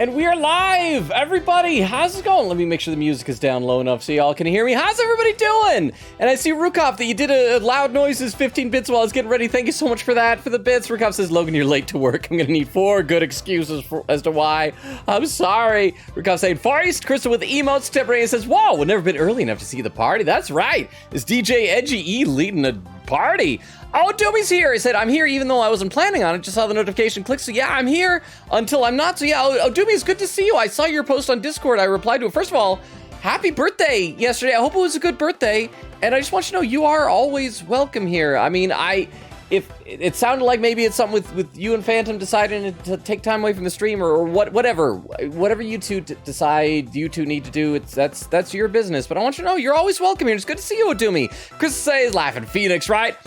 And we are live! Everybody, how's it going? Let me make sure the music is down low enough so y'all can hear me. How's everybody doing? And I see Rukov that you did a loud noises 15 bits while I was getting ready. Thank you so much for that, for the bits. Rukov says, Logan, you're late to work. I'm gonna need 4 good excuses as to why. I'm sorry. Rukov saying, Far East, Crystal with the emotes. Temporary says, whoa, we've never been early enough to see the party. That's right. It's DJ Edgy E leading a party. Oh, Doobie's here. He said, I'm here even though I wasn't planning on it. Just saw the notification click. So yeah, I'm here until I'm not. So yeah, Doobie, it's good to see you. I saw your post on Discord. I replied to it. First of all, happy birthday yesterday. I hope it was a good birthday. And I just want you to know you are always welcome here. I mean, if it sounded like maybe it's something with you and Phantom deciding to take time away from the stream or whatever you two decide you two need to do, that's your business. But I want you to know you're always welcome here. It's good to see you, Odumi. Chris says, laughing Phoenix, right?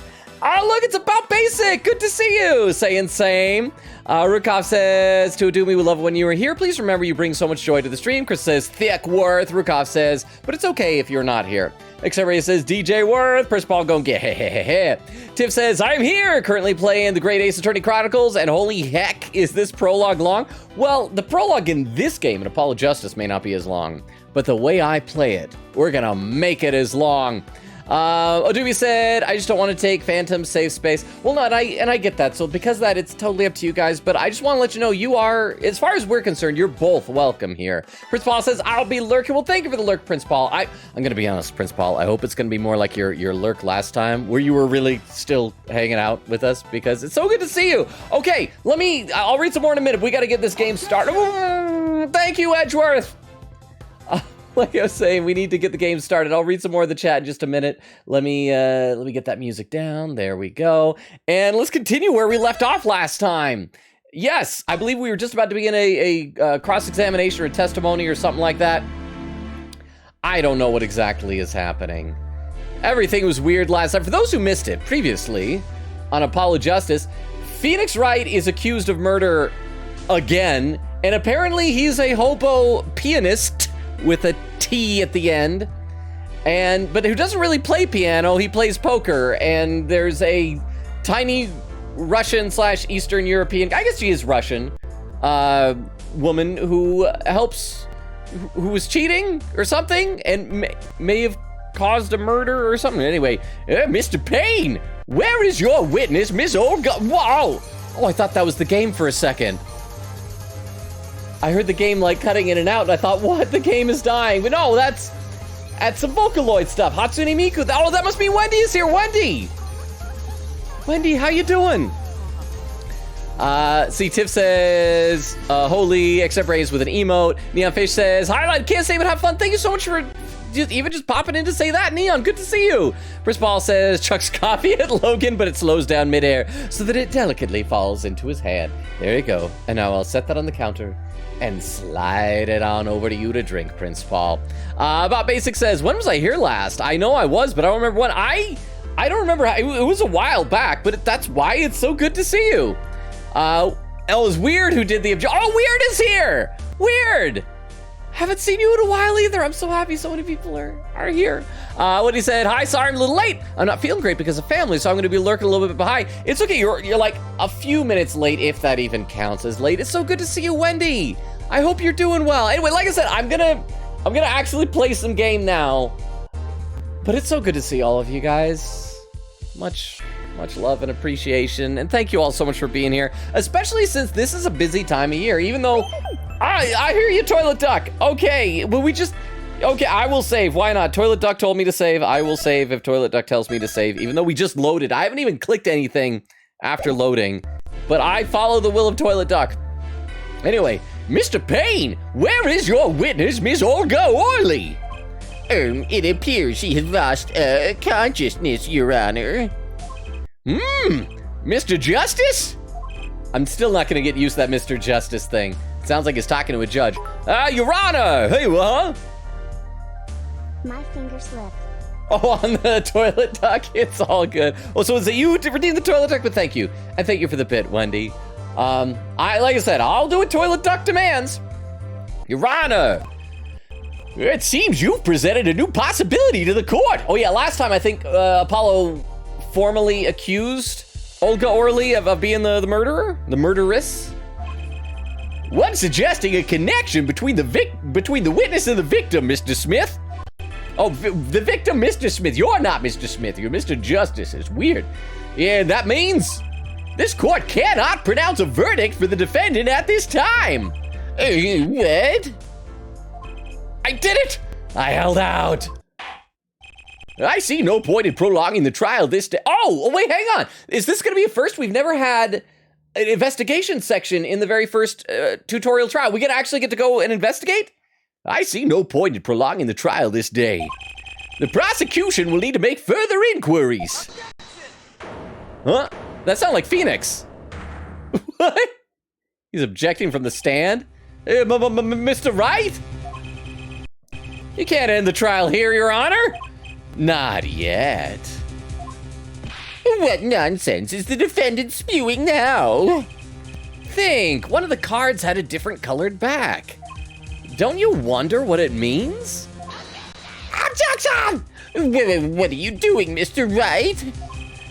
Oh, look, it's About Basic. Good to see you. Saying same. Rukov says, to Adumi, we love it when you were here. Please remember you bring so much joy to the stream. Chris says, Thick Worth. Rukov says, but it's okay if you're not here. Xray says, DJ Worth. First ball going, get he. Tiff says, I'm here. Currently playing the Great Ace Attorney Chronicles, and holy heck, is this prologue long? Well, the prologue in this game, in Apollo Justice, may not be as long, but the way I play it, we're gonna make it as long. Odumi said, I just don't want to take Phantom's safe space. Well, no, and I get that. So because of that, it's totally up to you guys. But I just want to let you know you are, as far as we're concerned, you're both welcome here. Prince Paul says, I'll be lurking. Well, thank you for the lurk, Prince Paul. I'm going to be honest, Prince Paul. I hope it's going to be more like your lurk last time, where you were really still hanging out with us, because it's so good to see you. Okay, I'll read some more in a minute. We got to get this game started. Thank you, Edgeworth. Like I was saying, we need to get the game started. I'll read some more of the chat in just a minute. Let me get that music down. There we go. And let's continue where we left off last time. Yes, I believe we were just about to begin a cross-examination or testimony or something like that. I don't know what exactly is happening. Everything was weird last time. For those who missed it previously on Apollo Justice, Phoenix Wright is accused of murder again, and apparently he's a hobo pianist with a T at the end, but who doesn't really play piano, he plays poker, and there's a tiny Russian / Eastern European, I guess she is Russian, woman who was cheating or something, and may have caused a murder or something. Anyway, Mr. Payne, where is your witness, Miss Olga? Wow! Oh, I thought that was the game for a second. I heard the game like cutting in and out, and I thought, what? The game is dying. But no, that's some Vocaloid stuff. Hatsune Miku. Oh, that must be Wendy is here. Wendy, how you doing? See, Tiff says, holy, except Rays with an emote. Neon Fish says, highlight, can't say but have fun. Thank you so much for just popping in to say that, Neon. Good to see you. Chris Ball says, chucks coffee at Logan, but it slows down midair so that it delicately falls into his hand. There you go. And now I'll set that on the counter and slide it on over to you to drink, Prince Paul. About Basic says, when was I here last? I know I was, but I don't remember when. I don't remember how, it was a while back, but that's why it's so good to see you. It was Weird who did the object. Oh, Weird is here! Weird! Haven't seen you in a while either. I'm so happy so many people are here. What he said, hi, sorry I'm a little late. I'm not feeling great because of family, so I'm gonna be lurking a little bit behind. It's okay, you're like a few minutes late, if that even counts as late. It's so good to see you, Wendy. I hope you're doing well. Anyway, like I said, I'm gonna actually play some game now. But it's so good to see all of you guys. Much love and appreciation, and thank you all so much for being here, especially since this is a busy time of year, even though I hear you, Toilet Duck. Okay, well, okay, I will save. Why not? Toilet Duck told me to save. I will save if Toilet Duck tells me to save, even though we just loaded. I haven't even clicked anything after loading, but I follow the will of Toilet Duck. Anyway, Mr. Payne, where is your witness, Miss Olga Orley? It appears she has lost consciousness, Your Honor. Mr. Justice? I'm still not gonna get used to that Mr. Justice thing. Sounds like he's talking to a judge. Your Honor! Hey, what? My finger slipped. Oh, on the Toilet Duck? It's all good. Oh, so is it you to redeem the Toilet Duck? But thank you. And thank you for the bit, Wendy. Like I said, I'll do what Toilet Duck demands. Your Honor! It seems you've presented a new possibility to the court. Oh yeah, last time I think Apollo formally accused Olga Orley of being the murderer? The murderess? What's suggesting a connection between the witness and the victim, Mr. Smith? Oh, the victim, Mr. Smith. You're not Mr. Smith. You're Mr. Justice. It's weird. Yeah, that means this court cannot pronounce a verdict for the defendant at this time. What? I did it! I held out. I see no point in prolonging the trial this day. Oh, wait, hang on. Is this going to be a first? We've never had an investigation section in the very first tutorial trial. We actually get to go and investigate? I see no point in prolonging the trial this day. The prosecution will need to make further inquiries. Huh? That sounds like Phoenix. What? He's objecting from the stand? Mr. Wright? You can't end the trial here, Your Honor. Not yet. What nonsense is the defendant spewing now? Think, one of the cards had a different colored back. Don't you wonder what it means? Objection! What are you doing, Mr. Wright?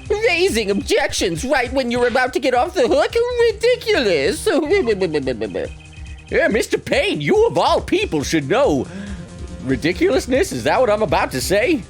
Raising objections right when you're about to get off the hook? Ridiculous! Yeah, Mr. Payne, you of all people should know. Ridiculousness, is that what I'm about to say?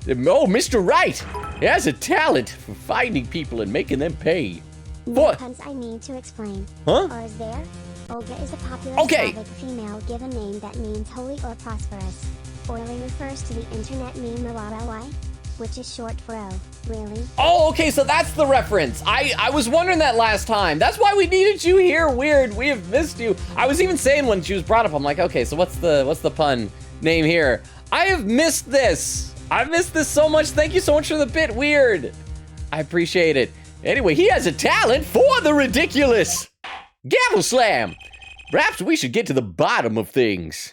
Oh, Mr. Wright has a talent for finding people and making them pay. What? I need to explain. Huh? Or is there? Olga is a popular Slavic female given name that means holy or prosperous. Orly refers to the internet meme Malala, which is short for O. Really? Oh, okay, so that's the reference. I was wondering that last time. That's why we needed you here. Weird, we have missed you. I was even saying when she was brought up, I'm like, okay, so what's the pun name here? I have missed this. I missed this so much. Thank you so much for the bit, Weird. I appreciate it. Anyway, he has a talent for the ridiculous. Gavel slam. Perhaps we should get to the bottom of things.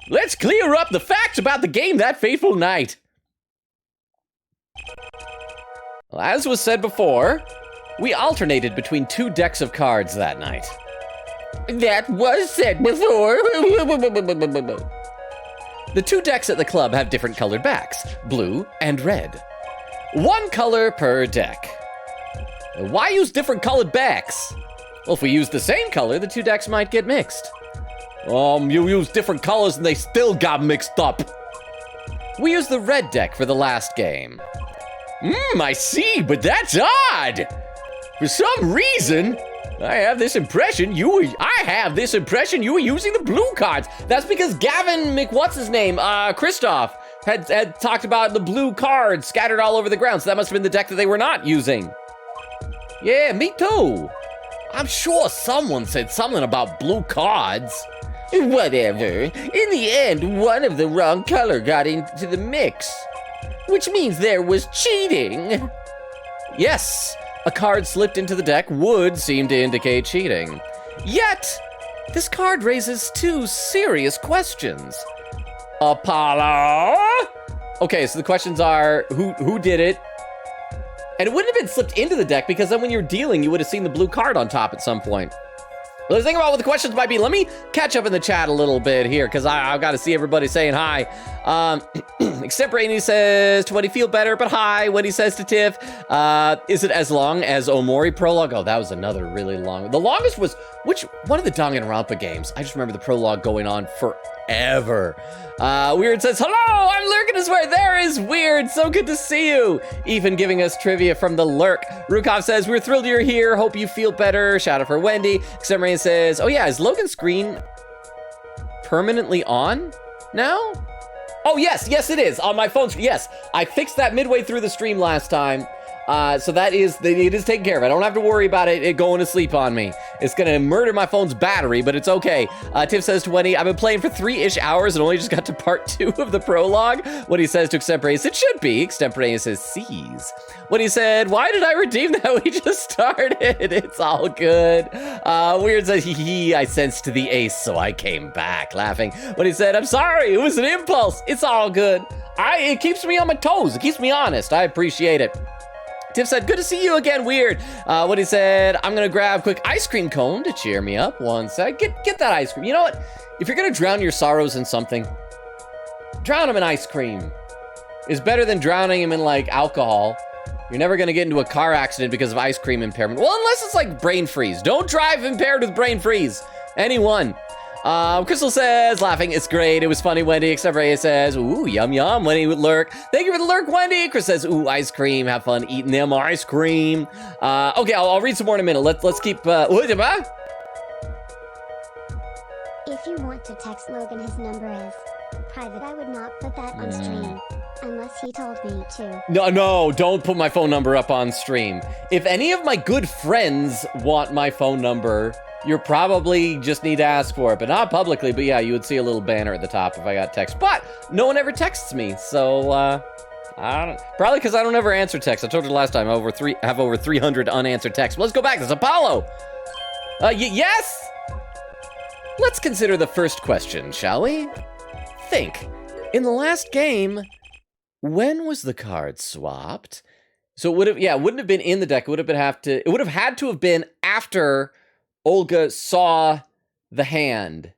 Let's clear up the facts about the game that fateful night. Well, as was said before, we alternated between 2 decks of cards that night. That was said before. The 2 decks at the club have different colored backs, blue and red. 1 color per deck. Why use different colored backs? Well, if we use the same color, the 2 decks might get mixed. You use different colors and they still got mixed up. We used the red deck for the last game. I see, but that's odd. For some reason, I have this impression you were using the blue cards. That's because Gavin Christoph had talked about the blue cards scattered all over the ground, so that must have been the deck that they were not using. Yeah, me too. I'm sure someone said something about blue cards. Whatever. In the end, one of the wrong color got into the mix, which means there was cheating. Yes, a card slipped into the deck would seem to indicate cheating. Yet, this card raises 2 serious questions. Apollo? Okay, so the questions are, who did it? And it wouldn't have been slipped into the deck because then when you're dealing, you would have seen the blue card on top at some point. Let's think about what the questions might be. Let me catch up in the chat a little bit here because I've got to see everybody saying hi. Extemporaneous says, "20 feel better, but hi." When he says to Tiff, is it as long as Omori prologue? Oh, that was another really long. The longest was, one of the Danganronpa games? I just remember the prologue going on forever. Weird says, "Hello, I'm lurking is where there is Weird. So good to see you." Even giving us trivia from the lurk. Rukov says, "We're thrilled you're here. Hope you feel better." Shout out for Wendy. Extemporaneous says, "Oh yeah, is Logan's screen permanently on now?" Oh, yes, it is. On my phone. Yes, I fixed that midway through the stream last time. So it is taken care of. I don't have to worry about it going to sleep on me. It's going to murder my phone's battery, but it's okay. Tiff says, 20, "I've been playing for 3-ish hours and only just got to part 2 of the prologue." What he says to Extemporaneous, "It should be." Extemporaneous says, "C's." What he said, "Why did I redeem that? We just started." It's all good. Weird says, "Hee, I sensed the ace, so I came back," laughing. What he said, "I'm sorry, it was an impulse." It's all good. It keeps me on my toes. It keeps me honest. I appreciate it. Tiff said, "Good to see you again, Weird." What he said, "I'm gonna grab a quick ice cream cone to cheer me up." One sec, get that ice cream. You know what? If you're gonna drown your sorrows in something, drown them in ice cream. It's better than drowning them in like alcohol. You're never gonna get into a car accident because of ice cream impairment. Well, unless it's like brain freeze. Don't drive impaired with brain freeze. Anyone. Crystal says, laughing, it's great. It was funny, Wendy. Except Ray says, ooh, yum, yum. Wendy would lurk. Thank you for the lurk, Wendy. Chris says, ooh, ice cream. Have fun eating them ice cream. Okay, I'll read some more in a minute. Let's keep, If you want to text Logan, his number is private. I would not put that on stream. Unless he told me to. No, don't put my phone number up on stream. If any of my good friends want my phone number, you probably just need to ask for it, but not publicly. But yeah, you would see a little banner at the top if I got text. But no one ever texts me, so I don't. Probably because I don't ever answer texts. I told you last time I have over 300 unanswered texts. But let's go back. There's Apollo. Yes. Let's consider the first question, shall we? Think. In the last game, when was the card swapped? So it would have, it wouldn't have been in the deck. It would have had to have been after Olga saw the hand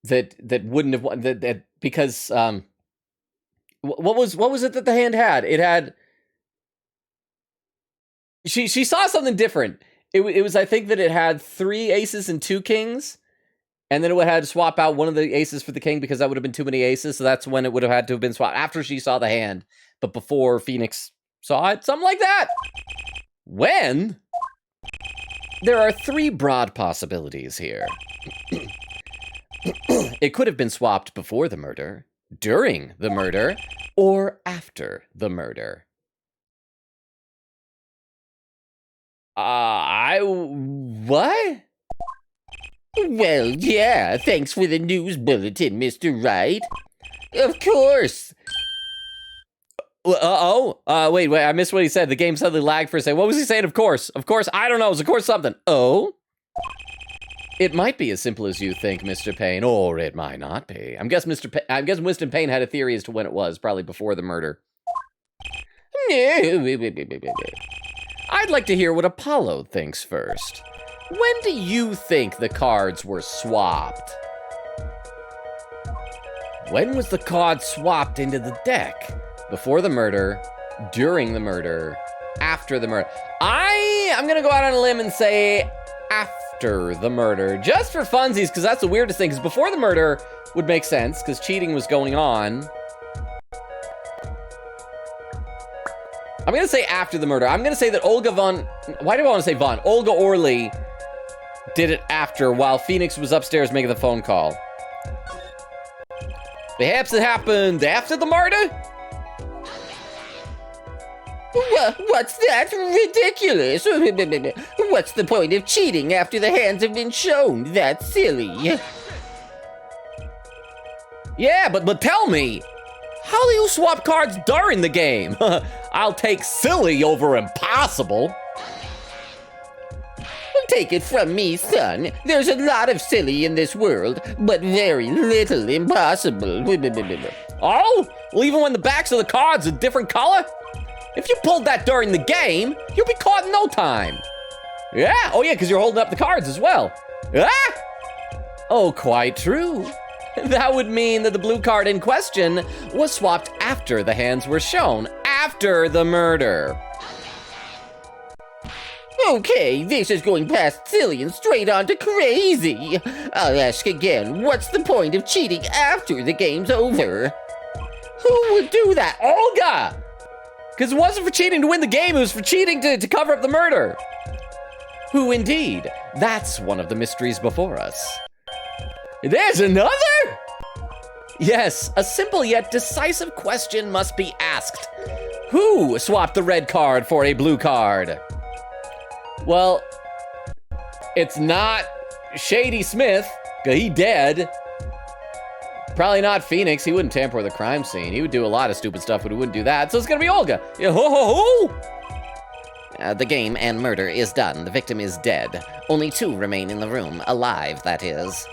that wouldn't have won that because what was it that the hand had? It had she saw something different. It was I think that it had 3 aces and 2 kings, and then it would have had to swap out one of the aces for the king because that would have been too many aces. So that's when it would have had to have been swapped after she saw the hand, but before Phoenix saw it, something like that. When? There are 3 broad possibilities here. It could have been swapped before the murder, during the murder, or after the murder. What? Well, yeah, thanks for the news bulletin, Mr. Wright. Of course. Wait, I missed what he said. The game suddenly lagged for a second. What was he saying? Of course, I don't know. It was of course something. Oh? It might be as simple as you think, Mr. Payne, or it might not be. I'm guessing Winston Payne had a theory as to when it was, probably before the murder. I'd like to hear what Apollo thinks first. When do you think the cards were swapped? When was the card swapped into the deck? Before the murder, during the murder, after the murder. I'm gonna go out on a limb and say after the murder, just for funsies, because that's the weirdest thing, because before the murder would make sense, because cheating was going on. I'm gonna say after the murder. I'm gonna say that Olga why do I want to say Von? Olga Orly did it after, while Phoenix was upstairs making the phone call. Perhaps it happened after the murder? What's that? Ridiculous. What's the point of cheating after the hands have been shown? That's silly. Yeah, but tell me, how do you swap cards during the game? I'll take silly over impossible. Take it from me, son. There's a lot of silly in this world, but very little impossible. Oh? Well, even when the backs of the cards are different color? If you pulled that during the game, you'll be caught in no time. Yeah, oh yeah, because you're holding up the cards as well. Ah! Oh, quite true. That would mean that the blue card in question was swapped after the hands were shown, after the murder. Okay, this is going past silly and straight on to crazy. I'll ask again, what's the point of cheating after the game's over? Who would do that? Olga! Because it wasn't for cheating to win the game, it was for cheating to cover up the murder. Who indeed? That's one of the mysteries before us. There's another? Yes, a simple yet decisive question must be asked. Who swapped the red card for a blue card? Well, it's not Shady Smith, because he dead. Probably not Phoenix. He wouldn't tamper with a crime scene. He would do a lot of stupid stuff, but he wouldn't do that. So it's gonna be Olga. Yeah, ho ho ho! The game and murder is done. The victim is dead. Only 2 remain in the room, alive, that is.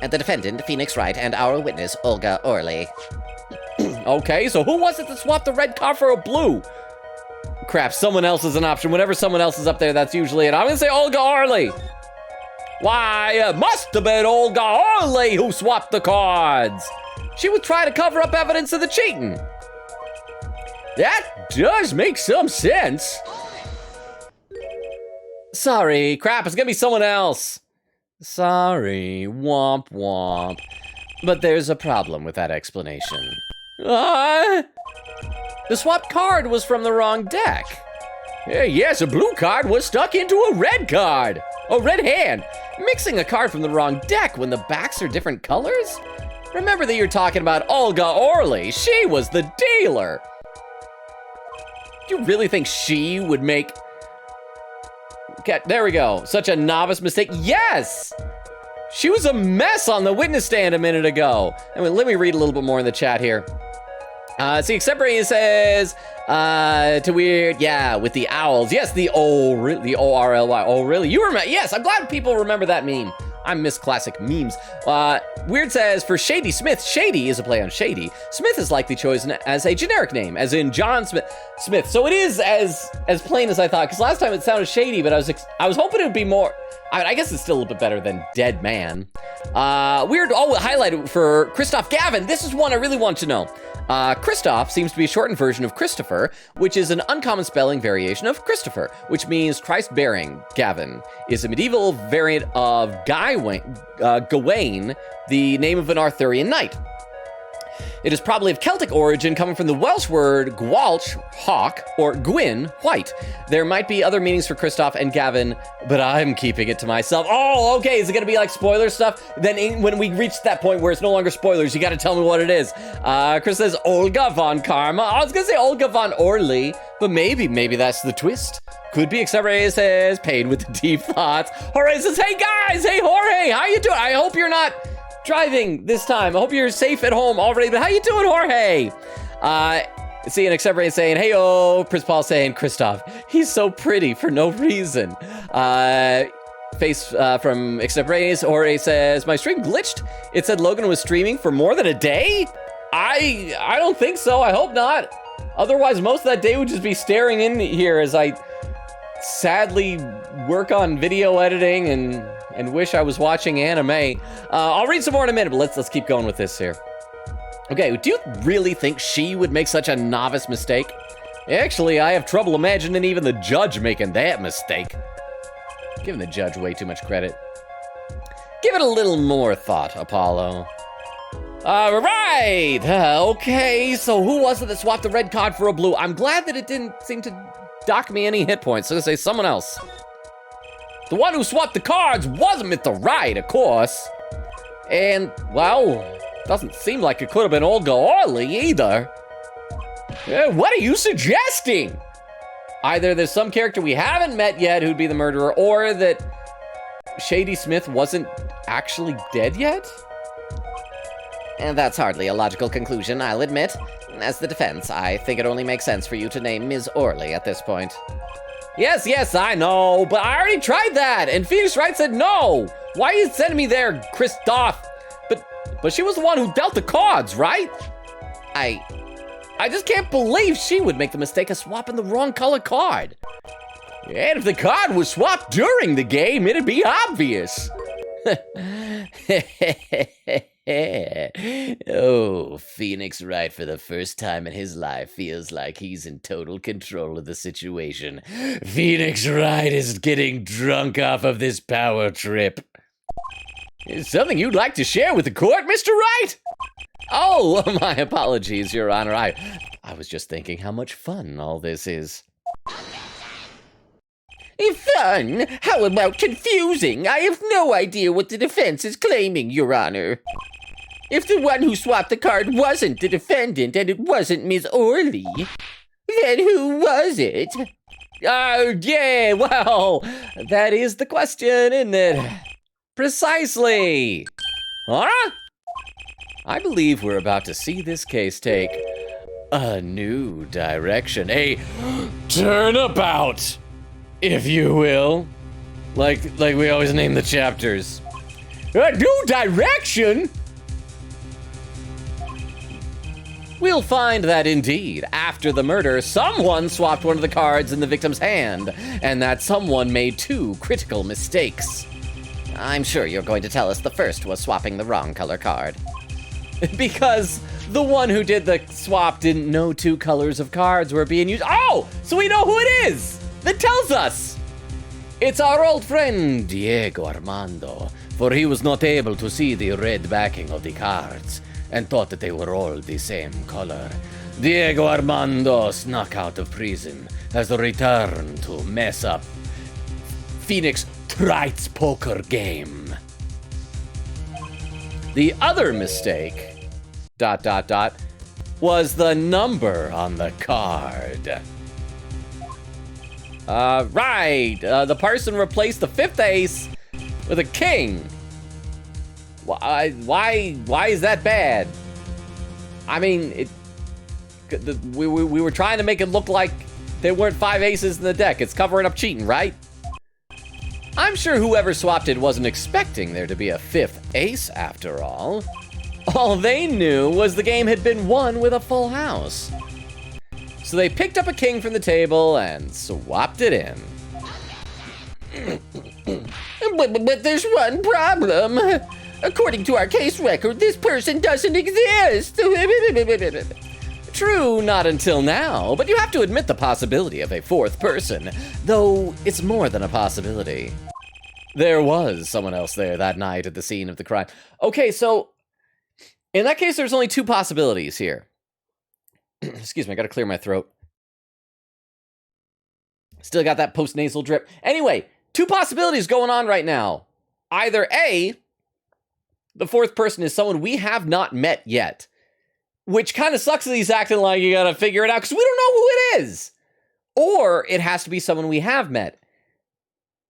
And the defendant, Phoenix Wright, and our witness, Olga Orly. Okay, so who was it that swapped the red card for a blue? Crap, someone else is an option. Whenever someone else is up there, that's usually it. I'm gonna say Olga Orly. Why, it must have been Olga Orly who swapped the cards. She would try to cover up evidence of the cheating. That does make some sense. Sorry, crap, it's gonna be someone else. Sorry, womp womp. But there's a problem with that explanation. The swapped card was from the wrong deck. Yes, a blue card was stuck into a red card. A red hand. Mixing a card from the wrong deck when the backs are different colors? Remember that you're talking about Olga Orly. She was the dealer. Do you really think she would make... Okay, there we go. Such a novice mistake. Yes! She was a mess on the witness stand a minute ago. Anyway, let me read a little bit more in the chat here. See, except Brady says, to weird, yeah, with the owls. Yes, the O-R-L-Y. Oh, really? You remember? Yes, I'm glad people remember that meme. I miss classic memes. Weird says, for Shady Smith, Shady is a play on Shady. Smith is likely chosen as a generic name, as in John Smith. So it is as plain as I thought, because last time it sounded shady, but I was hoping it would be more... I guess it's still a little bit better than Dead Man. Weird, highlighted for Christoph Gavin. This is one I really want to know. Christoph seems to be a shortened version of Christopher, which is an uncommon spelling variation of Christopher, which means Christ-bearing. Gavin is a medieval variant of Gawain, the name of an Arthurian knight. It is probably of Celtic origin, coming from the Welsh word gwalch, hawk, or gwyn, white. There might be other meanings for Christoph and Gavin, but I'm keeping it to myself. Oh, okay, is it gonna be like spoiler stuff? Then when we reach that point where it's no longer spoilers, you gotta tell me what it is. Chris says Olga von Karma. I was gonna say Olga von Orly, but maybe that's the twist. Could be, except Ray says, paid with the deep thoughts. Jorge says, hey guys, hey Jorge, how you doing? I hope you're not driving this time. I hope you're safe at home already, but how you doing, Jorge? See an except Ray saying, hey oh, Prince Paul saying, Christoph, he's so pretty for no reason. Face from except Ray's, Jorge says, my stream glitched. It said Logan was streaming for more than a day? I don't think so, I hope not. Otherwise, most of that day would just be staring in here as I sadly work on video editing and wish I was watching anime. I'll read some more in a minute, but let's keep going with this here. Okay, do you really think she would make such a novice mistake? Actually, I have trouble imagining even the judge making that mistake. Giving the judge way too much credit. Give it a little more thought, Apollo. Right! Okay, so who was it that swapped the red card for a blue? I'm glad that it didn't seem to dock me any hit points. So I'm gonna say someone else. The one who swapped the cards wasn't Mr. Right, of course. And, well, doesn't seem like it could have been Olga Orly either. What are you suggesting? Either there's some character we haven't met yet who'd be the murderer, or that Shady Smith wasn't actually dead yet? And that's hardly a logical conclusion, I'll admit. As the defense, I think it only makes sense for you to name Ms. Orly at this point. Yes, I know, but I already tried that, and Phoenix Wright said no. Why are you sending me there, Christoph? But she was the one who dealt the cards, right? I just can't believe she would make the mistake of swapping the wrong color card. And if the card was swapped during the game, it'd be obvious. Oh, Phoenix Wright for the first time in his life feels like he's in total control of the situation. Phoenix Wright is getting drunk off of this power trip. Is something you'd like to share with the court, Mr. Wright? Oh, my apologies, Your Honor. I was just thinking how much fun all this is. Fun? How about confusing? I have no idea what the defense is claiming, Your Honor. If the one who swapped the card wasn't the defendant and it wasn't Ms. Orly, then who was it? Yeah, well, that is the question, isn't it? Precisely. Huh? I believe we're about to see this case take a new direction. A turnabout, if you will. Like we always name the chapters. A new direction? We'll find that indeed, after the murder, someone swapped one of the cards in the victim's hand, and that someone made two critical mistakes. I'm sure you're going to tell us the first was swapping the wrong color card. because the one who did the swap didn't know 2 colors of cards were being used. Oh, so we know who it is. That tells us. It's our old friend, Diego Armando, for he was not able to see the red backing of the cards and thought that they were all the same color. Diego Armando snuck out of prison, has returned to mess up Phoenix Trite's poker game. The other mistake, ... was the number on the card. Right, the person replaced the 5th ace with a king. Why is that bad? I mean, we were trying to make it look like there weren't 5 aces in the deck. It's covering up cheating, right? I'm sure whoever swapped it wasn't expecting there to be a 5th ace after all. All they knew was the game had been won with a full house. So they picked up a king from the table and swapped it in. But there's one problem. According to our case record, this person doesn't exist. True, not until now, but you have to admit the possibility of a 4th person, though it's more than a possibility. There was someone else there that night at the scene of the crime. Okay, so in that case, there's only 2 possibilities here. Excuse me, I gotta clear my throat. Still got that post-nasal drip. Anyway, 2 possibilities going on right now. Either A, the 4th person is someone we have not met yet, which kind of sucks that he's acting like you gotta figure it out because we don't know who it is. Or it has to be someone we have met.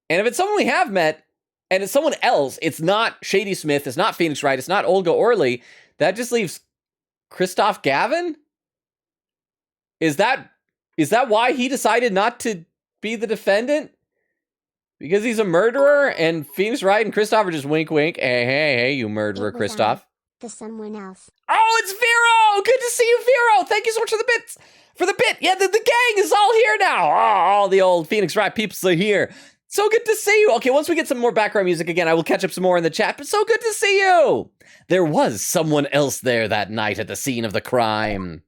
And if it's someone we have met, and it's someone else, it's not Shady Smith, it's not Phoenix Wright, it's not Olga Orley, that just leaves Christoph Gavin? Is that why he decided not to be the defendant? Because he's a murderer, and Phoenix Wright and Christoph are just wink wink. Hey, you murderer, Christoph. To someone else. Oh, it's Vero! Good to see you, Vero! Thank you so much for the bits! For the bit! Yeah, the gang is all here now! Oh, all the old Phoenix Wright peeps are here. So good to see you! Okay, once we get some more background music again, I will catch up some more in the chat, but so good to see you! There was someone else there that night at the scene of the crime.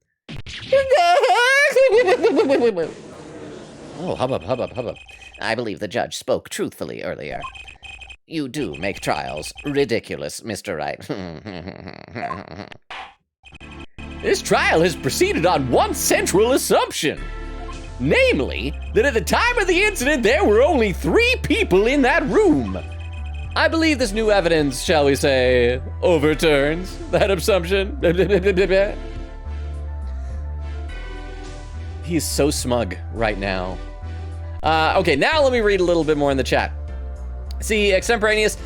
Oh, hubbub. I believe the judge spoke truthfully earlier. You do make trials ridiculous, Mr. Wright. This trial has proceeded on one central assumption. Namely, that at the time of the incident, there were only 3 people in that room. I believe this new evidence, shall we say, overturns that assumption. He's so smug right now. Okay, now let me read a little bit more in the chat. See, Extemporaneous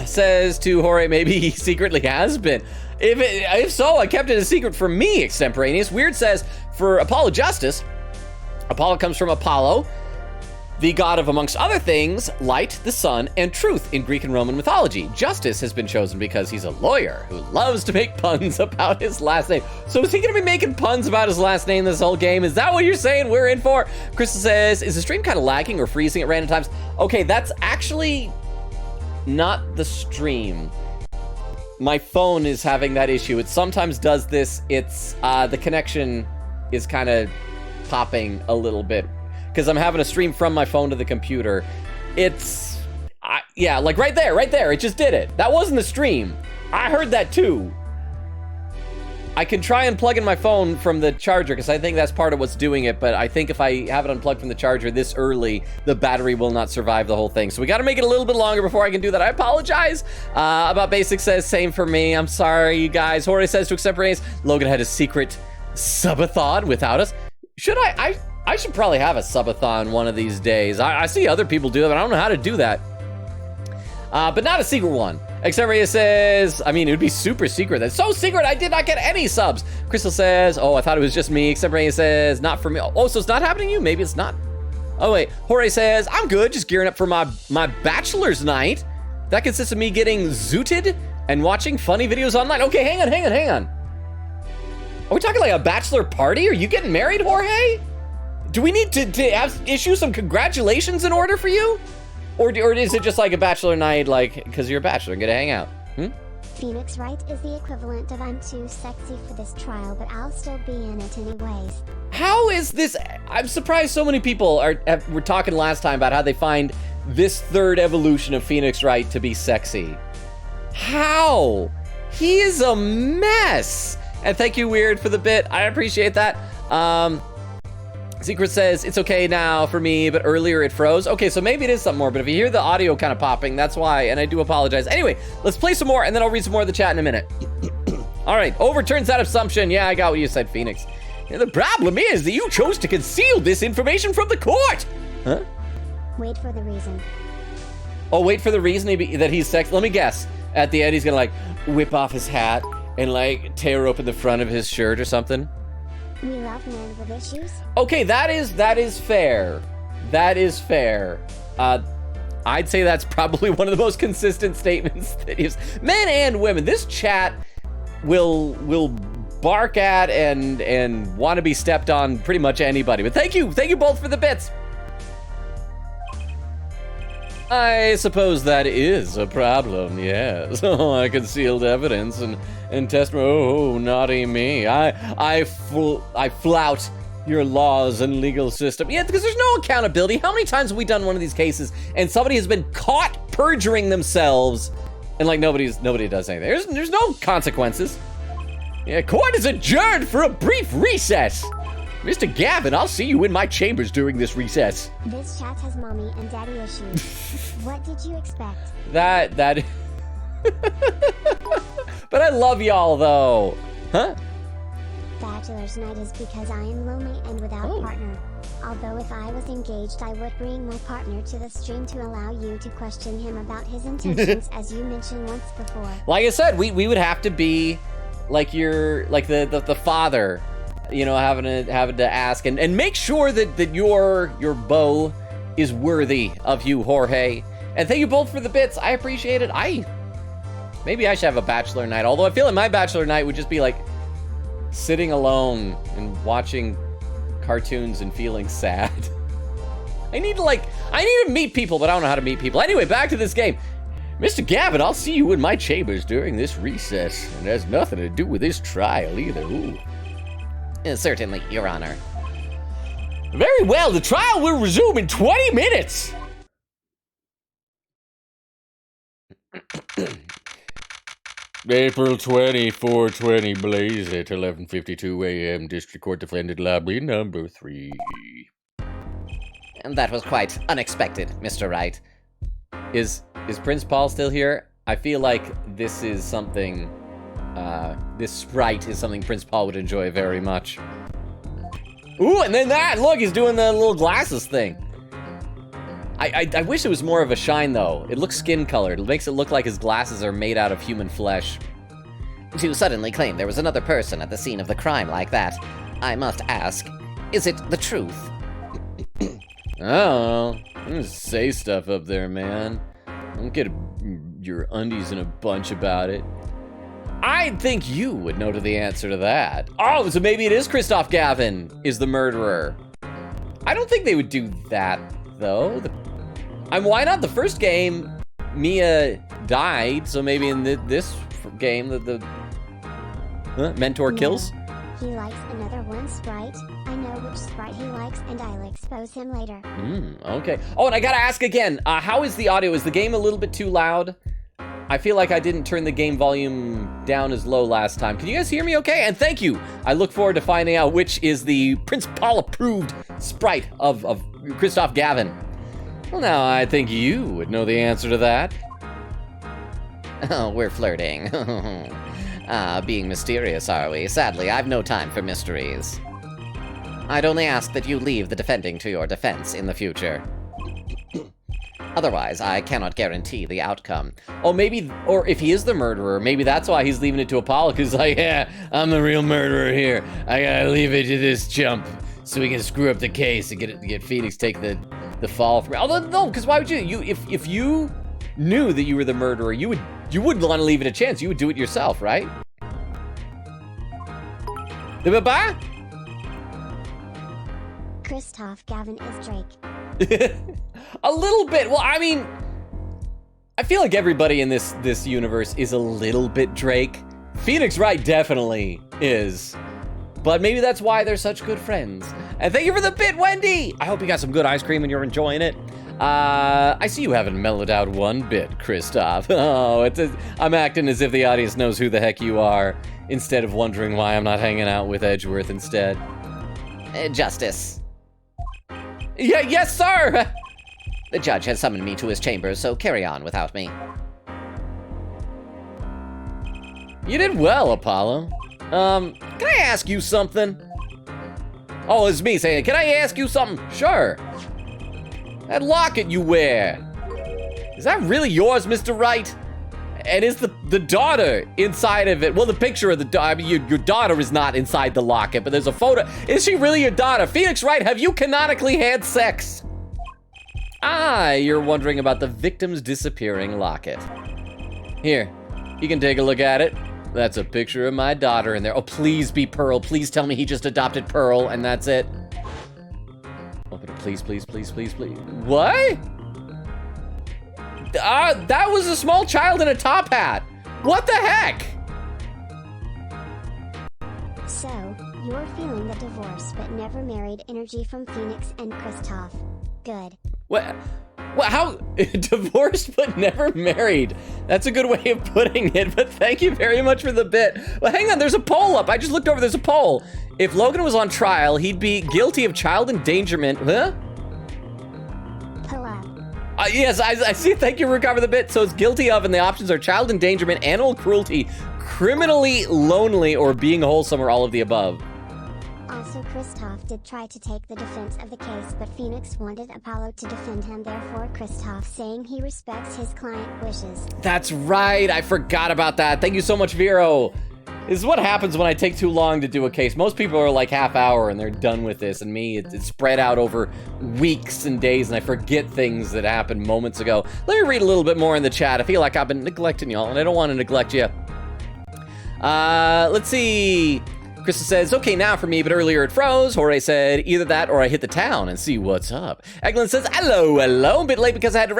says to Jorge, maybe he secretly has been. If so, I kept it a secret from me, Extemporaneous. Weird says, for Apollo Justice, Apollo comes from Apollo, the god of, amongst other things, light, the sun, and truth in Greek and Roman mythology. Justice has been chosen because he's a lawyer who loves to make puns about his last name. So is he gonna be making puns about his last name this whole game? Is that what you're saying we're in for? Crystal says, is the stream kind of lagging or freezing at random times? Okay, that's actually not the stream. My phone is having that issue. It sometimes does this. It's, the connection is kind of popping a little bit because I'm having a stream from my phone to the computer. Yeah, like right there, it just did it. That wasn't the stream. I heard that too. I can try and plug in my phone from the charger because I think that's part of what's doing it, but I think if I have it unplugged from the charger this early, the battery will not survive the whole thing. So we got to make it a little bit longer before I can do that. I apologize. About Basic says, same for me. I'm sorry, you guys. Jorge says to Extemporaneous, Logan had a secret subathon without us. Should I should probably have a subathon one of these days. I see other people do it, but I don't know how to do that. But not a secret one. Extemporaneous says, I mean, it would be super secret. That's so secret, I did not get any subs. Crystal says, oh, I thought it was just me. Extemporaneous says, not for me. Oh, so it's not happening to you? Maybe it's not. Oh, wait. Jorge says, I'm good, just gearing up for my bachelor's night. That consists of me getting zooted and watching funny videos online. Okay, hang on. Are we talking like a bachelor party? Are you getting married, Jorge? Do we need to issue some congratulations in order for you? Or is it just like a bachelor night, like, because you're a bachelor and get to hang out? Phoenix Wright is the equivalent of I'm too sexy for this trial, but I'll still be in it anyways. How is this? I'm surprised so many people were talking last time about how they find this third evolution of Phoenix Wright to be sexy. How? He is a mess. And thank you, Weird, for the bit. I appreciate that. Secret says, it's okay now for me, but earlier it froze. Okay, so maybe it is something more, but if you hear the audio kind of popping, that's why, and I do apologize. Anyway, let's play some more, and then I'll read some more of the chat in a minute. All right, overturns that assumption. Yeah, I got what you said, Phoenix. Yeah, the problem is that you chose to conceal this information from the court. Huh? Wait for the reason. Oh, wait for the reason that he's sexy. Let me guess. At the end, he's gonna, like, whip off his hat and, like, tear open the front of his shirt or something. We love men with issues. Okay, that is fair. That is fair. I'd say that's probably one of the most consistent statements that is men and women. This chat will bark at and want to be stepped on pretty much anybody. But thank you both for the bits. I suppose that is a problem, yes. Oh, I concealed evidence and testimony. Oh, naughty me. I flout your laws and legal system. Yeah, because there's no accountability. How many times have we done one of these cases and somebody has been caught perjuring themselves and like nobody does anything? There's no consequences. Yeah, court is adjourned for a brief recess. Mr. Gavin, I'll see you in my chambers during this recess. This chat has mommy and daddy issues. What did you expect? That But I love y'all though. Huh? Bachelor's night is because I am lonely and without partner. Although if I was engaged, I would bring my partner to the stream to allow you to question him about his intentions, as you mentioned once before. Like I said, we would have to be like the father, you know, having to ask and make sure that your beau is worthy of you, Jorge. And thank you both for the bits. I appreciate it. Maybe I should have a bachelor night. Although I feel like my bachelor night would just be like sitting alone and watching cartoons and feeling sad. I need to meet people, but I don't know how to meet people. Anyway, back to this game. Mr. Gavin, I'll see you in my chambers during this recess. And it has nothing to do with this trial either. Ooh. Certainly, Your Honor. Very well, the trial will resume in 20 minutes. April 24, 20, blaze at 11:52 a.m. District Court Defendant Lobby number 3. And that was quite unexpected, Mr. Wright. Is Prince Paul still here? I feel like this is something, this sprite is something Prince Paul would enjoy very much. Ooh, and then that, look, he's doing the little glasses thing. I wish it was more of a shine, though. It looks skin-colored. It makes it look like his glasses are made out of human flesh. To suddenly claim there was another person at the scene of the crime like that, I must ask, is it the truth? Oh, I'm gonna say stuff up there, man. Don't get your undies in a bunch about it. I think you would know the answer to that. Oh, so maybe it is Christoph Gavin is the murderer. I don't think they would do that, though. Why not? The first game, Mia died, so maybe in this game, the mentor kills? He likes another one, Sprite. I know which Sprite he likes, and I'll expose him later. Okay. Oh, and I gotta ask again, how is the audio? Is the game a little bit too loud? I feel like I didn't turn the game volume down as low last time. Can you guys hear me okay? And thank you. I look forward to finding out which is the Prince Paul approved Sprite of Christoph Gavin. Well, now I think you would know the answer to that. Oh, we're flirting. Being mysterious, are we? Sadly, I've no time for mysteries. I'd only ask that you leave the defending to your defense in the future. Otherwise, I cannot guarantee the outcome. Oh, maybe, or if he is the murderer, maybe that's why he's leaving it to Apollo, because like, yeah, I'm the real murderer here. I gotta leave it to this chump so we can screw up the case and get Phoenix take the fall from me. Although, no, because why would you? If you knew that you were the murderer, you wouldn't want to leave it a chance. You would do it yourself, right? Bye-bye? Christoph Gavin is Drake. A little bit. Well, I mean, I feel like everybody in this universe is a little bit Drake. Phoenix Wright definitely is. But maybe that's why they're such good friends. And thank you for the bit, Wendy! I hope you got some good ice cream and you're enjoying it. I see you haven't mellowed out one bit, Kristoff. Oh, I'm acting as if the audience knows who the heck you are, instead of wondering why I'm not hanging out with Edgeworth instead. Justice. Yes, sir! The judge has summoned me to his chambers, so carry on without me. You did well, Apollo. Can I ask you something? Oh, it's me saying, can I ask you something? Sure. That locket you wear, is that really yours, Mr. Wright? And is the daughter inside of it? Well, the picture of the daughter, I mean, your daughter is not inside the locket, but there's a photo. Is she really your daughter? Phoenix Wright, have you canonically had sex? Ah, you're wondering about the victim's disappearing locket. Here, you can take a look at it. That's a picture of my daughter in there. Oh, please be Pearl. Please tell me he just adopted Pearl and that's it. Open it, please, please, please, please, please. What? That was a small child in a top hat. What the heck? So, you're feeling the divorce but never married energy from Phoenix and Kristoff. Good. What? How? Divorced but never married. That's a good way of putting it, but thank you very much for the bit. Well, hang on, there's a poll up. I just looked over, there's a poll. If Logan was on trial, he'd be guilty of child endangerment. Huh? Pull up. Yes, I see. Thank you for covering the bit. So it's guilty of, and the options are child endangerment, animal cruelty, criminally lonely, or being wholesome, or all of the above. Also, Kristoff did try to take the defense of the case, but Phoenix wanted Apollo to defend him, therefore Kristoff saying he respects his client wishes. That's right, I forgot about that. Thank you so much, Vero. This is what happens when I take too long to do a case. Most people are like half hour and they're done with this, and me, it's spread out over weeks and days, and I forget things that happened moments ago. Let me read a little bit more in the chat. I feel like I've been neglecting y'all, and I don't want to neglect you. Let's see. Krista says, okay now for me, but earlier it froze. Jorge said, either that or I hit the town and see what's up. Eglin says, hello. A bit late because I had to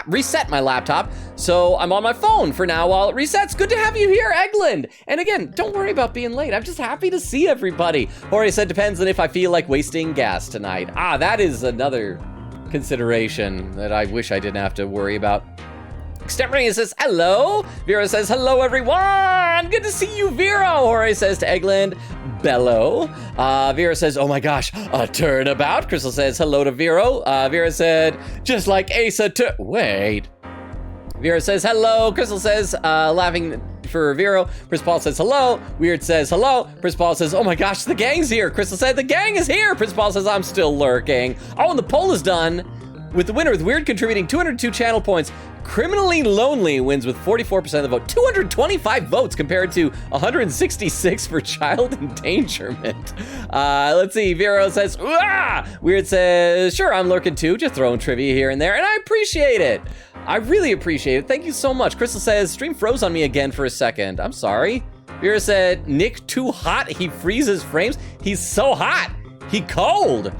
reset my laptop, so I'm on my phone for now while it resets. Good to have you here, Eglin. And again, don't worry about being late. I'm just happy to see everybody. Jorge said, depends on if I feel like wasting gas tonight. Ah, that is another consideration that I wish I didn't have to worry about. Extemporary says, hello. Vera says, hello, everyone. Good to see you, Vera. Jorge says to Eggland, bello. Vera says, oh my gosh, a turnabout. Crystal says, hello to Vero. Vera said, just like Asa wait. Vera says, hello. Crystal says, laughing for Vero. Chris Paul says, hello. Weird says, hello. Chris Paul says, oh my gosh, the gang's here. Crystal said, the gang is here. Chris Paul says, I'm still lurking. Oh, and the poll is done. With the winner with Weird contributing 202 channel points, Criminally Lonely wins with 44% of the vote. 225 votes compared to 166 for child endangerment. Let's see, Vero says, ah! Weird says, sure, I'm lurking too, just throwing trivia here and there, and I appreciate it. I really appreciate it. Thank you so much. Crystal says, stream froze on me again for a second. I'm sorry. Vera said, Nick too hot, he freezes frames. He's so hot. He cold.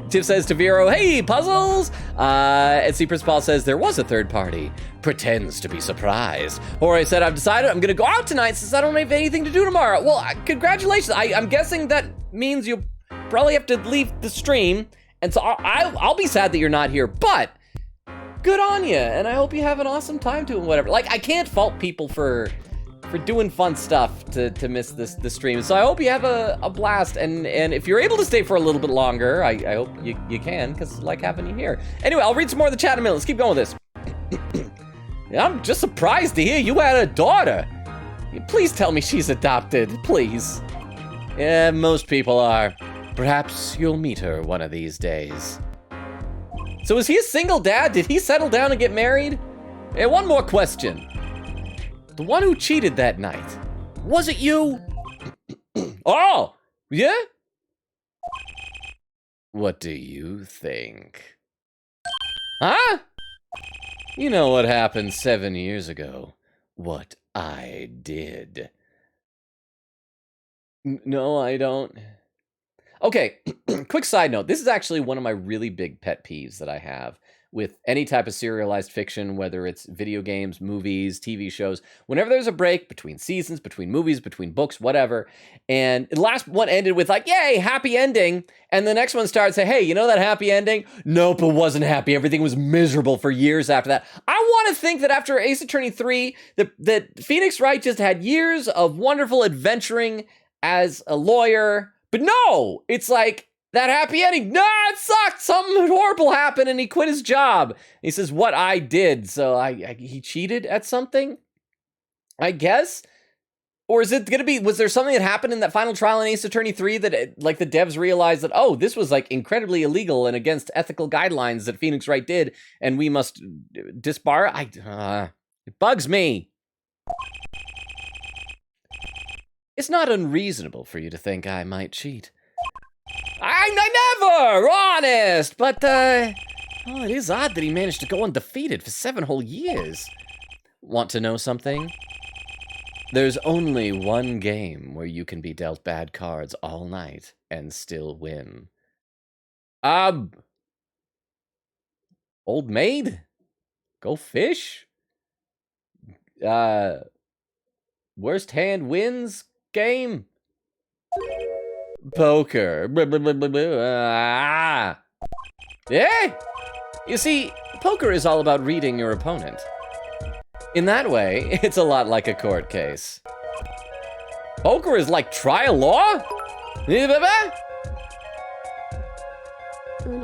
Tiff says to Vero, hey, puzzles. And see, Principal says there was a third party. Pretends to be surprised. Jorge said, I've decided I'm gonna go out tonight since I don't have anything to do tomorrow. Well, congratulations. I'm guessing that means you'll probably have to leave the stream. And so I'll be sad that you're not here, but good on you. And I hope you have an awesome time doing whatever. Like, I can't fault people for doing fun stuff to miss the stream. So I hope you have a blast, and if you're able to stay for a little bit longer, I hope you can, because I like having you here. Anyway, I'll read some more of the chat in a minute. Let's keep going with this. Yeah, I'm just surprised to hear you had a daughter. Please tell me she's adopted, please. Yeah, most people are. Perhaps you'll meet her one of these days. So is he a single dad? Did he settle down and get married? And one more question. The one who cheated that night, was it you? Oh, yeah? What do you think? Huh? You know what happened 7 years ago. What I did. No, I don't. Okay, quick side note. This is actually one of my really big pet peeves that I have with any type of serialized fiction, whether it's video games, movies, TV shows. Whenever there's a break between seasons, between movies, between books, whatever, and the last one ended with like, yay, happy ending, and the next one starts saying, hey, you know that happy ending? Nope, it wasn't happy. Everything was miserable for years after that. I want to think that after Ace Attorney 3, that Phoenix Wright just had years of wonderful adventuring as a lawyer, but no, it's like, that happy ending, no, it sucked. Something horrible happened and he quit his job. He says, what I did, so he cheated at something, I guess? Or is it going to be, was there something that happened in that final trial in Ace Attorney 3 that, like, the devs realized that, oh, this was, like, incredibly illegal and against ethical guidelines that Phoenix Wright did, and we must disbar? It bugs me. It's not unreasonable for you to think I might cheat. I never, honest, but, it is odd that he managed to go undefeated for 7 whole years. Want to know something? There's only one game where you can be dealt bad cards all night and still win. Old maid? Go fish? Worst hand wins game? Poker. Yeah. You see, poker is all about reading your opponent. In that way, it's a lot like a court case. Poker is like trial law? Uno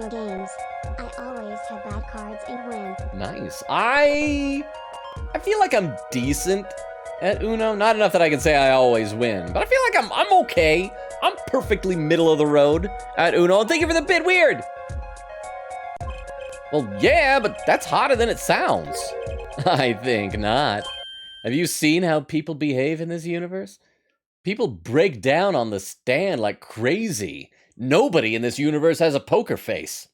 games. I always have bad cards and win. Nice. I feel like I'm decent at Uno. Not enough that I can say I always win, but I feel like I'm okay. I'm perfectly middle of the road at Uno. And thank you for the bit weird. Well, yeah, but that's hotter than it sounds. I think not. Have you seen how people behave in this universe? People break down on the stand like crazy. Nobody in this universe has a poker face.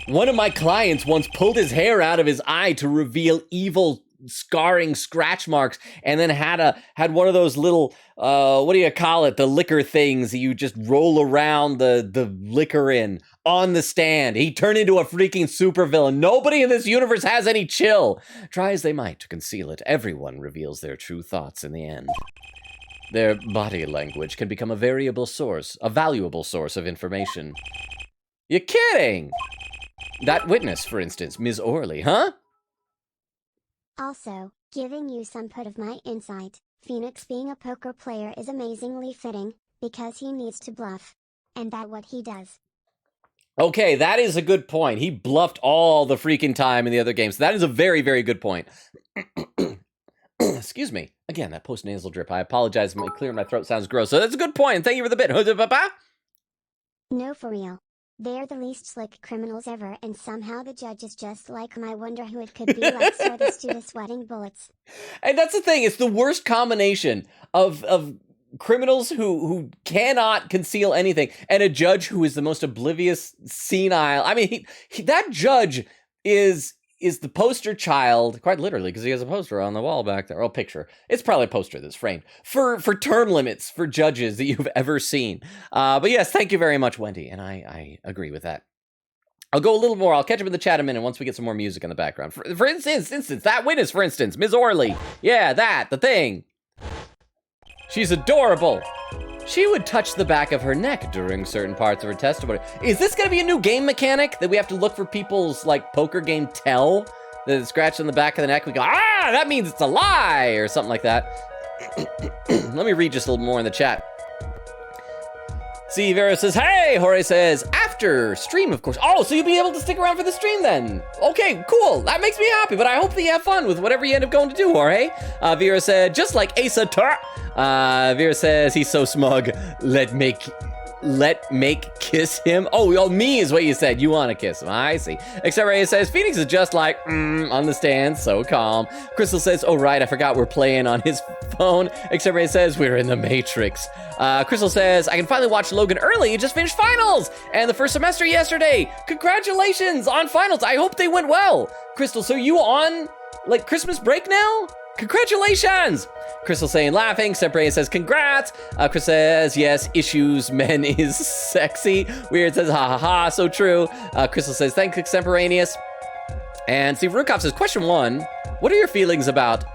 One of my clients once pulled his hair out of his eye to reveal evil scarring scratch marks, and then had one of those little what do you call it, the liquor things that you just roll around the liquor in on the stand. He turned into a freaking supervillain. Nobody in this universe has any chill. Try as they might to conceal it, everyone reveals their true thoughts in the end. Their body language can become a valuable source of information. You're kidding! That witness, for instance, Ms. Orley, huh? Also, giving you some put of my insight, Phoenix being a poker player is amazingly fitting, because he needs to bluff. And that's what he does. Okay, that is a good point. He bluffed all the freaking time in the other games. That is a very, very good point. Excuse me. Again, that post-nasal drip. I apologize. Clearing my throat sounds gross. So that's a good point. Thank you for the bit. No, for real. They're the least slick criminals ever, and somehow the judge is just like him. I wonder who it could be like, so this dude is sweating bullets. And that's the thing. It's the worst combination of criminals who cannot conceal anything, and a judge who is the most oblivious, senile. I mean, that judge is the poster child, quite literally, because he has a poster on the wall back there, or a picture. It's probably a poster that's framed for term limits for judges that you've ever seen. But yes, thank you very much, Wendy, and I agree with that. I'll go a little more. I'll catch up in the chat in a minute once we get some more music in the background. For instance, that witness, for instance, Ms. Orley. Yeah, the thing. She's adorable. She would touch the back of her neck during certain parts of her testimony. Is this going to be a new game mechanic that we have to look for people's, like, poker game tell? The scratch on the back of the neck, we go, that means it's a lie, or something like that. Let me read just a little more in the chat. See, Vera says, hey! Jorge says, after stream, of course. Oh, so you'll be able to stick around for the stream then. Okay, cool. That makes me happy, but I hope that you have fun with whatever you end up going to do, Jorge. Vera said, just like Asa Tur. Vera says, he's so smug. Let make kiss him. Oh, me is what you said. You want to kiss him. I see. Except Ray says, Phoenix is just like, on the stand, so calm. Crystal says, oh, right, I forgot we're playing on his phone. Except Ray says, we're in the Matrix. Crystal says, I can finally watch Logan early. You just finished finals and the first semester yesterday. Congratulations on finals. I hope they went well. Crystal, so you on, like, Christmas break now? Congratulations! Crystal saying laughing. Extemporaneous says congrats. Chris says yes, issues, men is sexy. Weird says ha ha ha, so true. Crystal says thanks, Extemporaneous. And Steve Rukov says, question 1, what are your feelings about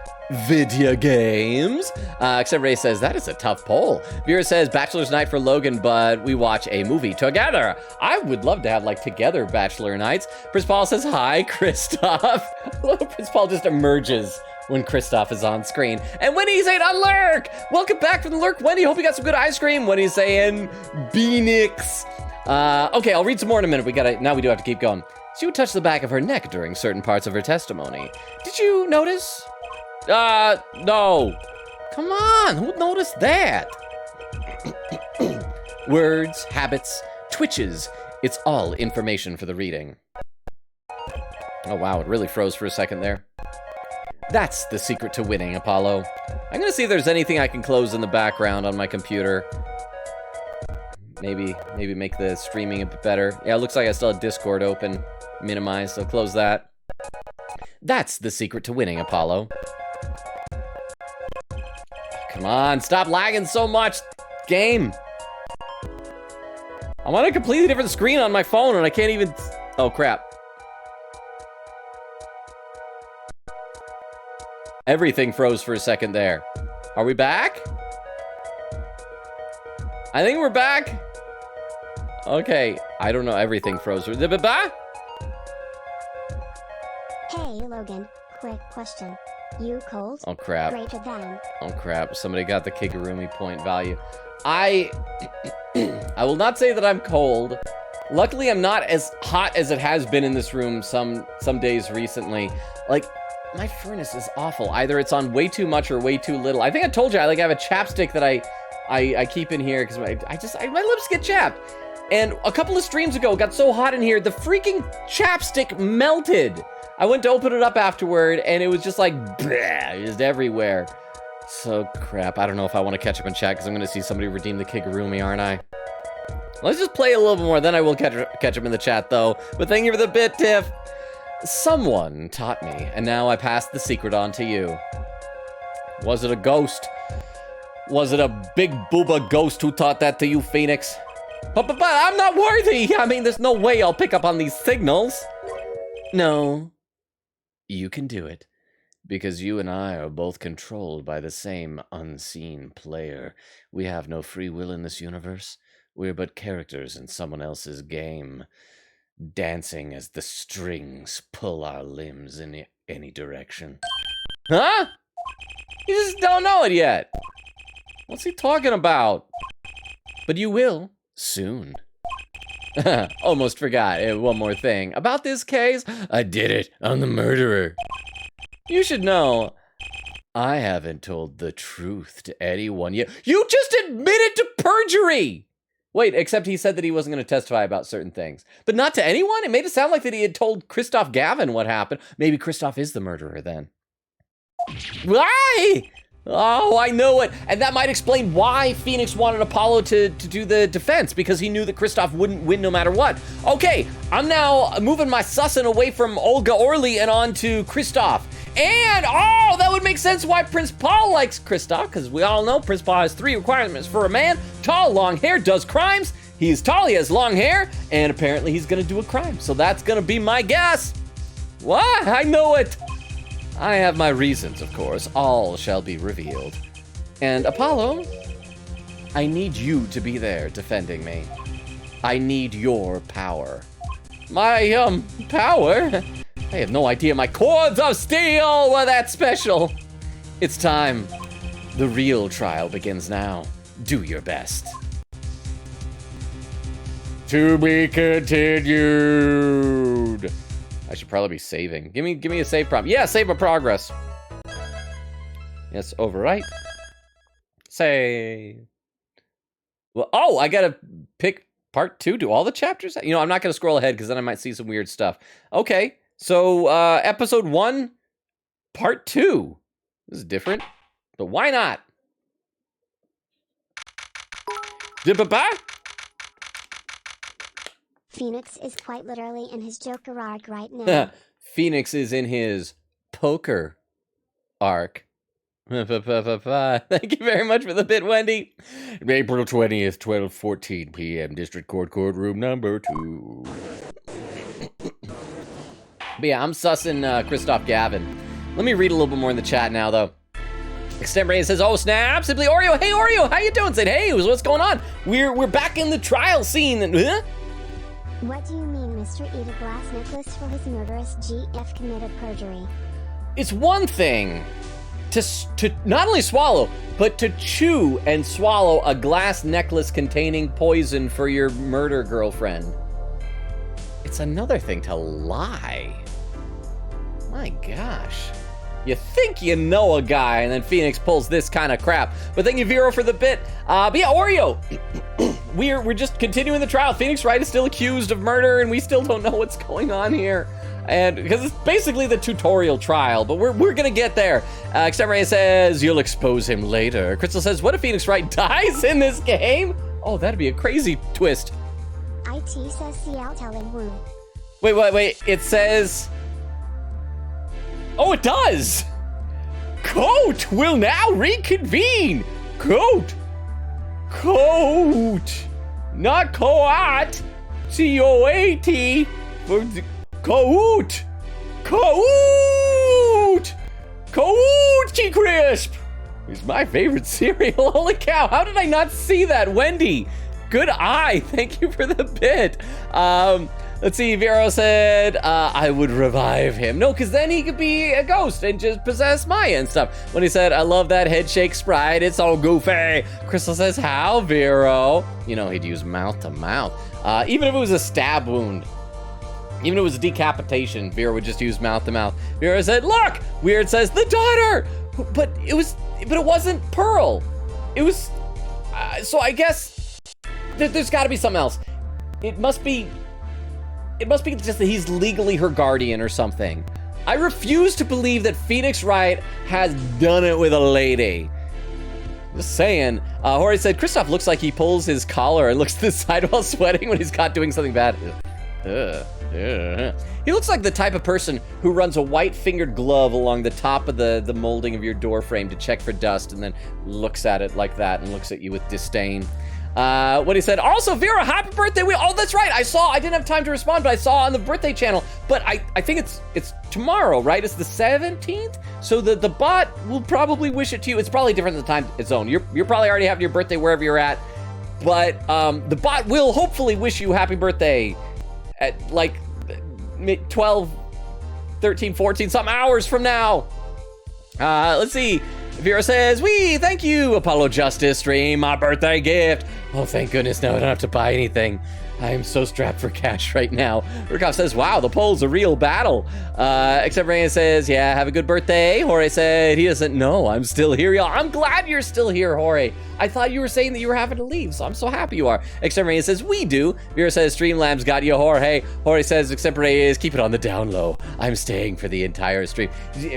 video games? Extemporaneous says, that is a tough poll. Vera says, bachelor's night for Logan, but we watch a movie together. I would love to have like together bachelor nights. Prince Paul says, hi, Christoph. Prince Paul just emerges when Christoph is on screen. And Winnie's saying, lurk! Welcome back from the lurk, Wendy. Hope you got some good ice cream. Winnie's saying, Phoenix. Okay, I'll read some more in a minute. Now we do have to keep going. She would touch the back of her neck during certain parts of her testimony. Did you notice? No. Come on, who noticed that? Words, habits, twitches. It's all information for the reading. Oh wow, it really froze for a second there. That's the secret to winning, Apollo. I'm gonna see if there's anything I can close in the background on my computer. Maybe make the streaming a bit better. Yeah, it looks like I still have Discord open, minimized, so close that. That's the secret to winning, Apollo. Come on, stop lagging so much, game. I'm on a completely different screen on my phone and I can't even, oh crap. Everything froze for a second there. Are we back? I think we're back. Okay, I don't know, everything froze. Hey, Logan, quick question. You cold? Oh crap. Greater than. Oh crap, somebody got the Kigurumi point value. I will not say that I'm cold. Luckily, I'm not as hot as it has been in this room some days recently. Like, my furnace is awful. Either it's on way too much or way too little. I think I told you, I have a chapstick that I keep in here because my lips get chapped. And a couple of streams ago, it got so hot in here, the freaking chapstick melted. I went to open it up afterward, and it was just like, bleh, just everywhere. So crap, I don't know if I want to catch up in chat, because I'm going to see somebody redeem the Kigurumi, aren't I? Let's just play a little bit more, then I will catch up in the chat, though. But thank you for the bit, Tiff. Someone taught me, and now I pass the secret on to you. Was it a ghost? Was it a big booba ghost who taught that to you, Phoenix? But I'm not worthy! I mean, there's no way I'll pick up on these signals. No. You can do it. Because you and I are both controlled by the same unseen player. We have no free will in this universe. We're but characters in someone else's game. Dancing as the strings pull our limbs in any direction. Huh? You just don't know it yet. What's he talking about? But you will, soon. Almost forgot. One more thing. About this case, I did it. I'm the murderer. You should know, I haven't told the truth to anyone yet. You just admitted to perjury! Wait, except he said that he wasn't going to testify about certain things. But not to anyone? It made it sound like that he had told Christoph Gavin what happened. Maybe Christoph is the murderer then. Why? Oh, I know it. And that might explain why Phoenix wanted Apollo to do the defense, because he knew that Christoph wouldn't win no matter what. Okay, I'm now moving my sussin away from Olga Orly and on to Christoph. And, oh, that would make sense why Prince Paul likes Christoph, because we all know Prince Paul has 3 requirements for a man: tall, long hair, does crimes. He's tall, he has long hair, and apparently he's gonna do a crime. So that's gonna be my guess. What? I know it. I have my reasons, of course. All shall be revealed. And Apollo, I need you to be there defending me. I need your power. My, power? I have no idea my cords of steel were that special. It's time. The real trial begins now. Do your best. To be continued. I should probably be saving. Give me a save prompt. Yeah, save my progress. Yes, overwrite. Save. Well, oh, I gotta pick part 2. Do all the chapters? You know, I'm not gonna scroll ahead because then I might see some weird stuff. Okay, so episode 1, part 2. This is different, but why not? Phoenix is quite literally in his Joker arc right now. Phoenix is in his poker arc. Thank you very much for the bit, Wendy. April 20th, 12:14 p.m. District Court courtroom number 2. But yeah, I'm sussing Christoph Gavin. Let me read a little bit more in the chat now, though. Extembrae says, "Oh snap! Simply Oreo. Hey Oreo, how you doing?" Said, "Hey, what's going on? We're back in the trial scene." Huh? What do you mean Mr. Eat a glass necklace for his murderous GF committed perjury? It's one thing to not only swallow, but to chew and swallow a glass necklace containing poison for your murder girlfriend. It's another thing to lie. My gosh. You think you know a guy, and then Phoenix pulls this kind of crap. But thank you, Vero, for the bit. But yeah, Oreo, we're just continuing the trial. Phoenix Wright is still accused of murder, and we still don't know what's going on here. And because it's basically the tutorial trial, but we're gonna get there. Extembrae says, "You'll expose him later." Crystal says, "What if Phoenix Wright dies in this game?" Oh, that'd be a crazy twist. IT says, "See, I'll tell him woo." Wait. It says... Oh, it does! Coat will now reconvene! Coat! Not coat! C-O-A-T! For the... Coat! Coat Crisp! It's my favorite cereal. Holy cow, how did I not see that? Wendy, good eye. Thank you for the bit. Let's see, Vero said, I would revive him. No, because then he could be a ghost and just possess Maya and stuff. When he said, "I love that head shake sprite, it's all goofy." Crystal says, "How, Vero?" You know, he'd use mouth to mouth. Even if it was a stab wound, even if it was a decapitation, Vero would just use mouth to mouth. Vero said, "Look!" Weird says, "The daughter!" But it wasn't Pearl. It was, so I guess there's gotta be something else. It must be just that he's legally her guardian or something. I refuse to believe that Phoenix Wright has done it with a lady. Just saying. Jorge said, "Christoph looks like he pulls his collar and looks to the side while sweating when he's caught doing something bad." He looks like the type of person who runs a white-fingered glove along the top of the molding of your door frame to check for dust and then looks at it like that and looks at you with disdain. What he said, "Also, Vera, happy birthday." Oh, that's right. I didn't have time to respond, but I saw on the birthday channel. But I think it's tomorrow, right? It's the 17th. So the bot will probably wish it to you. It's probably different than the time zone. You're probably already having your birthday wherever you're at. But the bot will hopefully wish you happy birthday at like 12, 13, 14 something hours from now. Let's see. Vera says, thank you, Apollo Justice stream, my birthday gift. Oh, thank goodness, now I don't have to buy anything. I am so strapped for cash right now. Rukov says, wow, the poll's a real battle. Except Ryan says, yeah, have a good birthday. Jorge said, he doesn't know, I'm still here, y'all. I'm glad you're still here, Jorge. I thought you were saying that you were having to leave, so I'm so happy you are. Except Ryan says, we do. Vera says, Streamlabs got you, Jorge. Jorge says, except Ray is, keep it on the down low. I'm staying for the entire stream.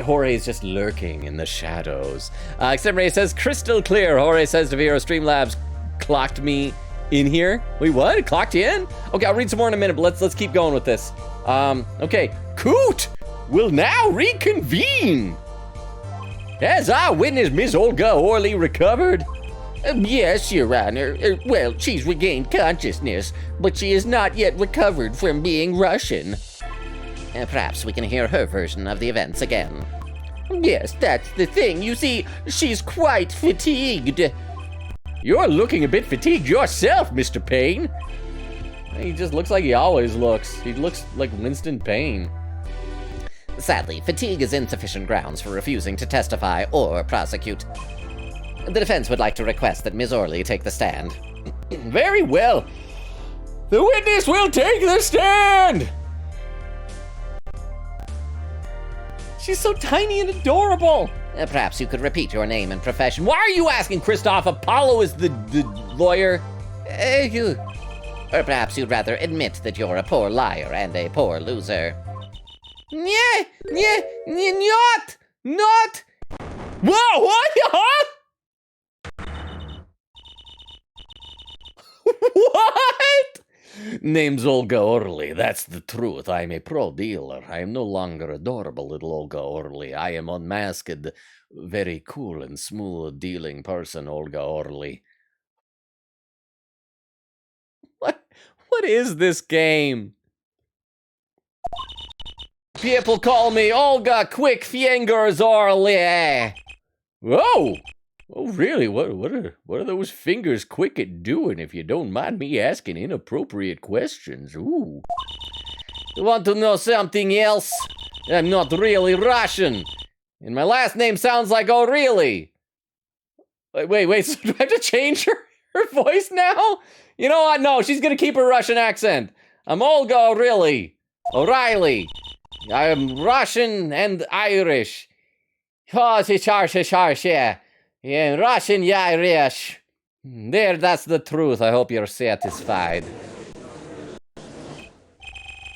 Jorge is just lurking in the shadows. Except Ray says, crystal clear. Jorge says to Vera, Streamlabs clocked me in here. Wait, what? It clocked you in? Okay, I'll read some more in a minute, but let's keep going with this. Okay. Coot will now reconvene. As I witnessed Miss Olga Orley recovered. Yes, Your Honor. Well, she's regained consciousness, but she is not yet recovered from being Russian. Perhaps we can hear her version of the events again. Yes, that's the thing. You see, she's quite fatigued. You're looking a bit fatigued yourself, Mr. Payne. He just looks like he always looks. He looks like Winston Payne. Sadly, fatigue is insufficient grounds for refusing to testify or prosecute. The defense would like to request that Ms. Orley take the stand. Very well. The witness will take the stand! She's so tiny and adorable. Perhaps you could repeat your name and profession. Why are you asking, Christoph? Apollo is the lawyer. Or perhaps you'd rather admit that you're a poor liar and a poor loser. Not. Whoa, what? Huh? What? Name's Olga Orly, that's the truth. I am a pro dealer. I am no longer adorable little Olga Orly. I am unmasked, very cool and smooth dealing person, Olga Orly. What is this game? People call me Olga Quick Fingers Orly. Whoa! Oh, really? What are those fingers quick at doing, if you don't mind me asking inappropriate questions? Ooh. You want to know something else? I'm not really Russian. And my last name sounds like oh really. Wait, so do I have to change her voice now? You know what? No, she's gonna keep her Russian accent. I'm Olga O'Reilly. O'Reilly. I am Russian and Irish. Oh, yeah, Russian, yeah, Irish. There, that's the truth. I hope you're satisfied.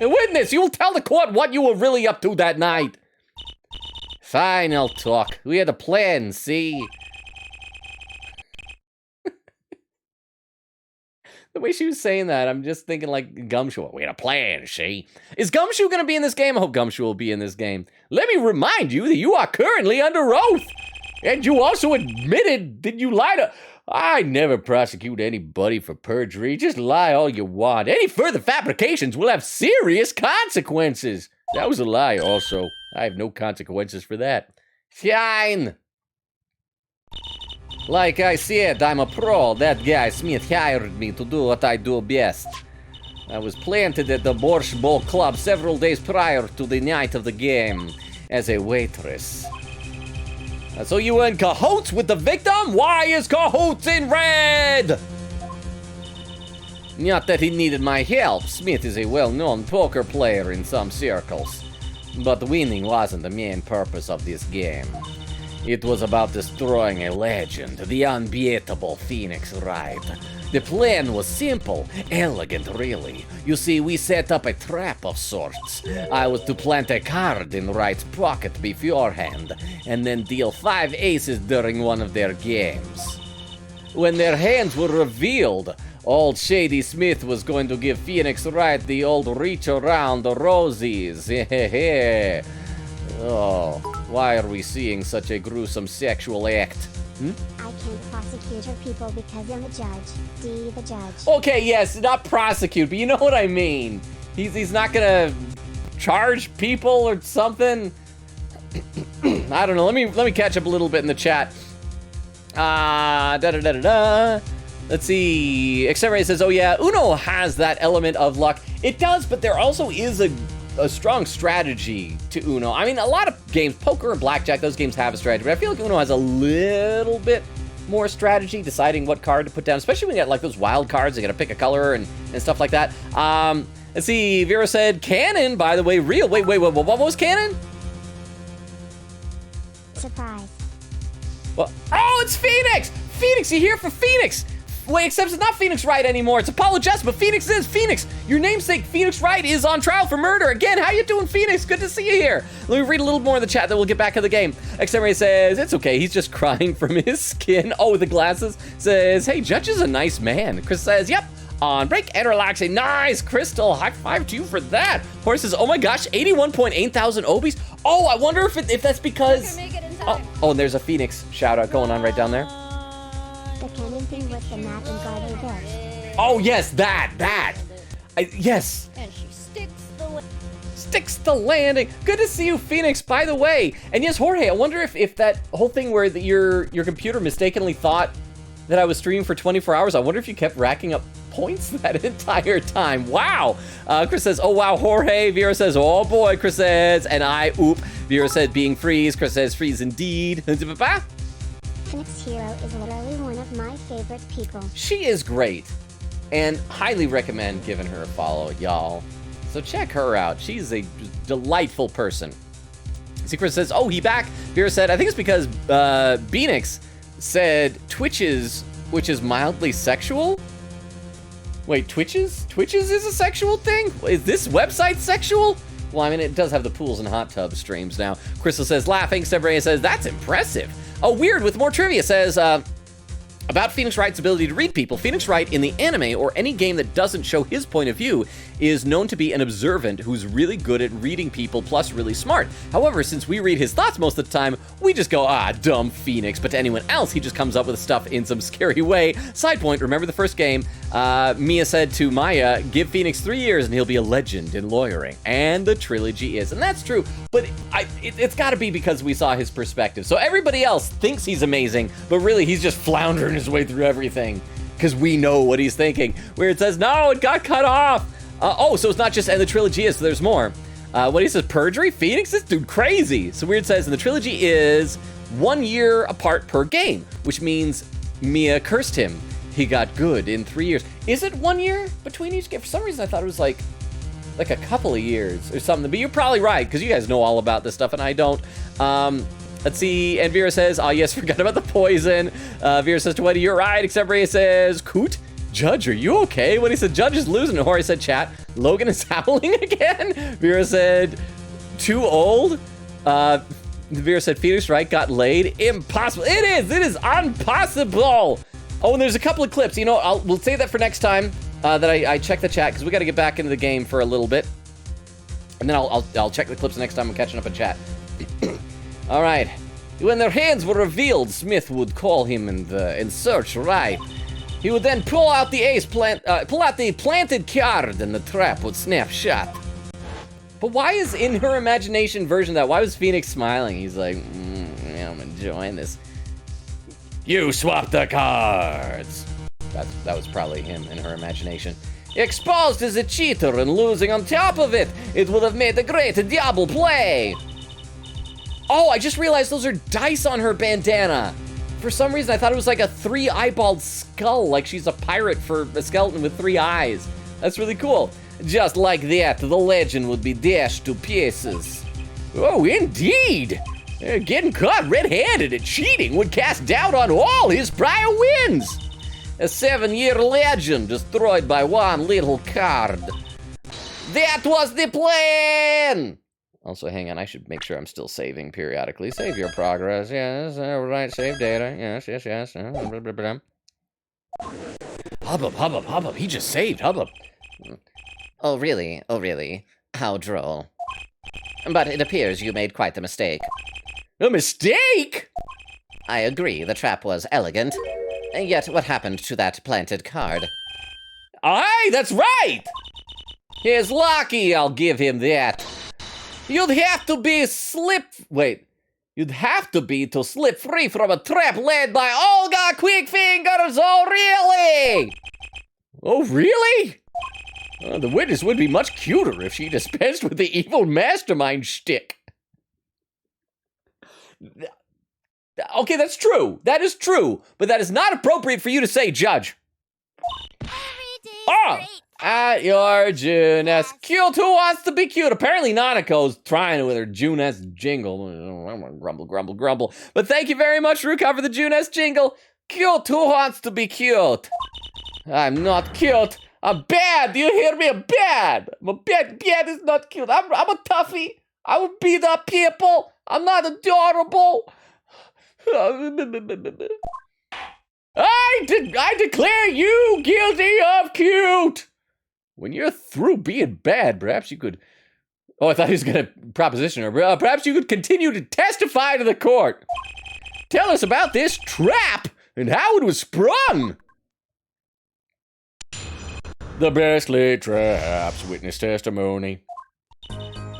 A witness, you will tell the court what you were really up to that night. Fine, I'll talk. We had a plan, see? The way she was saying that, I'm just thinking like Gumshoe. We had a plan, see? Is Gumshoe gonna be in this game? I hope Gumshoe will be in this game. Let me remind you that you are currently under oath. And you also admitted that you lied to... I never prosecute anybody for perjury. Just lie all you want. Any further fabrications will have serious consequences. That was a lie also. I have no consequences for that. Fine. Like I said, I'm a pro. That guy, Smith, hired me to do what I do best. I was planted at the Borscht Bowl Club several days prior to the night of the game as a waitress. So you were in cahoots with the victim? Why is cahoots in red? Not that he needed my help. Smith is a well-known poker player in some circles. But winning wasn't the main purpose of this game. It was about destroying a legend, the unbeatable Phoenix Wright. The plan was simple, elegant really. You see, we set up a trap of sorts. I was to plant a card in Wright's pocket beforehand, and then deal 5 aces during one of their games. When their hands were revealed, old Shady Smith was going to give Phoenix Wright the old reach around the rosies. Oh, why are we seeing such a gruesome sexual act? I can't prosecute her people because I'm a judge. D the judge. Okay, yes, not prosecute, but you know what I mean. He's not gonna charge people or something. I don't know. Let me catch up a little bit in the chat. Let's see. Exterminator says, oh yeah, Uno has that element of luck. It does, but there also is a strong strategy to Uno. I mean, a lot of games, poker and blackjack, those games have a strategy, but I feel like Uno has a little bit more strategy deciding what card to put down, especially when you got like those wild cards, you gotta pick a color and stuff like that. Let's see, Vera said, Cannon, by the way, real. Wait, what was Cannon? Surprise. Well, oh, it's Phoenix! Phoenix, you here for Phoenix? Wait, except it's not Phoenix Wright anymore. It's Apollo Jess, but Phoenix is Phoenix. Your namesake, Phoenix Wright, is on trial for murder. Again, how you doing, Phoenix? Good to see you here. Let me read a little more in the chat, then we'll get back to the game. Exterminator says, it's okay, he's just crying from his skin. Oh, with the glasses. Says, hey, Judge is a nice man. Chris says, yep, on break and relaxing. Nice, Crystal, high five to you for that. Horse says, oh my gosh, 81.8 thousand obies. Oh, I wonder if that's because... Oh, and there's a Phoenix shout out going on right down there. The cannon thing with the map and garden bush. Oh yes, that. Yes. And she Sticks the landing. Good to see you, Phoenix, by the way. And yes, Jorge, I wonder if that whole thing where your computer mistakenly thought that I was streaming for 24 hours, I wonder if you kept racking up points that entire time. Wow. Chris says, oh wow, Jorge. Vera says, oh boy, Chris says, and I, oop. Vera said, being freeze. Chris says, freeze indeed. Phoenix Hero is literally one of my favorite people. She is great, and highly recommend giving her a follow, y'all. So check her out. She's a delightful person. Secret says, oh, he back. Vera said, I think it's because Beanix said Twitches, which is mildly sexual. Wait, Twitches? Twitches is a sexual thing? Is this website sexual? Well, I mean, it does have the pools and hot tub streams now. Crystal says, laughing. Severina says, that's impressive. Oh, weird, with more trivia says, About Phoenix Wright's ability to read people, Phoenix Wright in the anime or any game that doesn't show his point of view is known to be an observant who's really good at reading people plus really smart. However, since we read his thoughts most of the time, we just go, dumb Phoenix. But to anyone else, he just comes up with stuff in some scary way. Side point, remember the first game? Mia said to Maya, give Phoenix 3 years and he'll be a legend in lawyering. And the trilogy is. And that's true, but it's gotta be because we saw his perspective. So everybody else thinks he's amazing, but really he's just floundering his way through everything because we know what he's thinking. Where it says, no, it got cut off. So it's not just, and the trilogy is, so there's more. What he says, perjury? Phoenix? This dude crazy. So Weird says, and the trilogy is 1 year apart per game, which means Mia cursed him. He got good in 3 years. Is it 1 year between each game? For some reason, I thought it was like a couple of years or something, but you're probably right, because you guys know all about this stuff, and I don't. Let's see, and Vera says, yes, forgot about the poison. Vera says to Whitey, you're right, except Ray says, Coot? Judge, are you okay? When he said, Judge is losing, Hori said, chat, Logan is howling again? Vera said, too old? Vera said, Phoenix Wright got laid? Impossible. It is impossible. Oh, and there's a couple of clips. You know, we'll save that for next time that I check the chat, because we got to get back into the game for a little bit. And then I'll check the clips next time I'm catching up in chat. All right. When their hands were revealed, Smith would call him and search Wright. He would then pull out the planted card, and the trap would snap shut. But why is in her imagination version of that? Why was Phoenix smiling? He's like, yeah, I'm enjoying this. You swapped the cards. That was probably him in her imagination. Exposed as a cheater and losing on top of it. It would have made a great Diablo play. Oh, I just realized those are dice on her bandana. For some reason, I thought it was like a 3-eyeballed skull, like she's a pirate for a skeleton with 3 eyes. That's really cool. Just like that, the legend would be dashed to pieces. Oh, indeed. Getting caught red-handed at cheating would cast doubt on all his prior wins. A 7-year legend destroyed by one little card. That was the plan! Also, hang on, I should make sure I'm still saving periodically. Save your progress, yes, right, save data, yes. Hubbub, he just saved, Hubbub. Oh, really? Oh, really? How droll. But it appears you made quite the mistake. A mistake? I agree, the trap was elegant. And yet, what happened to that planted card? Aye, that's right! He's lucky, I'll give him that. You'd have to be to slip free from a trap led by Olga Quickfingers, oh really? Oh really? The witness would be much cuter if she dispensed with the evil mastermind shtick. Okay, that's true. That is true. But that is not appropriate for you to say, Judge. At your Juness. Cute, who wants to be cute? Apparently Nanako's trying with her Juness jingle. Grumble. But thank you very much, Ruka, for the Juness jingle. Cute, who wants to be cute? I'm not cute. I'm bad. Do you hear me? I'm bad. I'm a bad. Bad is not cute. I'm a toughie. I will beat up people. I'm not adorable. I declare you guilty of cute. When you're through being bad, perhaps you could... Oh, I thought he was going to proposition her. Perhaps you could continue to testify to the court. Tell us about this trap and how it was sprung. The best laid traps, witness testimony.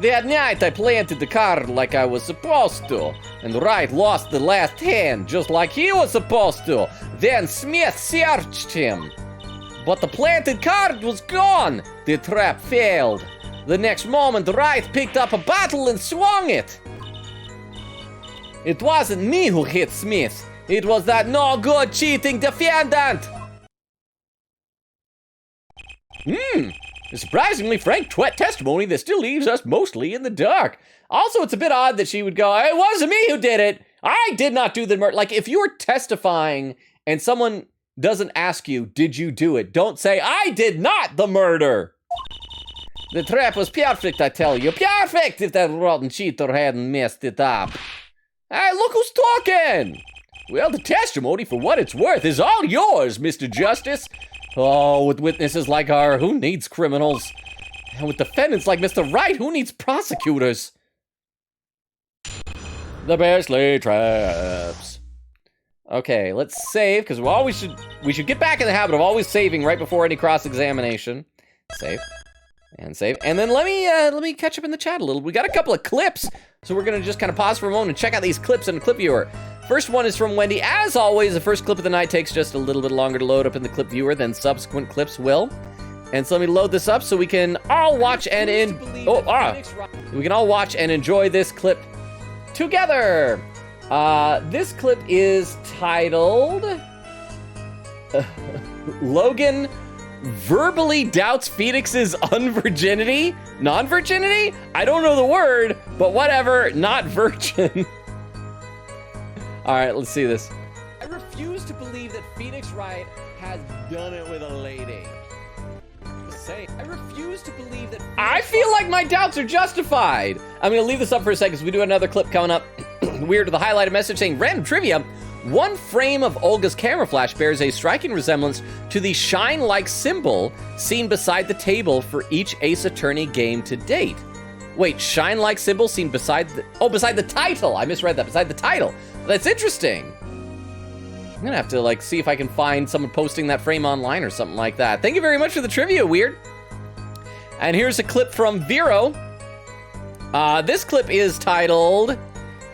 That night I planted the card like I was supposed to, and Wright lost the last hand just like he was supposed to. Then Smith searched him. But the planted card was gone. The trap failed. The next moment, Wright picked up a bottle and swung it. It wasn't me who hit Smith. It was that no-good cheating defendant. A surprisingly frank testimony that still leaves us mostly in the dark. Also, it's a bit odd that she would go, it wasn't me who did it. I did not do the murder. Like, if you were testifying and someone doesn't ask you, did you do it? Don't say, I did not the murder. The trap was perfect, I tell you. Perfect if that rotten cheater hadn't messed it up. Hey, look who's talking. Well, the testimony, for what it's worth, is all yours, Mr. Justice. Oh, with witnesses like our, who needs criminals? And with defendants like Mr. Wright, who needs prosecutors? The bears lay traps. Okay, let's save, because we should get back in the habit of always saving right before any cross-examination. Save. And save. And then let me catch up in the chat a little. We got a couple of clips, so we're gonna just kind of pause for a moment and check out these clips in the clip viewer. First one is from Wendy. As always, the first clip of the night takes just a little bit longer to load up in the clip viewer than subsequent clips will. And so let me load this up so we can all watch and we can all watch and enjoy this clip together. This clip is titled Logan verbally doubts Phoenix's unvirginity? Non-virginity? I don't know the word, but whatever, not virgin. All right, let's see this. I refuse to believe that Phoenix Wright has done it with a lady. I refuse to believe that. I feel like my doubts are justified. I'm gonna leave this up for a second because we do another clip coming up. Weird with a highlighted message saying, random trivia. One frame of Olga's camera flash bears a striking resemblance to the shine-like symbol seen beside the table for each Ace Attorney game to date. Wait, shine-like symbol seen beside the title. I misread that, beside the title. That's interesting. I'm gonna have to see if I can find someone posting that frame online or something like that. Thank you very much for the trivia, Weird. And here's a clip from Vero. This clip is titled,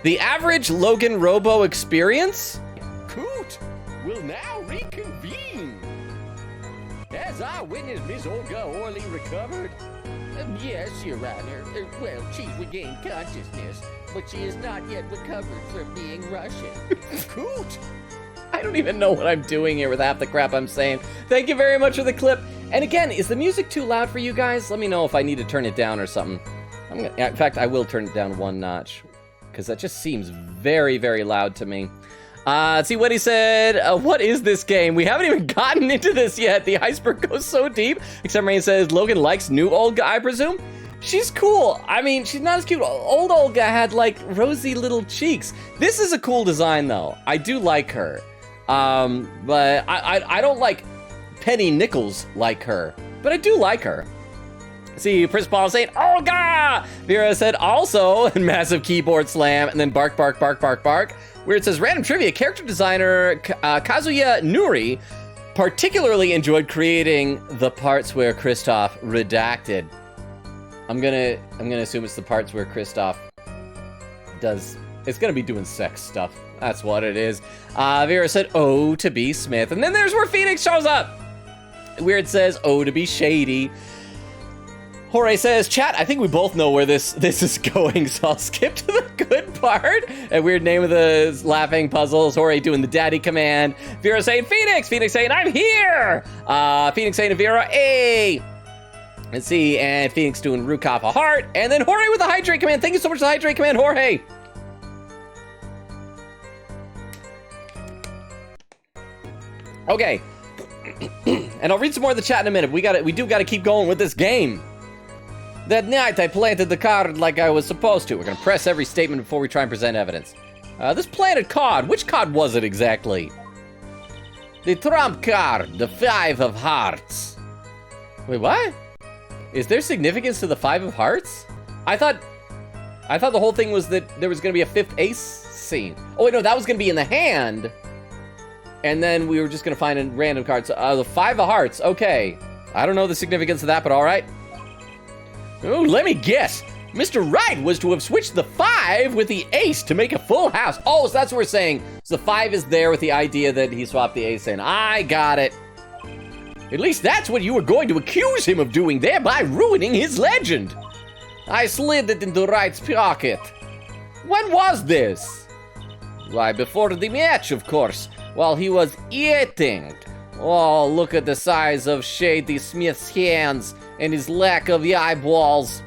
The Average Logan Robo Experience. Coot will now reconvene. As I witnessed Miss Olga Orley recovered. Yes, Your Honor. Well, she's regained consciousness, but she is not yet recovered from being Russian. Coot. I don't even know what I'm doing here with half the crap I'm saying. Thank you very much for the clip. And again, is the music too loud for you guys? Let me know if I need to turn it down or something. In fact, I will turn it down one notch, because that just seems very, very loud to me. Let's see what he said. What is this game? We haven't even gotten into this yet. The iceberg goes so deep. Except Rain says, Logan likes new Olga, I presume? She's cool. I mean, she's not as cute. Old Olga had, rosy little cheeks. This is a cool design, though. I do like her. But I don't like Penny Nichols like her. But I do like her. See, Prince Paul saying, Olga! Vera said also, and massive keyboard slam, and then bark, bark, bark, bark, bark. Where it says, random trivia, character designer Kazuya Nuri particularly enjoyed creating the parts where Kristoff redacted. I'm gonna assume it's the parts where Kristoff it's gonna be doing sex stuff. That's what it is. Vera said, oh, to be Smith. And then there's where Phoenix shows up. Weird says, oh, to be Shady. Jorge says, chat, I think we both know where this is going, so I'll skip to the good part. A weird name of the laughing puzzles. Jorge doing the daddy command. Vera saying, Phoenix! Phoenix saying, I'm here! Phoenix saying to Vera, hey! Let's see, and Phoenix doing Rukov a heart. And then Jorge with the hydrate command. Thank you so much for the hydrate command, Jorge. Okay. And I'll read some more of the chat in a minute. We do gotta keep going with this game. That night, I planted the card like I was supposed to. We're gonna press every statement before we try and present evidence. This planted card, which card was it exactly? The trump card, the 5 of hearts. Wait, what? Is there significance to the 5 of hearts? I thought the whole thing was that there was gonna be a 5th ace scene. Oh wait, no, that was gonna be in the hand. And then we were just gonna find a random card. So, the 5 of hearts, okay. I don't know the significance of that, but all right. Oh, let me guess. Mr. Wright was to have switched the 5 with the ace to make a full house. Oh, so that's what we're saying. So the 5 is there with the idea that he swapped the ace in. I got it. At least that's what you were going to accuse him of doing, thereby ruining his legend. I slid it into Wright's pocket. When was this? Why, before the match, of course, while he was eating. Oh, look at the size of Shady Smith's hands and his lack of eyeballs.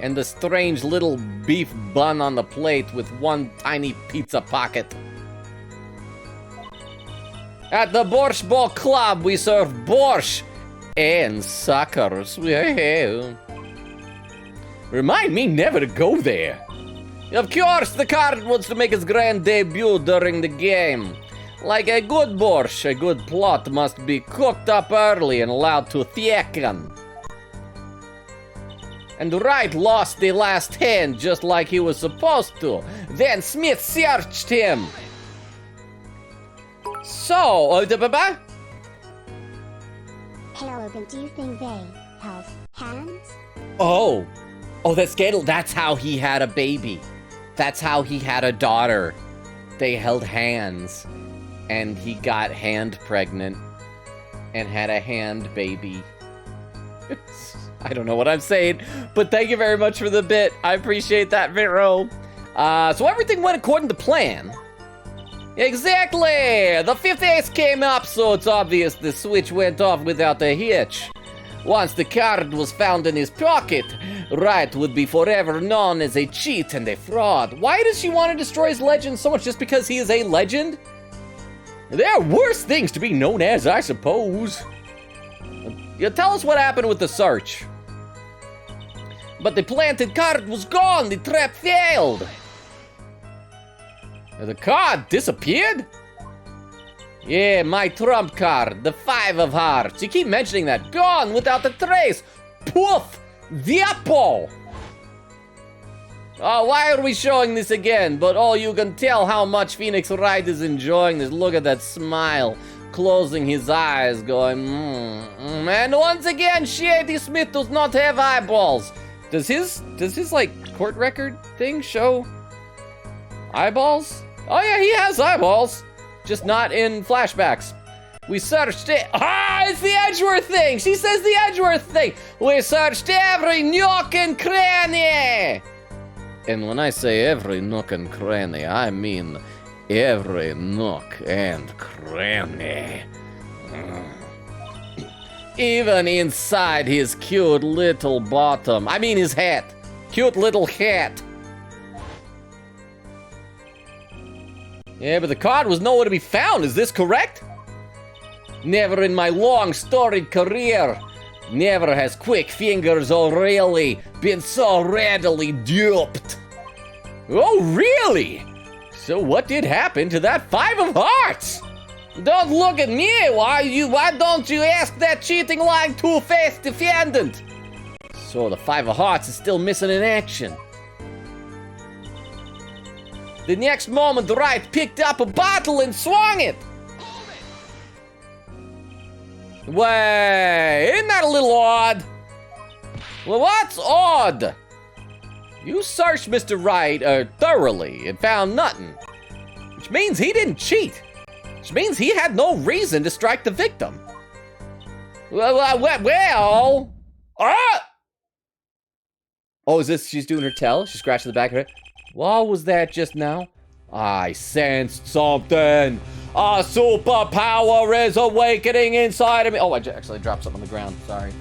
And the strange little beef bun on the plate with one tiny pizza pocket. At the Borscht Ball Club, we serve borscht and suckers. Remind me never to go there. Of course, the card wants to make its grand debut during the game. Like a good borscht, a good plot must be cooked up early and allowed to thicken. And Wright lost the last hand just like he was supposed to. Then Smith searched him. So, Hey Logan, do you think they held hands? Oh, that's scandal. That's how he had a baby. That's how he had a daughter. They held hands. And he got hand pregnant. And had a hand baby. I don't know what I'm saying, but thank you very much for the bit. I appreciate that, Vero. So everything went according to plan. Exactly! The fifth ace came up, so it's obvious the switch went off without a hitch. Once the card was found in his pocket, Wright would be forever known as a cheat and a fraud. Why does she want to destroy his legend so much? Just because he is a legend? There are worse things to be known as, I suppose. You tell us what happened with the search. But the planted card was gone. The trap failed. The card disappeared? Yeah, my trump card, the 5 of hearts. You keep mentioning that. Gone without a trace. Poof! The apple! Oh, why are we showing this again? But oh, you can tell how much Phoenix Wright is enjoying this. Look at that smile. Closing his eyes, going, And once again, Shady Smith does not have eyeballs. Does his like court record thing show eyeballs? Oh yeah, he has eyeballs, just not in flashbacks. We searched it. It's the Edgeworth thing. She says the Edgeworth thing. We searched every nook and cranny. And when I say every nook and cranny, I mean every nook and cranny. Even inside his cute little bottom. I mean his hat. Cute little hat. Yeah, but the card was nowhere to be found. Is this correct? Never in my long storied career, never has Quick Fingers O'Reilly been so readily duped. Oh, really? So what did happen to that 5 of hearts? Don't look at me. Why don't you ask that cheating, lying, two-faced defendant? So the 5 of hearts is still missing in action. The next moment, Wright picked up a bottle and swung it. Wait, isn't that a little odd? Well, what's odd? You searched Mr. Wright thoroughly and found nothing. Which means he didn't cheat. Which means he had no reason to strike the victim. Well, Oh, is this, she's doing her tell? She's scratching the back of her head. What was that just now? I sensed something. A superpower is awakening inside of me. Oh, I actually dropped something on the ground. Sorry.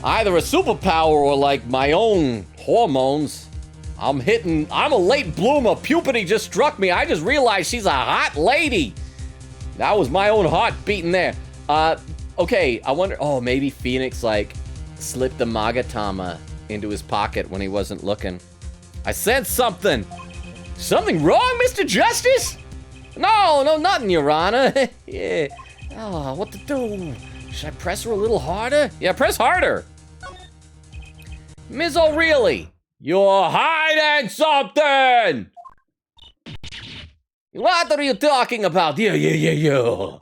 Either a superpower or like my own hormones. I'm a late bloomer. Puberty just struck me. I just realized she's a hot lady. That was my own heart beating there. Okay, I wonder, maybe Phoenix like slipped the Magatama into his pocket when he wasn't looking. I sense something. Something wrong, Mr. Justice? No, nothing, Your Honor. Yeah. Oh, what to do? Should I press her a little harder? Yeah, press harder. Ms. O'Reilly, you're hiding something! What are you talking about? You.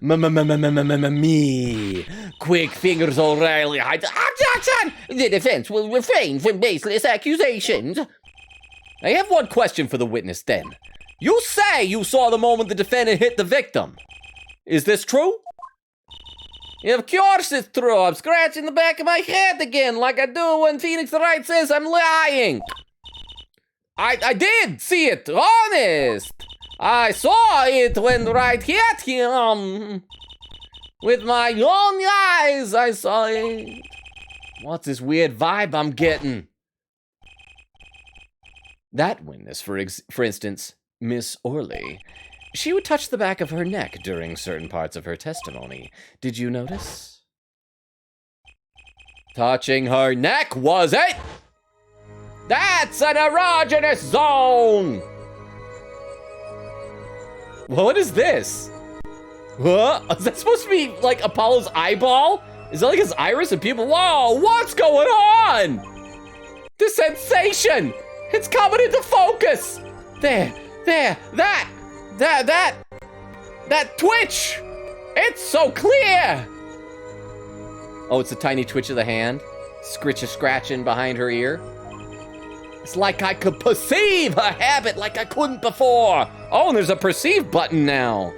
Me. Quick Fingers O'Reilly. Objection! The defense will refrain from baseless accusations. I have one question for the witness then. You say you saw the moment the defendant hit the victim. Is this true? Of course it's true. I'm scratching the back of my head again like I do when Phoenix Wright says I'm lying. I did see it, honest. I saw it when Wright hit him. With my own eyes, I saw it. What's this weird vibe I'm getting? That witness, for instance, Miss Orley, she would touch the back of her neck during certain parts of her testimony. Did you notice? Touching her neck, was it? That's an erogenous zone! What is this? Is that supposed to be like Apollo's eyeball? Is that like his iris and people? Whoa, what's going on? The sensation! It's coming into focus! There, that twitch! It's so clear! Oh, it's a tiny twitch of the hand. Scratching behind her ear. It's like I could perceive her habit like I couldn't before. Oh, and there's a perceive button now.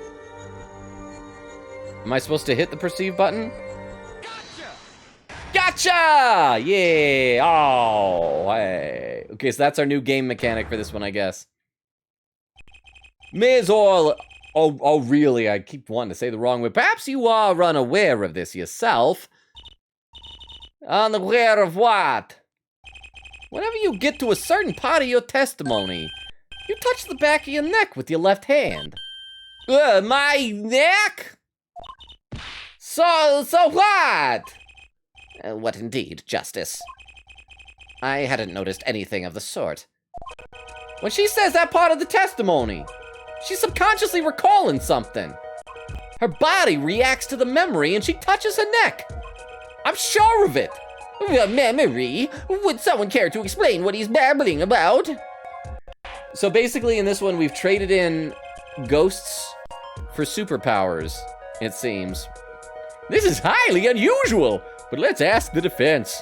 Am I supposed to hit the perceive button? Gotcha! Yeah! Oh, hey. Okay, so that's our new game mechanic for this one, I guess. Ms. Oil. Oh, really? I keep wanting to say the wrong word. Perhaps you are unaware of this yourself. Unaware of what? Whenever you get to a certain part of your testimony, you touch the back of your neck with your left hand. My neck? So what? What indeed, Justice? I hadn't noticed anything of the sort. When she says that part of the testimony, she's subconsciously recalling something. Her body reacts to the memory and she touches her neck. I'm sure of it. Memory? Would someone care to explain what he's babbling about? So basically in this one, we've traded in ghosts for superpowers, it seems. This is highly unusual, but let's ask the defense.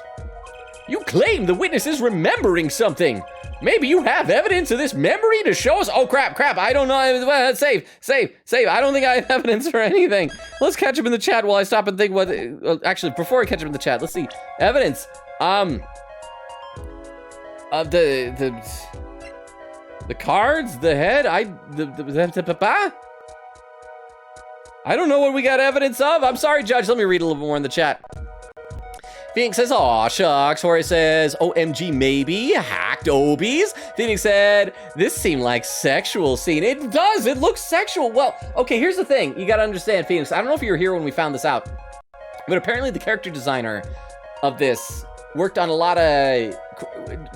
You claim the witness is remembering something. Maybe you have evidence of this memory to show us. Oh, crap. I don't know. Save. I don't think I have evidence for anything. Let's catch up in the chat while I stop and think what, actually, before I catch up in the chat, let's see. Evidence. The cards, the head, I don't know what we got evidence of. I'm sorry, Judge. Let me read a little bit more in the chat. Phoenix says, aw, shucks. Jorge says, OMG, maybe. Hacked Obies. Phoenix said, this seemed like sexual scene. It does. It looks sexual. Well, okay, here's the thing. You got to understand, Phoenix. I don't know if you were here when we found this out, but apparently the character designer of this worked on a lot of,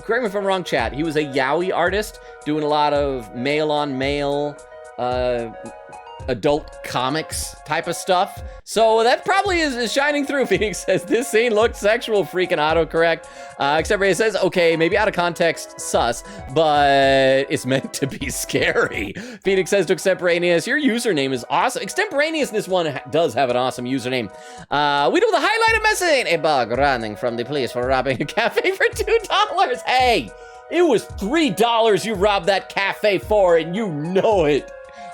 correct me if I'm wrong, chat. He was a yaoi artist doing a lot of male-on-male, adult comics type of stuff. So that probably is shining through. Phoenix says, this scene looked sexual, freaking autocorrect. Except Ray says, okay, maybe out of context, sus, but it's meant to be scary. Phoenix says to Extemporaneous, your username is awesome. Extemporaneous, this one does have an awesome username. We do the highlighted message. A bug running from the police for robbing a cafe for $2. Hey, it was $3 you robbed that cafe for, and you know it.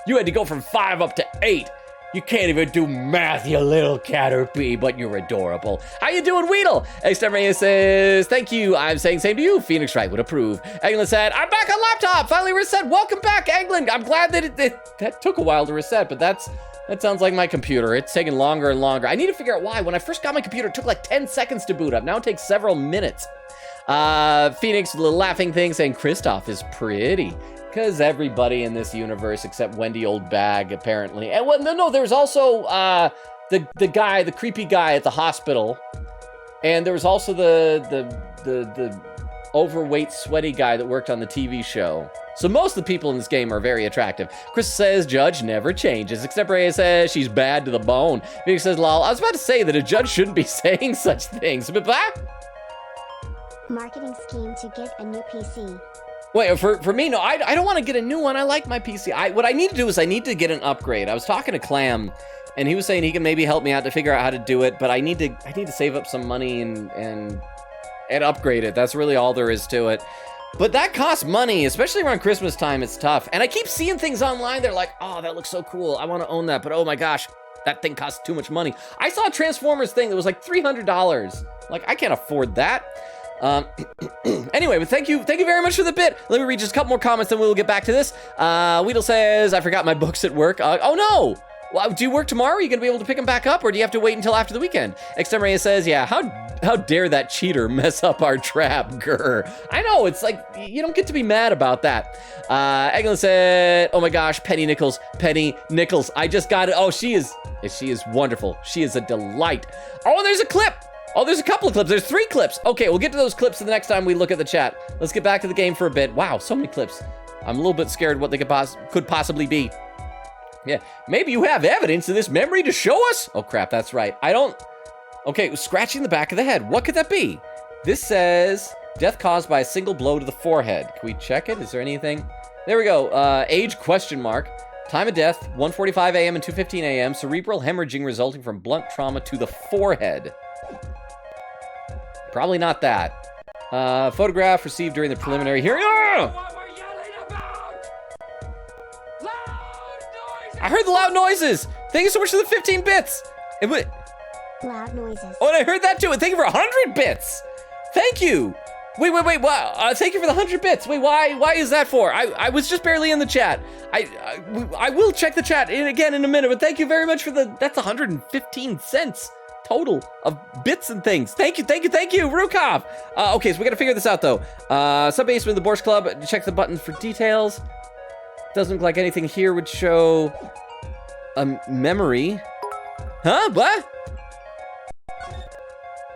You had to go from 5 up to 8. You can't even do math, you little caterpie, but you're adorable. How you doing, Weedle? Exterminator says, thank you. I'm saying same to you. Phoenix Wright would approve. Eglin said, I'm back on laptop. Finally reset. Welcome back, Eglin. I'm glad that that took a while to reset, but that sounds like my computer. It's taking longer and longer. I need to figure out why. When I first got my computer, it took like 10 seconds to boot up. Now it takes several minutes. Phoenix, the laughing thing, saying Kristoff is pretty. Because everybody in this universe except Wendy Oldbag, apparently. And well, no, there's also the guy, the creepy guy at the hospital. And there was also the overweight, sweaty guy that worked on the TV show. So most of the people in this game are very attractive. Chris says, Judge never changes. Except Ray says, she's bad to the bone. Phoenix says, lol, I was about to say that a judge shouldn't be saying such things. But Marketing scheme to get a new PC. Wait, for me, no, I don't want to get a new one. I like my PC. What I need to do is I need to get an upgrade. I was talking to Clam, and he was saying he can maybe help me out to figure out how to do it, but I need to save up some money and upgrade it. That's really all there is to it. But that costs money, especially around Christmas time. It's tough. And I keep seeing things online. They're like, oh, that looks so cool. I want to own that. But oh my gosh, that thing costs too much money. I saw a Transformers thing that was like $300. Like, I can't afford that. Anyway, but thank you very much for the bit. Let me read just a couple more comments, then we'll get back to this. Weedle says, I forgot my books at work. Oh no! Well, do you work tomorrow? Are you gonna be able to pick them back up, or do you have to wait until after the weekend? Exterminator says, yeah, how dare that cheater mess up our trap, grr. I know, it's like, you don't get to be mad about that. Eglin said, oh my gosh, Penny Nichols. I just got it. Oh, she is wonderful. She is a delight. Oh, there's a clip. Oh, there's a couple of clips. There's 3 clips. Okay, we'll get to those clips the next time we look at the chat. Let's get back to the game for a bit. Wow, so many clips. I'm a little bit scared what they could possibly be. Yeah, maybe you have evidence of this memory to show us? Oh, crap, that's right. I don't... Okay, scratching the back of the head. What could that be? This says, death caused by a single blow to the forehead. Can we check it? Is there anything? There we go. Age question mark. Time of death, 1:45 a.m. and 2:15 a.m. Cerebral hemorrhaging resulting from blunt trauma to the forehead. Probably not that. Photograph received during the preliminary hearing. Ah! I heard the loud noises. Thank you so much for the 15 bits. Loud noises. Oh, and I heard that too. And thank you for 100 bits. Thank you. Wait. Wow. Thank you for the 100 bits. Wait, why is that for? I was just barely in the chat. I will check the chat again in a minute, but thank you very much for that's 115 cents total of bits and things. Thank you, Rukov. Okay, so we gotta figure this out though. Sub-basement of the Borscht Club. Check the button for details. Doesn't look like anything here would show a memory. Huh? What?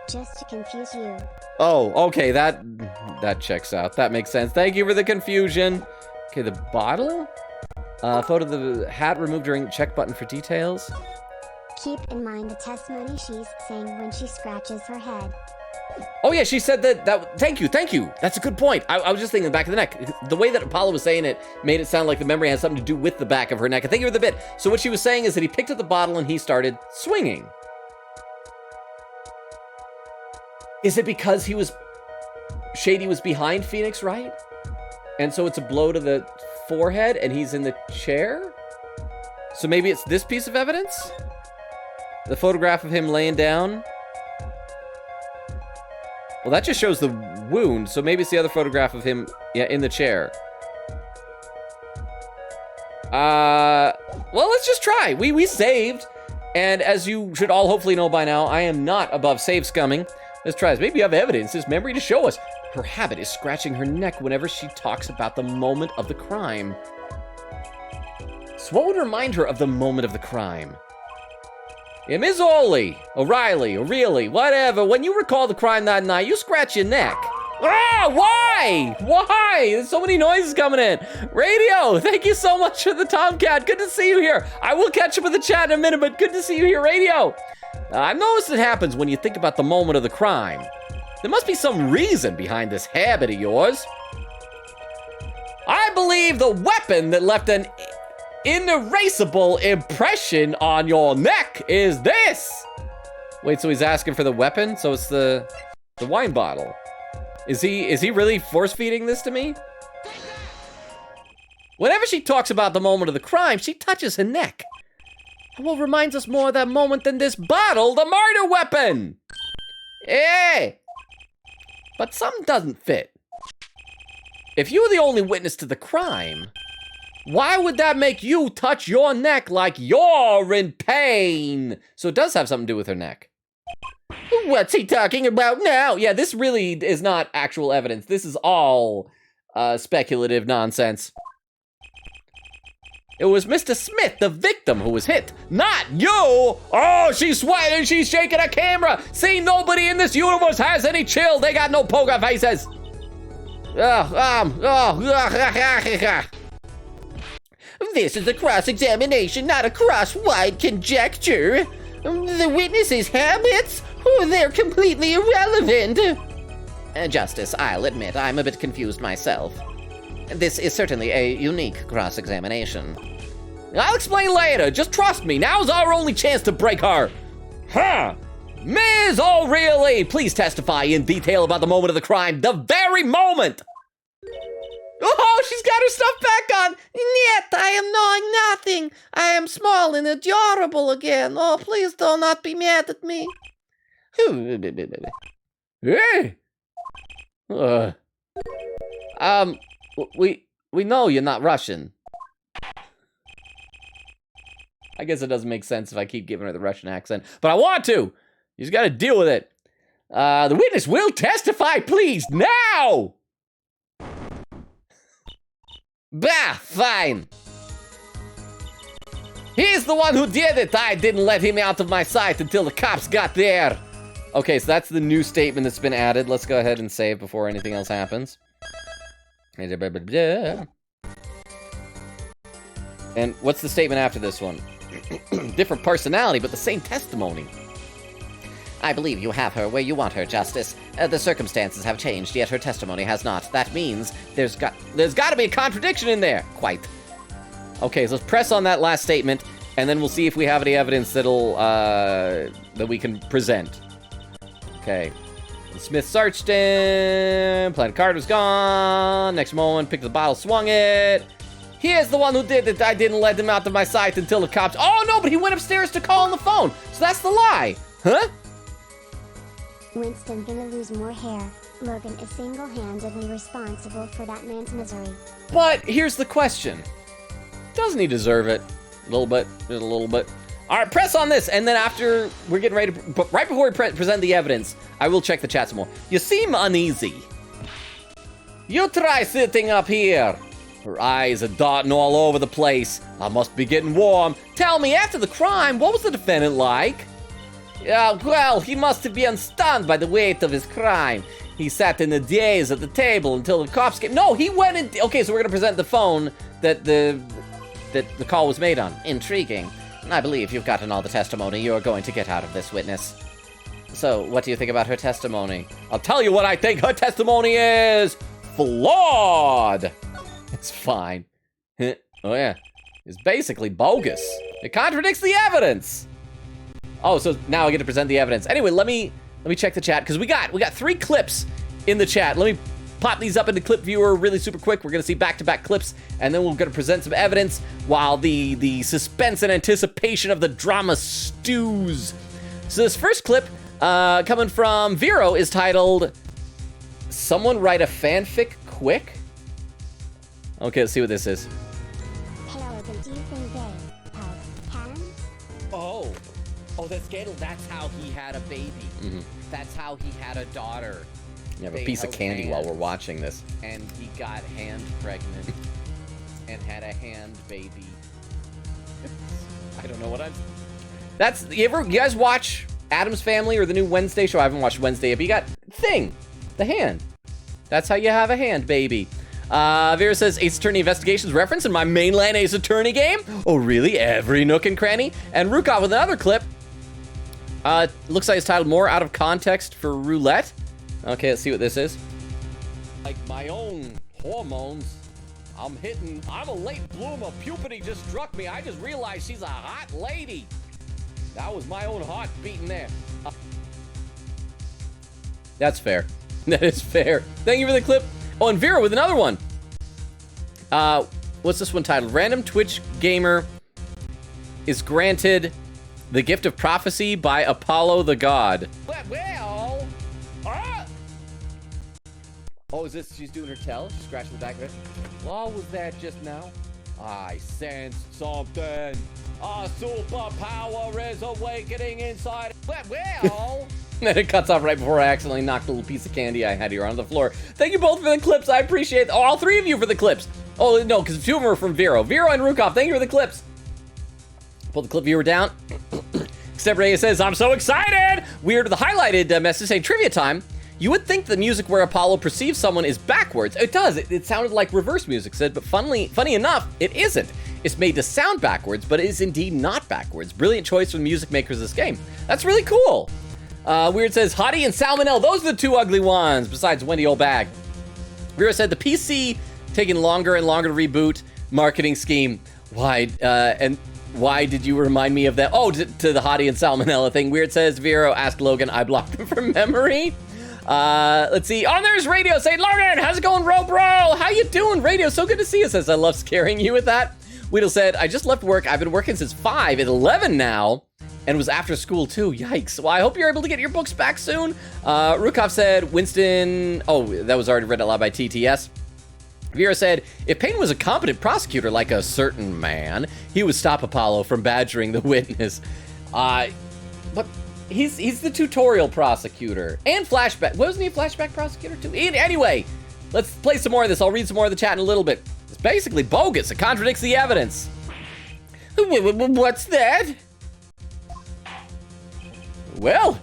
Just to confuse you. Oh, okay, that checks out. That makes sense. Thank you for the confusion. Okay, the bottle? Photo of the hat removed during check button for details. Keep in mind the testimony she's saying when she scratches her head. Oh yeah, she said that thank you. That's a good point. I was just thinking the back of the neck. The way that Apollo was saying it made it sound like the memory has something to do with the back of her neck. I think you were the bit. So what she was saying is that he picked up the bottle and he started swinging. Is it because Shady was behind Phoenix, right? And so it's a blow to the forehead and he's in the chair? So maybe it's this piece of evidence? The photograph of him laying down? Well, that just shows the wound, so maybe it's the other photograph of him, in the chair. Well, let's just try. We saved, and as you should all hopefully know by now, I am not above save scumming. Let's try this. Maybe you have evidence, this memory to show us. Her habit is scratching her neck whenever she talks about the moment of the crime. So what would remind her of the moment of the crime? Ms. O'Reilly, whatever. When you recall the crime that night, you scratch your neck. Ah, why? There's so many noises coming in. Radio, thank you so much for the Tomcat. Good to see you here. I will catch up with the chat in a minute, but good to see you here, Radio. I've noticed it happens when you think about the moment of the crime. There must be some reason behind this habit of yours. I believe the weapon that left an inerasable impression on your neck is this. Wait, so he's asking for the weapon? So it's the wine bottle. Is he really force feeding this to me? Whenever she talks about the moment of the crime, she touches her neck. And what reminds us more of that moment than this bottle, the murder weapon? Hey! But something doesn't fit. If you were the only witness to the crime, why would that make you touch your neck like you're in pain? So it does have something to do with her neck. What's he talking about now? Yeah, this really is not actual evidence. This is all speculative nonsense. It was Mr. Smith, the victim, who was hit, not you! Oh, she's sweating, she's shaking a camera! See, nobody in this universe has any chill, they got no poker faces! This is a cross-examination, not a cross-wide conjecture. The witnesses' habits? Oh, they're completely irrelevant. Justice, I'll admit I'm a bit confused myself. This is certainly a unique cross-examination. I'll explain later, just trust me, now's our only chance to break her. Huh? Ms. O'Reilly, please testify in detail about the moment of the crime, the very moment! Oh, she's got her stuff back on! Yet I am knowing nothing. I am small and adorable again. Oh, please do not be mad at me. Hey! We know you're not Russian. I guess it doesn't make sense if I keep giving her the Russian accent, but I want to! You just gotta deal with it. The witness will testify, please, now! Bah, fine. He's the one who did it. I didn't let him out of my sight until the cops got there. Okay, so that's the new statement that's been added. Let's go ahead and save before anything else happens. And what's the statement after this one? Different personality, but the same testimony. I believe you have her where you want her, Justice. The circumstances have changed, yet her testimony has not. That means there's got to be a contradiction in there. Quite. Okay, so let's press on that last statement, and then we'll see if we have any evidence that'll that we can present. Okay. Smith searched him. Planted card was gone. Next moment, picked the bottle, swung it. Here's the one who did it. I didn't let him out of my sight until the cops. Oh no, but he went upstairs to call on the phone. So that's the lie. Huh? Winston gonna lose more hair. Logan is single-handedly responsible for that man's misery. But here's the question. Doesn't he deserve it? A little bit. Just a little bit. All right, press on this, and then after we're getting ready to, right before we present the evidence, I will check the chat some more. You seem uneasy. You try sitting up here. Her eyes are darting all over the place. I must be getting warm. Tell me, after the crime, what was the defendant like? Yeah, well, he must have been stunned by the weight of his crime. He sat in a daze at the table until the cops came. No, he went in. Okay, so we're gonna present the phone that the call was made on. Intriguing. I believe you've gotten all the testimony you're going to get out of this witness. So, what do you think about her testimony? I'll tell you what I think her testimony is flawed. It's fine. Oh yeah, it's basically bogus. It contradicts the evidence. Oh, so now I get to present the evidence. Anyway, let me check the chat because we got 3 clips in the chat. Let me pop these up into clip viewer really super quick. We're gonna see back-to-back clips, and then we're gonna present some evidence while the suspense and anticipation of the drama stews. So this first clip, coming from Vero, is titled "Someone Write a Fanfic Quick." Okay, let's see what this is. Hey Logan, do you think they have hands? Oh, that's how he had a baby. Mhm. That's how he had a daughter. You have a They piece of held candy while hands. we're watching this. And he got hand pregnant and had a hand baby. I don't know what I'm. That's you guys watch Addams Family or the new Wednesday show? I haven't watched Wednesday yet, but you got Thing, the hand. That's how you have a hand, baby. Vera says Ace Attorney Investigations reference in my mainland Ace Attorney game. Oh, really? Every nook and cranny. And Rukov with another clip. Looks like it's titled "More Out of Context for Roulette." Okay, let's see what this is. Like my own hormones. I'm a late bloomer. Puberty just struck me. I just realized she's a hot lady. That was my own heart beating there. That's fair. That is fair. Thank you for the clip. Oh, and Vera with another one. What's this one titled? Random Twitch gamer is granted the gift of prophecy by Apollo the god. Well, oh, is this, she's doing her tell? She's scratching the back of it. What was that just now? I sensed something. A superpower is awakening inside. Well. Then it cuts off right before I accidentally knocked a little piece of candy I had here on the floor. Thank you both for the clips. I appreciate all 3 of you for the clips. Oh, no, because 2 of them are from Vero. Vero and Rukov, thank you for the clips. Pull the clip viewer down. Except Ray says, I'm so excited. Weird with the highlighted message saying trivia time. You would think the music where Apollo perceives someone is backwards. It does. It sounded like reverse music said, but funny enough, it isn't. It's made to sound backwards, but it is indeed not backwards. Brilliant choice from music makers of this game. That's really cool. Weird says, Hottie and Salmonella, those are the 2 ugly ones, besides Wendy Old Bag. Vera said, the PC taking longer and longer to reboot. Marketing scheme. Why did you remind me of that? Oh, to the Hottie and Salmonella thing. Weird says, Vero, ask Logan, I blocked him from memory. Let's see. Oh, there's Radio saying, Logan, how's it going, bro? How you doing, Radio? So good to see you. Says, I love scaring you with that. Weedle said, I just left work. I've been working since 5 at 11 now. And it was after school too. Yikes. Well, I hope you're able to get your books back soon. Rukov said, Winston. Oh, that was already read out loud by TTS. Vera said, if Payne was a competent prosecutor like a certain man, he would stop Apollo from badgering the witness. But he's the tutorial prosecutor and flashback. Wasn't he a flashback prosecutor too? Anyway, let's play some more of this. I'll read some more of the chat in a little bit. It's basically bogus. It contradicts the evidence. What's that? Well,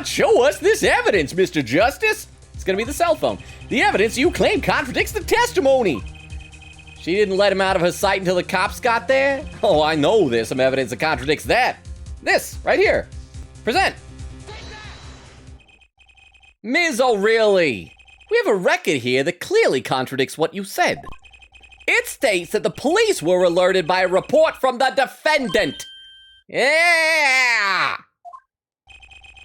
Show us this evidence, Mr. Justice. It's gonna be the cell phone. The evidence you claim contradicts the testimony. She didn't let him out of her sight until the cops got there? Oh, I know there's some evidence that contradicts that. This, right here. Present. Ms. O'Reilly, we have a record here that clearly contradicts what you said. It states that the police were alerted by a report from the defendant. Yeah!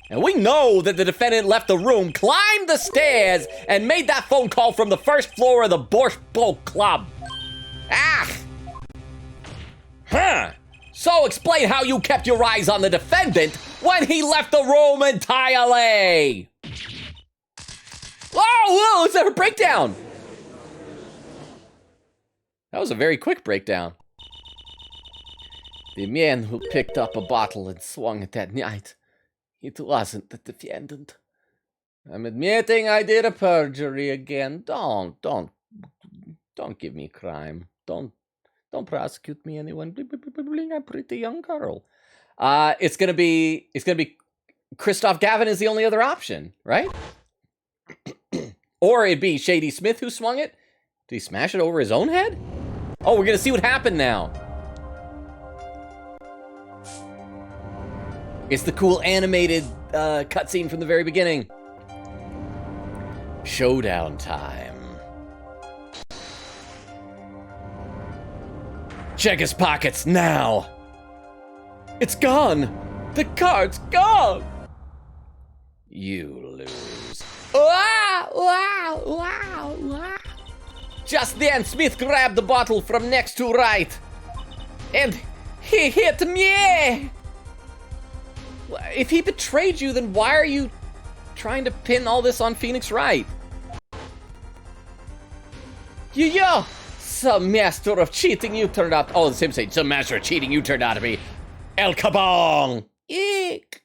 And we know that the defendant left the room, climbed the stairs, and made that phone call from the first floor of the Borscht Bowl Club. Ah! Huh. So explain how you kept your eyes on the defendant when he left the room entirely. Whoa, is that a breakdown? That was a very quick breakdown. The man who picked up a bottle and swung it that night, it wasn't the defendant. I'm admitting I did a perjury again. Don't give me crime. Don't prosecute me, anyone. I'm a pretty young girl. It's gonna be Christoph Gavin is the only other option, right? Or it'd be Shady Smith who swung it. Did he smash it over his own head? Oh, we're gonna see what happened now. It's the cool animated cutscene from the very beginning. Showdown time. Check his pockets now. It's gone. The card's gone. You lose. Just then, Smith grabbed the bottle from next to right. And he hit me. If he betrayed you, then why are you trying to pin all this on Phoenix Wright? Yeah. Some master of cheating you turned out. Oh, it's him saying, some master of cheating you turned out to be El Kabong. Eek.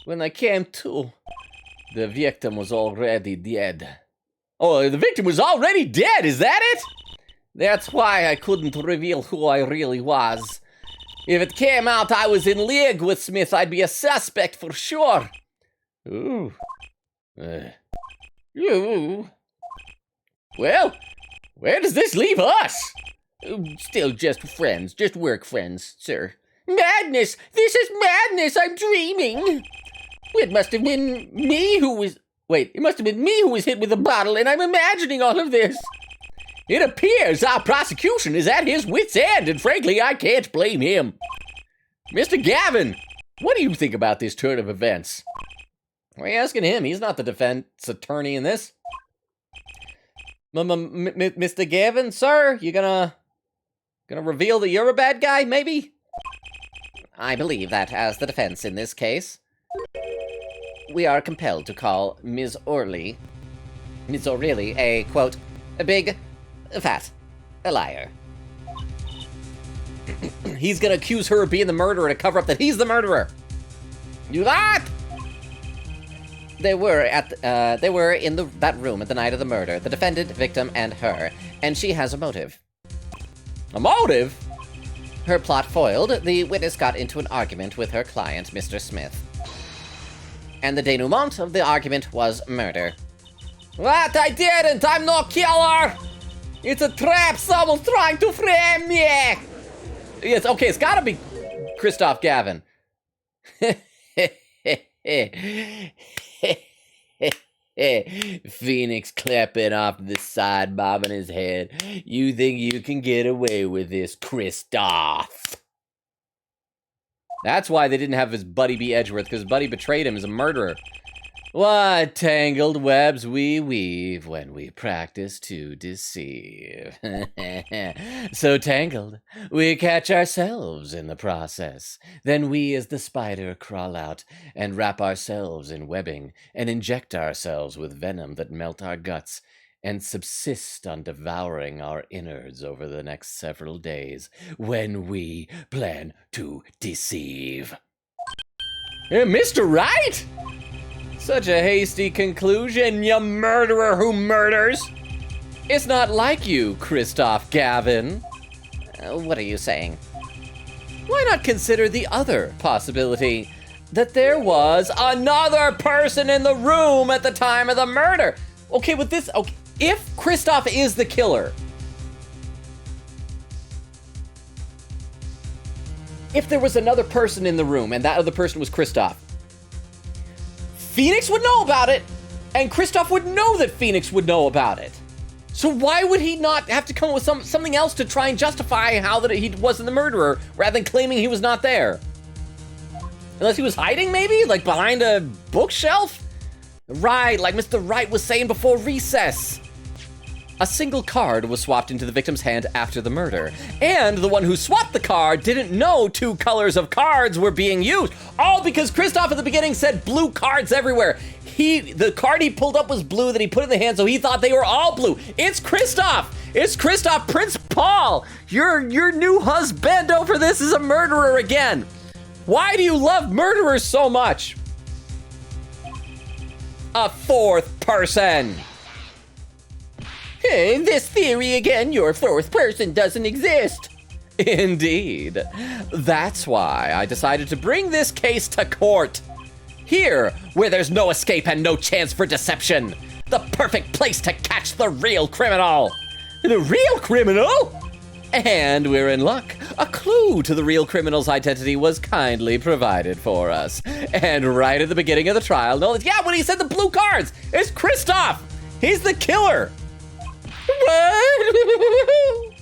When I came to, the victim was already dead. Oh, the victim was already dead, is that it? That's why I couldn't reveal who I really was. If it came out I was in league with Smith, I'd be a suspect for sure. Ooh. Well, where does this leave us? Still just friends, just work friends, sir. Madness! This is madness! I'm dreaming! It must have been me who was... Wait, it must have been me who was hit with a bottle, and I'm imagining all of this. It appears our prosecution is at his wit's end, and frankly, I can't blame him. Mr. Gavin, what do you think about this turn of events? Why are you asking him? He's not the defense attorney in this. Mr. Gavin, sir, you gonna reveal that you're a bad guy, maybe? I believe that as the defense in this case, we are compelled to call Ms. O'Reilly a, quote, a big, fat, a liar. He's gonna accuse her of being the murderer to cover up that he's the murderer. You that? They were in that room at the night of the murder, the defendant, victim, and her, and she has a motive. A motive? Her plot foiled, the witness got into an argument with her client, Mr. Smith. And the denouement of the argument was murder. What? I didn't! I'm no killer! It's a trap! Someone's trying to frame me! Yes, okay, it's gotta be Christoph Gavin. Phoenix clapping off the side, bobbing his head. You think you can get away with this, Christoph? That's why they didn't have his buddy be Edgeworth, because Buddy betrayed him as a murderer. What tangled webs we weave when we practice to deceive. So tangled, we catch ourselves in the process. Then we as the spider crawl out and wrap ourselves in webbing and inject ourselves with venom that melt our guts and subsist on devouring our innards over the next several days when we plan to deceive. Mr. Right? Such a hasty conclusion, you murderer who murders! It's not like you, Christoph Gavin. What are you saying? Why not consider the other possibility? that there was another person in the room at the time of the murder. Okay, with this, okay, if Kristoff is the killer, if there was another person in the room and that other person was Kristoff, Phoenix would know about it, and Kristoff would know that Phoenix would know about it. So why would he not have to come up with something else to try and justify how that he wasn't the murderer, rather than claiming he was not there? Unless he was hiding, maybe? Like behind a bookshelf? Right, like Mr. Wright was saying before recess. A single card was swapped into the victim's hand after the murder, and the one who swapped the card didn't know 2 colors of cards were being used, all because Kristoff at the beginning said blue cards everywhere. The card he pulled up was blue that he put in the hand, so he thought they were all blue. It's Kristoff! It's Kristoff, Prince Paul! Your new husband over this is a murderer again. Why do you love murderers so much? A 4th person. Hey, this theory again, your 4th person doesn't exist. Indeed. That's why I decided to bring this case to court. Here, where there's no escape and no chance for deception. The perfect place to catch the real criminal. The real criminal? And we're in luck. A clue to the real criminal's identity was kindly provided for us. And right at the beginning of the trial, when he said the blue cards, it's Kristoff. He's the killer. What?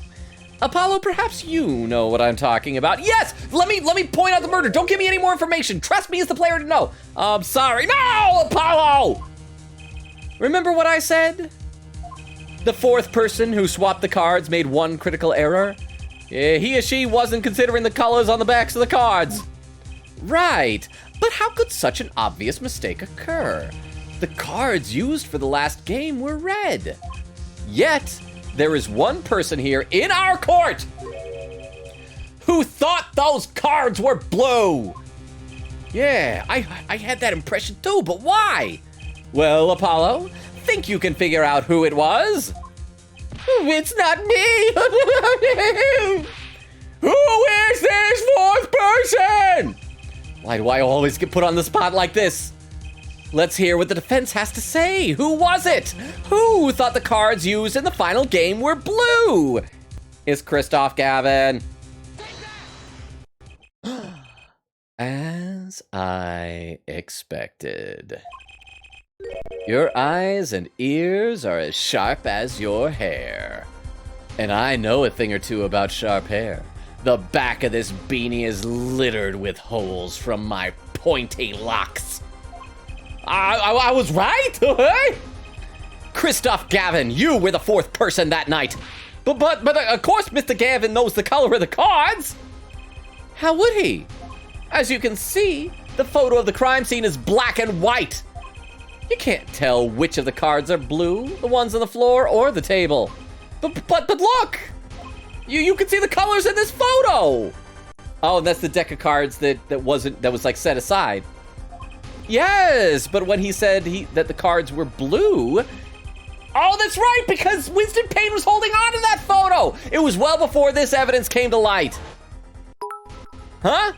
Apollo, perhaps you know what I'm talking about. Yes, let me point out the murder. Don't give me any more information. Trust me as the player to know. I'm sorry. No, Apollo! Remember what I said? The 4th person who swapped the cards made one critical error. He or she wasn't considering the colors on the backs of the cards. Right, but how could such an obvious mistake occur? The cards used for the last game were red. Yet, there is one person here in our court who thought those cards were blue. Yeah, I had that impression too, but why? Well, Apollo, think you can figure out who it was? It's not me. Who is this 4th person? Why do I always get put on the spot like this? Let's hear what the defense has to say. Who was it? Who thought the cards used in the final game were blue? It's Kristoff, Gavin. As I expected. Your eyes and ears are as sharp as your hair. And I know a thing or two about sharp hair. The back of this beanie is littered with holes from my pointy locks. I was right, hey? Kristoff Gavin, you were the 4th person that night. But of course Mr. Gavin knows the color of the cards. How would he? As you can see, the photo of the crime scene is black and white. You can't tell which of the cards are blue, the ones on the floor or the table. But look! You can see the colors in this photo! Oh, and that's the deck of cards that was like set aside. Yes, but when he said that the cards were blue, oh, that's right, because Winston Payne was holding on to that photo. It was well before this evidence came to light. Huh?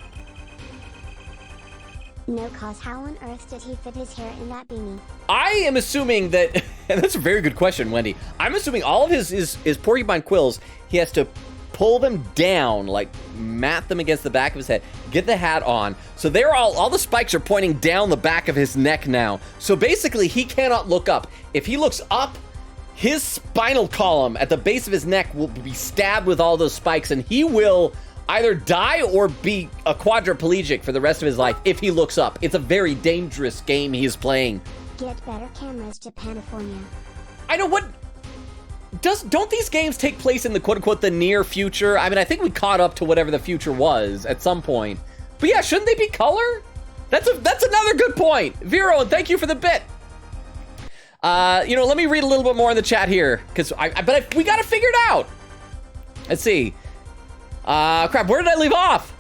No, cause how on earth did he fit his hair in that beanie? I am assuming that, and that's a very good question, Wendy. I'm assuming all of his porcupine quills, he has to pull them down, like mat them against the back of his head, get the hat on. So they're all the spikes are pointing down the back of his neck now. So basically he cannot look up. If he looks up, his spinal column at the base of his neck will be stabbed with all those spikes, and he will either die or be a quadriplegic for the rest of his life if he looks up. It's a very dangerous game he's playing. Get better cameras, Japanifornia. I know what... Don't these games take place in the quote-unquote the near future? I mean, I think we caught up to whatever the future was at some point. But yeah, shouldn't they be color? That's another good point. Vero, and thank you for the bit. Let me read a little bit more in the chat here, because we gotta figure it out. Let's see. Crap, where did I leave off?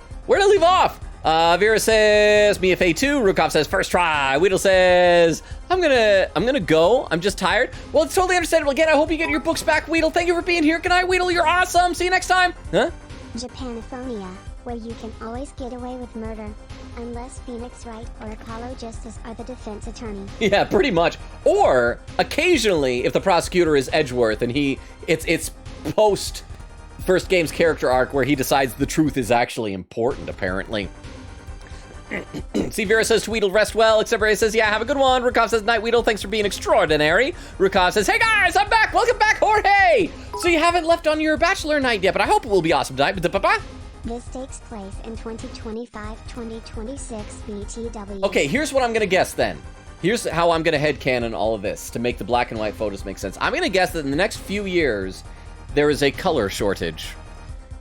Vera says, Mia Fey 2. Rukov says, first try. Weedle says, I'm gonna go. I'm just tired. Well, it's totally understandable. Again, I hope you get your books back, Weedle. Thank you for being here. Good night, Weedle. You're awesome. See you next time. Huh? Japanifonia, where you can always get away with murder. Unless Phoenix Wright or Apollo Justice are the defense attorney. Yeah, pretty much. Or occasionally, if the prosecutor is Edgeworth and it's post first game's character arc where he decides the truth is actually important, apparently. See, Vera says Tweedle rest well, except Ray says, yeah, have a good one. Rukov says, night Weedle, thanks for being extraordinary. Rukov says, hey guys, I'm back, welcome back, Jorge! So you haven't left on your bachelor night yet, but I hope it will be awesome tonight. This takes place in 2025-2026 BTW. Okay, here's what I'm gonna guess then. Here's how I'm gonna headcanon all of this to make the black and white photos make sense. I'm gonna guess that in the next few years, there is a color shortage.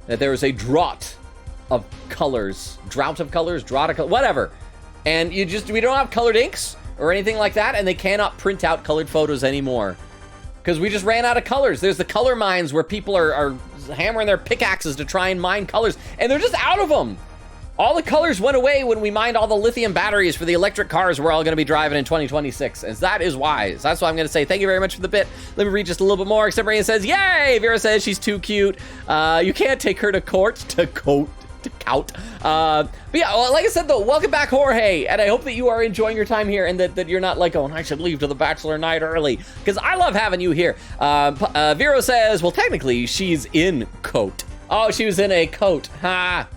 That there is a drought of colors, drought of colors, whatever. And we don't have colored inks or anything like that, and they cannot print out colored photos anymore. Because we just ran out of colors. There's the color mines where people are hammering their pickaxes to try and mine colors, and they're just out of them. All the colors went away when we mined all the lithium batteries for the electric cars we're all going to be driving in 2026, and that is wise. That's why I'm going to say thank you very much for the bit. Let me read just a little bit more. Except Rain says, yay! Vera says she's too cute. You can't take her to court, to coat. But yeah, well, like I said though, welcome back, Jorge, and I hope that you are enjoying your time here and that you're not like, oh, I should leave to the bachelor night early, because I love having you here. Vero says, well, technically, she's in coat. Oh, she was in a coat. Ha.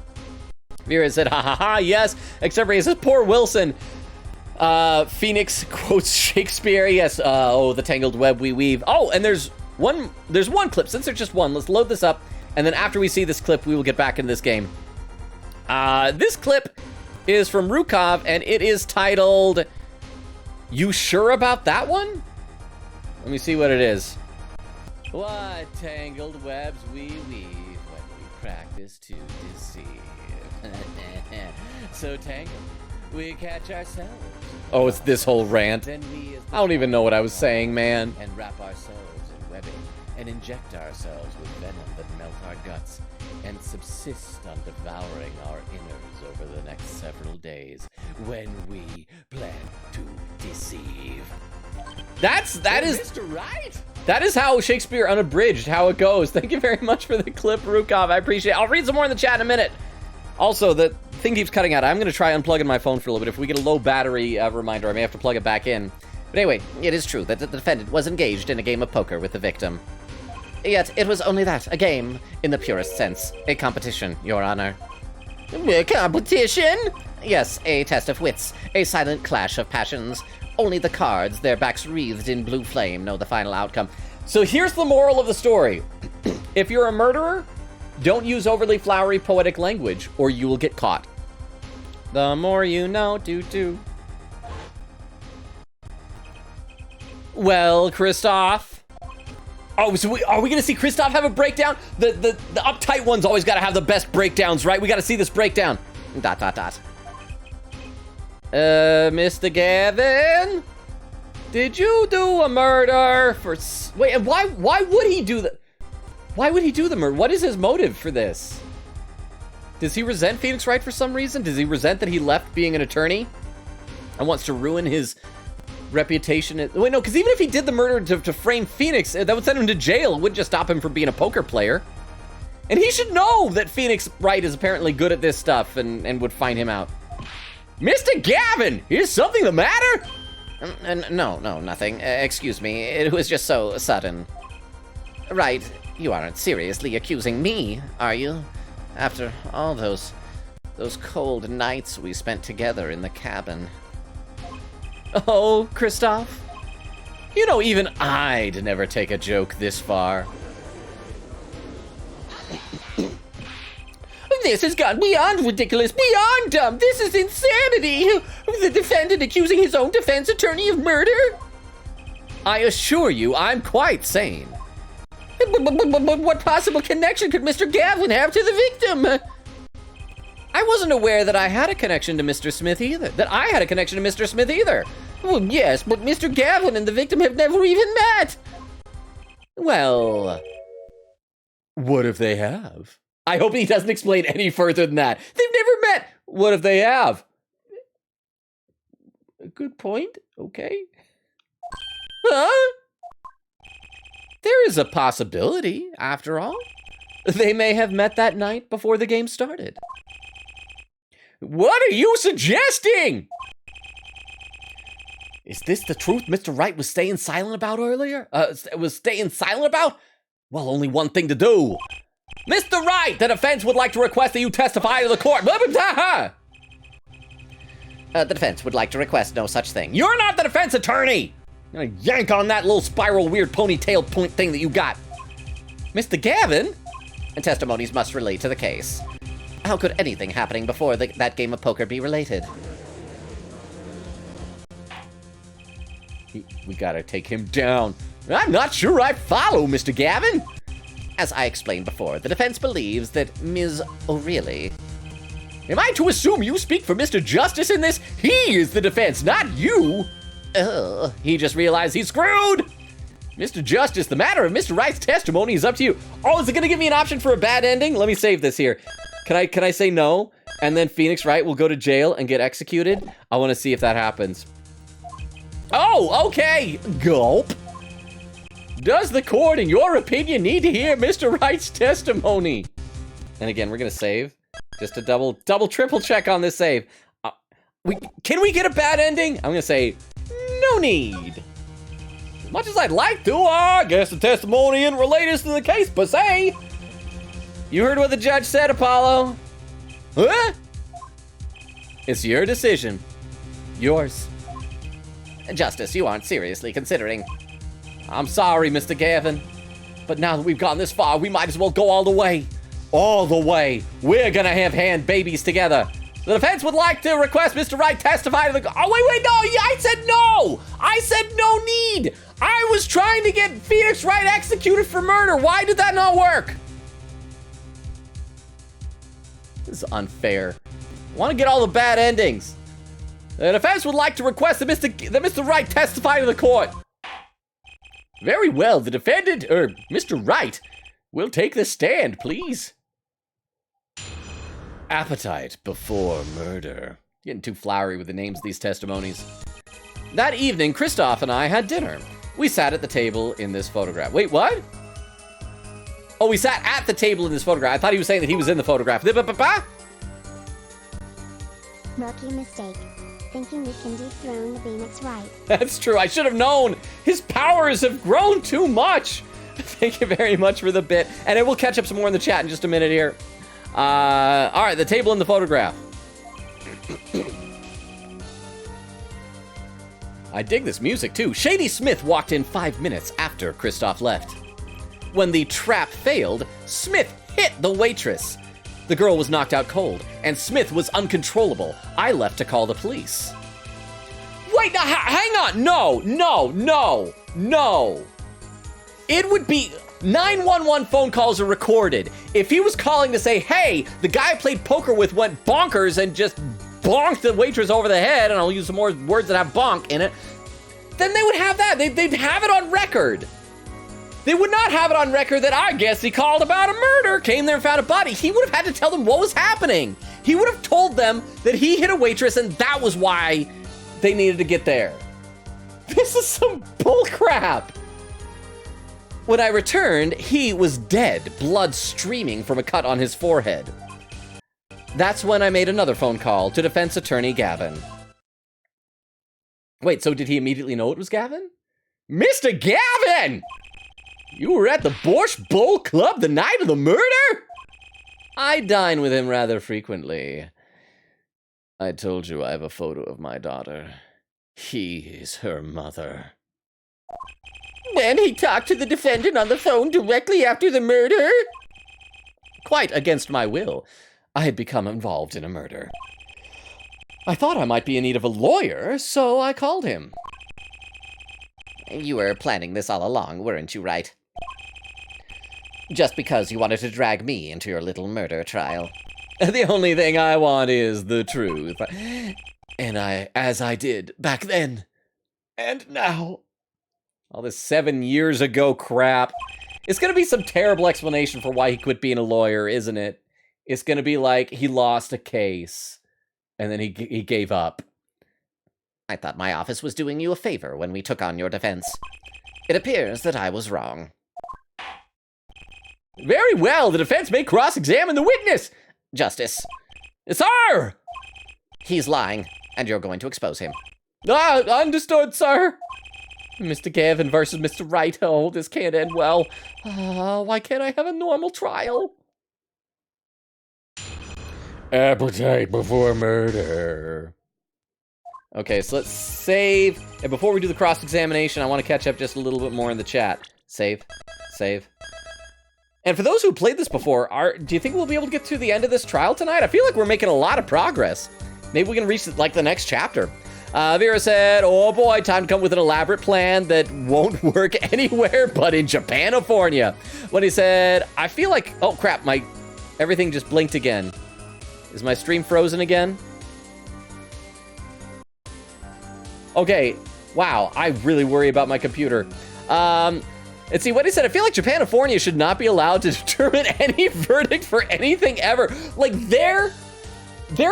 Vera said, ha ha ha, yes. Except for he says, poor Wilson. Phoenix quotes Shakespeare. Yes. Oh, the tangled web we weave. Oh, and there's one clip. Since there's just one, let's load this up, and then after we see this clip, we will get back into this game. This clip is from Rukov, and it is titled, You Sure About That One? Let me see what it is. What tangled webs we weave when we practice to deceive. So tangled, we catch ourselves. Oh, it's this whole rant. I don't even know what I was saying, man. And wrap ourselves in webbing and inject ourselves with venom that melt our guts and subsist on devouring our innards over the next several days when we plan to deceive. That is Mr. Right? That is how Shakespeare unabridged, how it goes. Thank you very much for the clip, Rukov. I appreciate it. I'll read some more in the chat in a minute. Also, the thing keeps cutting out. I'm going to try unplugging my phone for a little bit. If we get a low battery reminder, I may have to plug it back in. But anyway, it is true that the defendant was engaged in a game of poker with the victim. Yet, it was only that, a game, in the purest sense. A competition, Your Honor. A competition? Yes, a test of wits, a silent clash of passions. Only the cards, their backs wreathed in blue flame, know the final outcome. So here's the moral of the story. If you're a murderer, don't use overly flowery poetic language, or you will get caught. The more you know, do. Well, Christoph. Oh, so are we gonna see Christoph have a breakdown? The uptight ones always gotta have the best breakdowns, right? We gotta see this breakdown. ... Mr. Gavin, did you do a murder for... Wait, and why would he do the... Why would he do the murder? What is his motive for this? Does he resent Phoenix Wright for some reason? Does he resent that he left being an attorney and wants to ruin his reputation? Wait, no, because even if he did the murder to frame Phoenix, that would send him to jail. It wouldn't just stop him from being a poker player. And he should know that Phoenix Wright is apparently good at this stuff and would find him out. Mr. Gavin, is something the matter? No, nothing. Excuse me, it was just so sudden. Right, you aren't seriously accusing me, are you? After all those cold nights we spent together in the cabin. Oh, Christoph, you know even I'd never take a joke this far. This has gone beyond ridiculous, beyond dumb. This is insanity. The defendant accusing his own defense attorney of murder? I assure you, I'm quite sane. But what possible connection could Mr. Gavin have to the victim? I wasn't aware that I had a connection to Mr. Smith either. Well, yes, but Mr. Gavin and the victim have never even met. Well, what if they have? I hope he doesn't explain any further than that. They've never met. What if they have? A good point. Okay. Huh? There is a possibility, after all. They may have met that night before the game started. What are you suggesting? Is this the truth Mr. Wright was staying silent about earlier? Well, only one thing to do. Mr. Wright, the defense would like to request that you testify to the court. Blah, blah, blah. The defense would like to request no such thing. You're not the defense attorney. I'm gonna yank on that little spiral weird ponytail point thing that you got. Mr. Gavin? And testimonies must relate to the case. How could anything happening before that game of poker be related? We gotta take him down. I'm not sure I follow, Mr. Gavin. As I explained before, the defense believes that Ms. O'Reilly... Am I to assume you speak for Mr. Justice in this? He is the defense, not you. He just realized he's screwed. Mr. Justice, the matter of Mr. Wright's testimony is up to you. Oh, is it gonna give me an option for a bad ending? Let me save this here. Can I say no? And then Phoenix Wright will go to jail and get executed? I wanna see if that happens. Oh, okay. Gulp. Does the court, in your opinion, need to hear Mr. Wright's testimony? And again, we're gonna save. Just to double, triple check on this save. Can we get a bad ending? I'm gonna say, no need. As much as I'd like to, I guess the testimony isn't related to the case per se. You heard what the judge said, Apollo? Huh? It's your decision. Yours. Justice, you aren't seriously considering. I'm sorry, Mr. Gavin. But now that we've gotten this far, we might as well go all the way. All the way. We're gonna have hand babies together. The defense would like to request Mr. Wright testify to the... Oh, wait, no, I said no! I said no need! I was trying to get Phoenix Wright executed for murder. Why did that not work? This is unfair. I want to get all the bad endings. The defense would like to request that Mr. Wright testify to the court. Very well, the defendant, Mr. Wright, will take the stand, please. Appetite before murder. Getting too flowery with the names of these testimonies. That evening, Christoph and I had dinner. We sat at the table in this photograph. Wait, what? Oh, we sat at the table in this photograph. I thought he was saying that he was in the photograph. Rookie mistake. Thinking we can dethrone the Phoenix Wright. That's true. I should have known. His powers have grown too much. Thank you very much for the bit. And I will catch up some more in the chat in just a minute here. All right, the table in the photograph. I dig this music too. Shady Smith walked in 5 minutes after Christoph left. When the trap failed, Smith hit the waitress. The girl was knocked out cold, and Smith was uncontrollable. I left to call the police. Wait, hang on. No. It would be... 911 phone calls are recorded. If he was calling to say, hey, the guy I played poker with went bonkers and just bonked the waitress over the head, and I'll use some more words that have bonk in it, then they would have that. They'd have it on record. They would not have it on record that I guess he called about a murder, came there and found a body. He would have had to tell them what was happening. He would have told them that he hit a waitress and that was why they needed to get there. This is some bull crap. When I returned, he was dead, blood streaming from a cut on his forehead. That's when I made another phone call to defense attorney Gavin. Wait, so did he immediately know it was Gavin? Mr. Gavin! You were at the Borscht Bowl Club the night of the murder? I dine with him rather frequently. I told you I have a photo of my daughter. He is her mother. Then he talked to the defendant on the phone directly after the murder? Quite against my will. I had become involved in a murder. I thought I might be in need of a lawyer, so I called him. You were planning this all along, weren't you, Wright? Just because you wanted to drag me into your little murder trial. The only thing I want is the truth. And as I did back then. And now. All this 7 years ago crap. It's gonna be some terrible explanation for why he quit being a lawyer, isn't it? It's gonna be like he lost a case. And then he gave up. I thought my office was doing you a favor when we took on your defense. It appears that I was wrong. Very well, the defense may cross-examine the witness. Justice. Sir! He's lying, and you're going to expose him. Ah, understood, sir. Mr. Gavin versus Mr. Right. Oh, this can't end well. Why can't I have a normal trial? Appetite before murder. Okay, so let's save. And before we do the cross-examination, I want to catch up just a little bit more in the chat. Save. Save. And for those who played this before, do you think we'll be able to get to the end of this trial tonight? I feel like we're making a lot of progress. Maybe we can reach, like, the next chapter. Vera said, oh boy, time to come with an elaborate plan that won't work anywhere but in Japanifornia. When he said, I feel like, oh crap, everything just blinked again. Is my stream frozen again? Okay, wow, I really worry about my computer. Let's see, what he said, I feel like Japanifornia should not be allowed to determine any verdict for anything ever. Like, their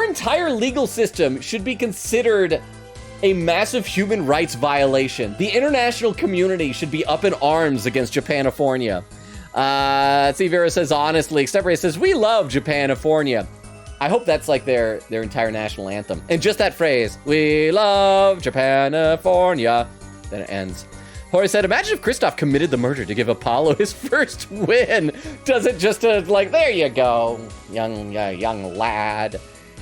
entire legal system should be considered a massive human rights violation. The international community should be up in arms against Japanifornia. Let's see, Vera says, honestly, Extempore says, we love Japanifornia. I hope that's like their entire national anthem. And just that phrase, we love Japanifornia. Then it ends. Hori said, imagine if Kristoff committed the murder to give Apollo his first win. Does it just like, there you go, young lad.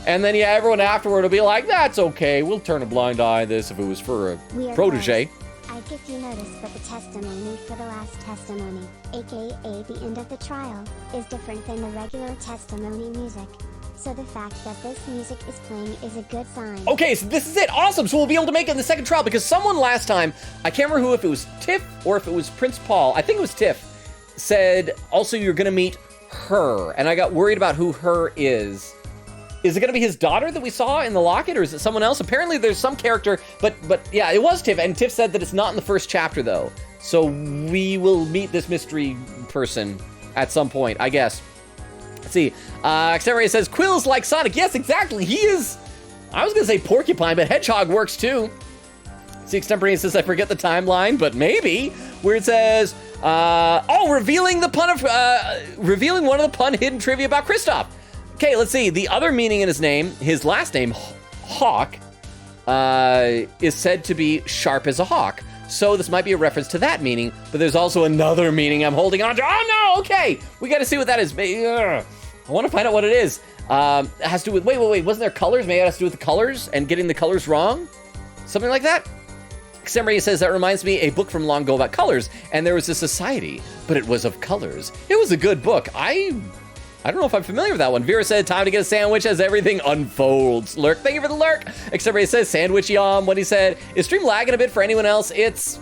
And then, yeah, everyone afterward will be like, that's okay. We'll turn a blind eye to this if it was for a protege. I give you notice, but the testimony for the last testimony, aka the end of the trial, is different than the regular testimony music. So the fact that this music is playing is a good sign. Okay, so this is it. Awesome. So we'll be able to make it in the second trial because someone last time, I can't remember who, if it was Tiff or if it was Prince Paul, I think it was Tiff, said, also, you're going to meet her. And I got worried about who her is. Is it going to be his daughter that we saw in the locket, or is it someone else? Apparently there's some character, but yeah, it was Tiff, and Tiff said that it's not in the first chapter, though. So we will meet this mystery person at some point, I guess. Let's see. Exteria says, Quill's like Sonic. Yes, exactly. He is. I was going to say Porcupine, but Hedgehog works, too. See, Extemporaneous says, I forget the timeline, but maybe. Where it says, revealing revealing one of the pun hidden trivia about Kristoff. Okay, let's see. The other meaning in his name, his last name, Hawk, is said to be sharp as a hawk. So this might be a reference to that meaning, but there's also another meaning I'm holding on to. Oh no, okay. We got to see what that is. I want to find out what it is. It has to do with, wait. Wasn't there colors? Maybe it has to do with the colors and getting the colors wrong? Something like that? Xemri says, that reminds me a book from long ago about colors, and there was a society, but it was of colors. It was a good book. I don't know if I'm familiar with that one. Vera said, time to get a sandwich as everything unfolds. Lurk, thank you for the lurk. Extemporaneous says, sandwich yum. What he said, is stream lagging a bit for anyone else? It's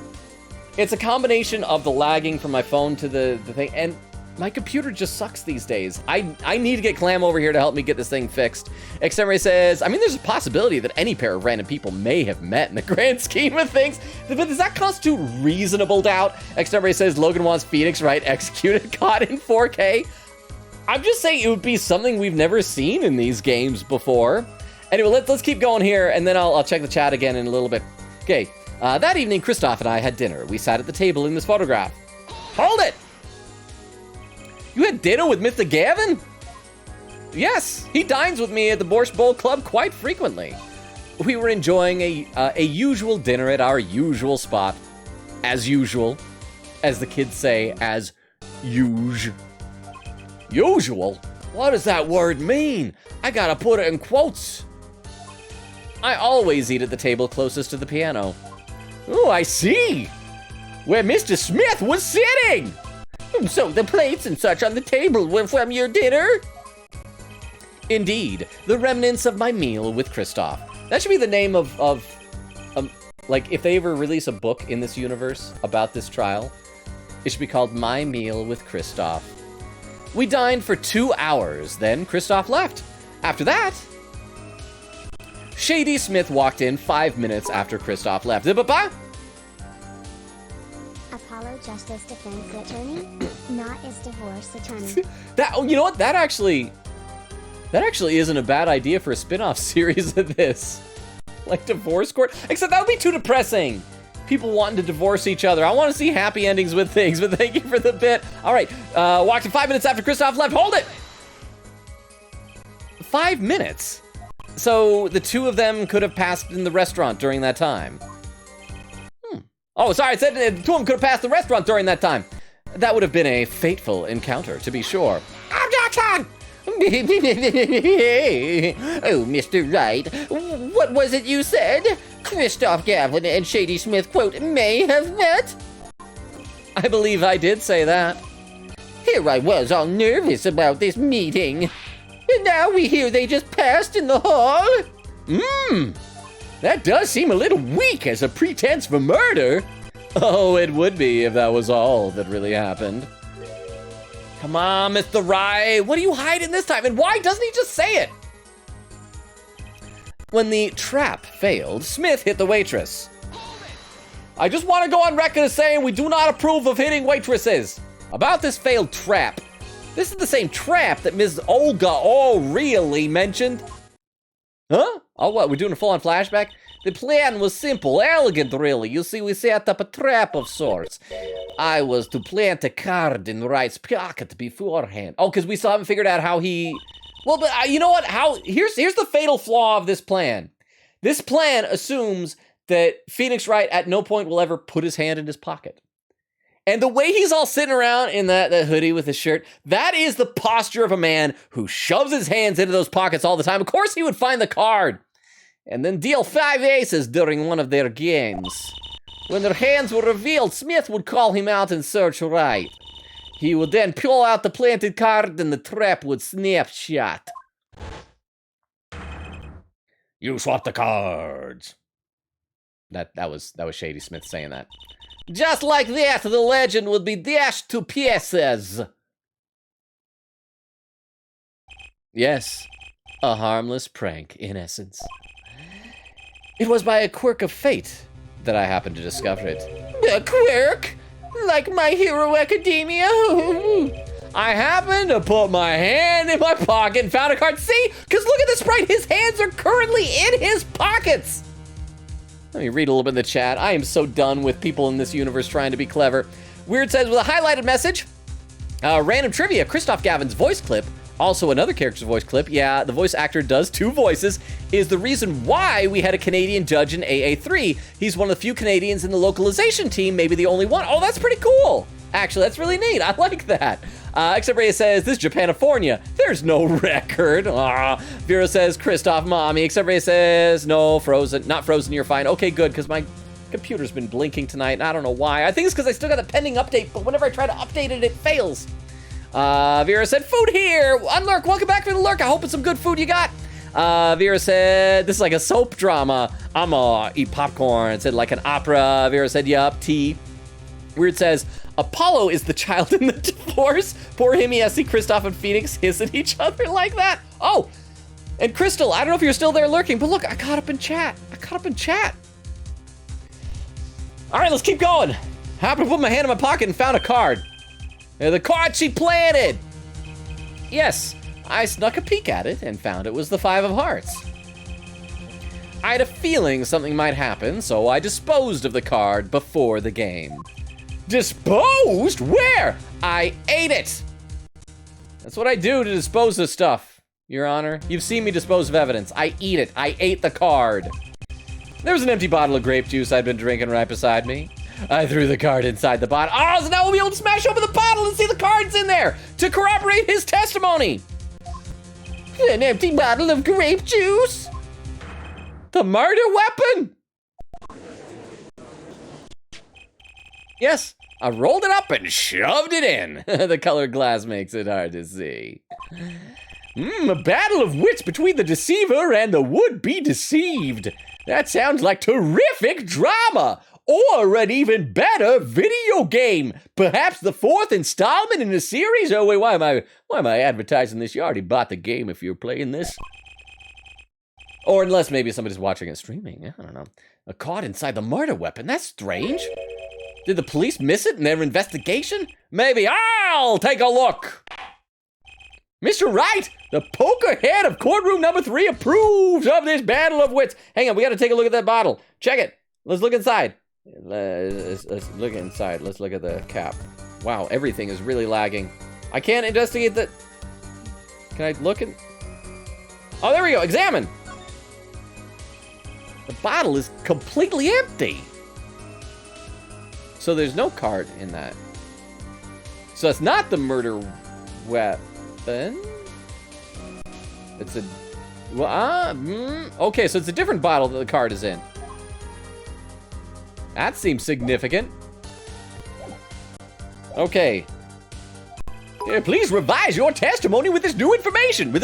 a combination of the lagging from my phone to the thing, and my computer just sucks these days. I need to get Clam over here to help me get this thing fixed. Extemporaneous says, I mean, there's a possibility that any pair of random people may have met in the grand scheme of things, but does that constitute reasonable doubt? Extemporaneous says, Logan wants Phoenix Wright executed, caught in 4K. I'm just saying it would be something we've never seen in these games before. Anyway, let's keep going here, and then I'll check the chat again in a little bit. Okay, that evening, Kristoff and I had dinner. We sat at the table in this photograph. Hold it! You had dinner with Mr. Gavin? Yes, he dines with me at the Borscht Bowl Club quite frequently. We were enjoying a usual dinner at our usual spot. As usual. As the kids say, as usual. Usual? What does that word mean? I gotta put it in quotes. I always eat at the table closest to the piano. Oh, I see. Where Mr. Smith was sitting. So the plates and such on the table were from your dinner? Indeed, the remnants of my meal with Kristoff. That should be the name of like, if they ever release a book in this universe about this trial, it should be called My Meal with Kristoff. We dined for 2 hours, then Kristoff left. After that, Shady Smith walked in 5 minutes after Kristoff left. Papa? Apollo Justice Defense Attorney, not his divorce attorney. You know what? That actually isn't a bad idea for a spin-off series of this. Like divorce court. Except that would be too depressing. People wanting to divorce each other. I want to see happy endings with things, but thank you for the bit. All right, walked in 5 minutes after Kristoff left. Hold it! 5 minutes? So the two of them could have passed in the restaurant during that time. Oh, sorry, I said the two of them could have passed the restaurant during that time. That would have been a fateful encounter, to be sure. Objection! Oh, Mr. Wright, what was it you said? Christoph Gavin and Shady Smith, quote, may have met? I believe I did say that. Here I was all nervous about this meeting. And now we hear they just passed in the hall? That does seem a little weak as a pretense for murder. Oh, it would be if that was all that really happened. Come on, Mr. Wright, what are you hiding this time? And why doesn't he just say it? When the trap failed, Smith hit the waitress. I just want to go on record as saying we do not approve of hitting waitresses. About this failed trap. This is the same trap that Ms. Olga really mentioned. Huh? Oh, what? We're doing a full-on flashback? The plan was simple, elegant, really. You see, we set up a trap of sorts. I was to plant a card in Wright's pocket beforehand. Oh, because we still haven't figured out how he... Well, but you know what? Here's the fatal flaw of this plan. This plan assumes that Phoenix Wright at no point will ever put his hand in his pocket. And the way he's all sitting around in that hoodie with his shirt, that is the posture of a man who shoves his hands into those pockets all the time. Of course he would find the card and then deal 5 aces during one of their games. When their hands were revealed, Smith would call him out and search Wright. He would then pull out the planted card and the trap would snap shut. You swap the cards. That was Shady Smith saying that. Just like that, the legend would be dashed to pieces. Yes, a harmless prank, in essence. It was by a quirk of fate that I happened to discover it. A quirk? Like My Hero Academia? I happened to put my hand in my pocket and found a card. See? Because look at the sprite. His hands are currently in his pockets. Let me read a little bit in the chat. I am so done with people in this universe trying to be clever. Weird says, with a highlighted message, random trivia, Christoph Gavin's voice clip, also another character's voice clip, yeah, the voice actor does 2 voices, is the reason why we had a Canadian judge in AA3. He's one of the few Canadians in the localization team, maybe the only one. Oh, that's pretty cool. Actually, that's really neat. I like that. Except Ray says, this is Japanifornia. There's no record. Vera says, Christoph, mommy. Except Ray says, no, Frozen. Not Frozen, you're fine. Okay, good, because my computer's been blinking tonight, and I don't know why. I think it's because I still got the pending update, but whenever I try to update it, it fails. Vera said, food here. Unlurk, welcome back for the lurk. I hope it's some good food you got. Vera said, this is like a soap drama. I'ma eat popcorn. Said like an opera. Vera said, yup, tea. Weird says, Apollo is the child in the divorce. Poor him, he has to see Christoph and Phoenix hiss at each other like that. Oh, and Crystal, I don't know if you're still there lurking, but look, I caught up in chat. All right, let's keep going. Happened to put my hand in my pocket and found a card. The card she planted. Yes, I snuck a peek at it and found it was the 5 of hearts. I had a feeling something might happen, so I disposed of the card before the game. Disposed? Where? I ate it. That's what I do to dispose of stuff, Your Honor. You've seen me dispose of evidence. I eat it. I ate the card. There was an empty bottle of grape juice I'd been drinking right beside me. I threw the card inside the bottle. Oh, so now we'll be able to smash open the bottle and see the cards in there to corroborate his testimony. An empty bottle of grape juice? The murder weapon? Yes, I rolled it up and shoved it in. The colored glass makes it hard to see. A battle of wits between the deceiver and the would-be deceived. That sounds like terrific drama. Or an even better video game. Perhaps the 4th installment in the series? Oh, wait, why am I advertising this? You already bought the game if you're playing this. Or unless maybe somebody's watching it streaming. I don't know. A card inside the murder weapon. That's strange. Did the police miss it in their investigation? Maybe. I'll take a look. Mr. Wright, the poker head of courtroom number 3 approves of this battle of wits. Hang on, we got to take a look at that bottle. Check it. Let's look inside. Let's look inside. Let's look at the cap. Wow, everything is really lagging. I can't investigate the... Can I look in... Oh, there we go. Examine. The bottle is completely empty. So there's no card in that. So it's not the murder weapon. It's a... okay, so it's a different bottle that the card is in. That seems significant. Okay. Please revise your testimony with this new information.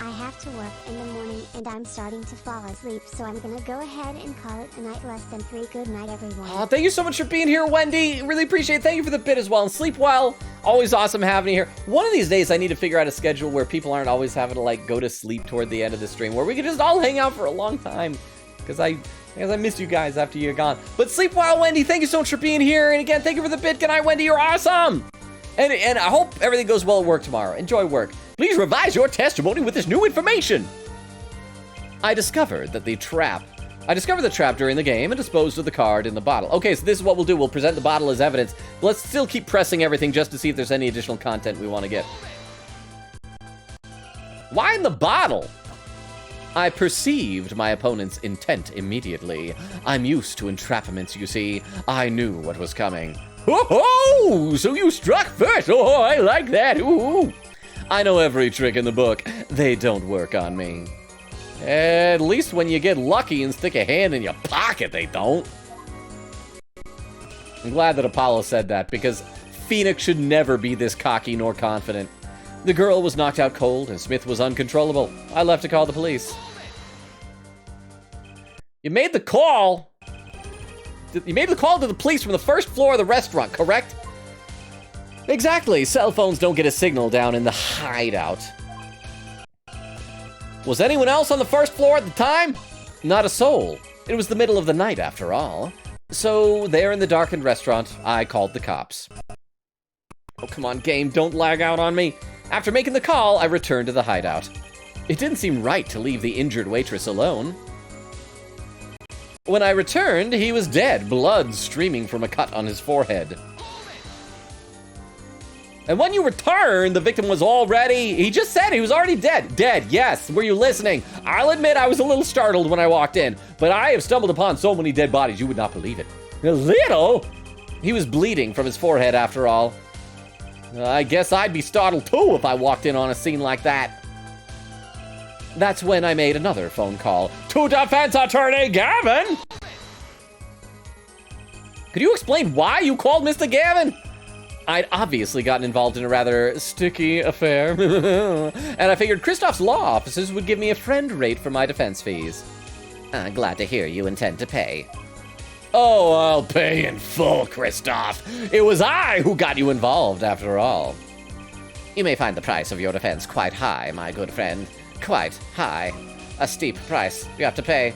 I have to work in the morning and I'm starting to fall asleep, so I'm gonna go ahead and call it a night. Less than 3. Good night, everyone. Oh, thank you so much for being here, Wendy. Really appreciate it. Thank you for the bit as well. And sleep well. Always awesome having you here. One of these days, I need to figure out a schedule where people aren't always having to, like, go to sleep toward the end of the stream, where we can just all hang out for a long time. Because I missed you guys after you're gone. But sleep well, Wendy. Thank you so much for being here. And again, thank you for the bit. Good night, Wendy. You're awesome. And I hope everything goes well at work tomorrow. Enjoy work. Please revise your testimony with this new information. I discovered the trap during the game and disposed of the card in the bottle. Okay, so this is what we'll do. We'll present the bottle as evidence, but let's still keep pressing everything just to see if there's any additional content we want to get. Why in the bottle? I perceived my opponent's intent immediately. I'm used to entrapments, you see. I knew what was coming. Oh, so you struck first. Oh, I like that. Ooh. I know every trick in the book. They don't work on me. At least when you get lucky and stick a hand in your pocket, they don't. I'm glad that Apollo said that, because Phoenix should never be this cocky nor confident. The girl was knocked out cold, and Smith was uncontrollable. I left to call the police. You made the call. You made the call to the police from the first floor of the restaurant, correct? Exactly. Cell phones don't get a signal down in the hideout. Was anyone else on the first floor at the time? Not a soul. It was the middle of the night, after all. So, there in the darkened restaurant, I called the cops. Oh, come on, game, don't lag out on me. After making the call, I returned to the hideout. It didn't seem right to leave the injured waitress alone. When I returned, he was dead, blood streaming from a cut on his forehead. And when you returned, the victim was already... He just said he was already dead. Dead, yes. Were you listening? I'll admit I was a little startled when I walked in, but I have stumbled upon so many dead bodies, you would not believe it. A little? He was bleeding from his forehead, after all. I guess I'd be startled, too, if I walked in on a scene like that. That's when I made another phone call to defense attorney Gavin. Could you explain why you called Mr. Gavin? I'd obviously gotten involved in a rather sticky affair, and I figured Kristoff's law offices would give me a friend rate for my defense fees. Glad to hear you intend to pay. Oh, I'll pay in full, Kristoff. It was I who got you involved, after all. You may find the price of your defense quite high, my good friend. Quite high. A steep price you have to pay.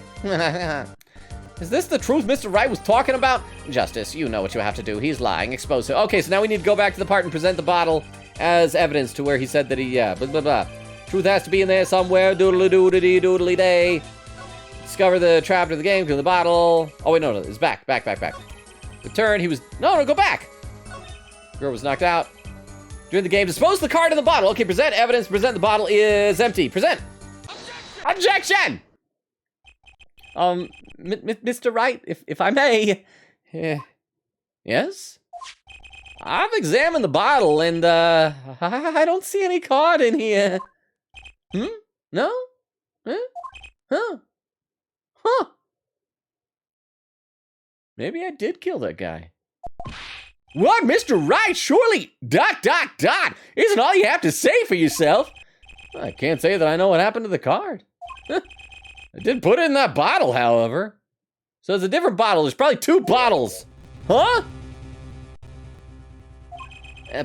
Is this the truth Mr. Wright was talking about? Justice, you know what you have to do. He's lying. Expose him. Okay, so now we need to go back to the part and present the bottle as evidence to where he said that he, blah, blah, blah. Truth has to be in there somewhere. Doodly-doodly, doodly-day. Discover the trap to the game, to the bottle. Oh, wait, no, it's back. Return, he was... No, go back. Girl was knocked out. During the game, dispose the card in the bottle. Okay, present evidence. Present the bottle is empty. Present. Objection! Mr. Wright, if I may. Yes? I've examined the bottle, and, I don't see any card in here. No? Huh. Maybe I did kill that guy. What, Mr. Wright? Surely, ... Isn't all you have to say for yourself? I can't say that I know what happened to the card. I did put it in that bottle, however. So it's a different bottle. There's probably 2 bottles. Huh?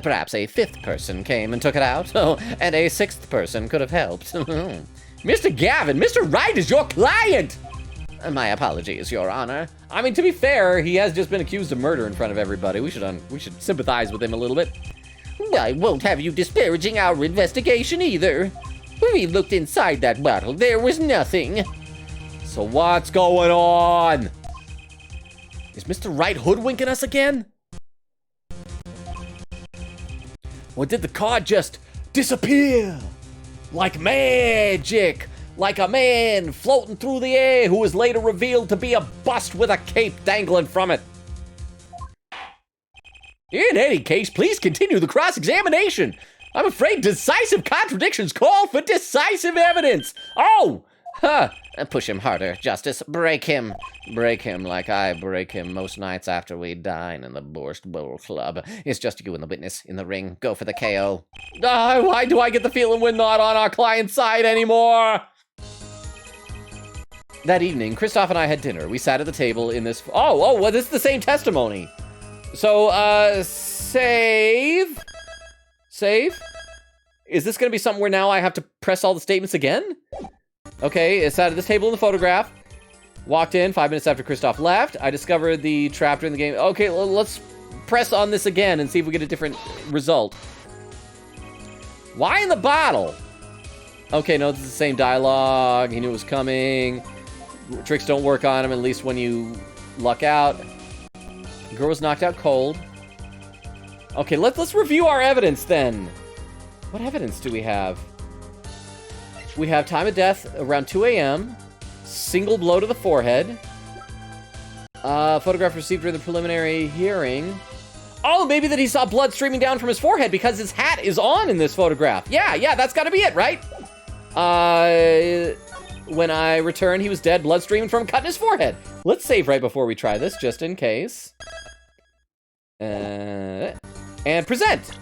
Perhaps a 5th person came and took it out. Oh, and a 6th person could have helped. Mr. Gavin, Mr. Wright is your client! My apologies, Your Honor. I mean, to be fair, he has just been accused of murder in front of everybody. We should sympathize with him a little bit. I won't have you disparaging our investigation either. We looked inside that bottle. There was nothing. So what's going on? Is Mr. Wright hoodwinking us again? Or did the card just disappear? Like magic? like a man floating through the air who was later revealed to be a bust with a cape dangling from it. In any case, please continue the cross-examination. I'm afraid decisive contradictions call for decisive evidence. Oh! Huh. Push him harder, Justice. Break him. Break him like I break him most nights after we dine in the Borscht Bowl Club. It's just you and the witness in the ring. Go for the KO. Why do I get the feeling we're not on our client's side anymore? That evening, Christoph and I had dinner. We sat at the table in this... Oh, well, this is the same testimony. So, save? Save? Is this going to be something where now I have to press all the statements again? Okay, it sat at this table in the photograph. Walked in 5 minutes after Christoph left. I discovered the trap during the game. Okay, let's press on this again and see if we get a different result. Why in the bottle? Okay, no, this is the same dialogue. He knew it was coming. Tricks don't work on him, at least when you luck out. The girl was knocked out cold. Okay, let's review our evidence then. What evidence do we have? We have time of death around 2 a.m. Single blow to the forehead. Photograph received during the preliminary hearing. Oh, maybe that he saw blood streaming down from his forehead because his hat is on in this photograph. Yeah, that's gotta be it, right? When I returned, he was dead, blood streaming from a cut in his forehead. Let's save right before we try this, just in case. And present.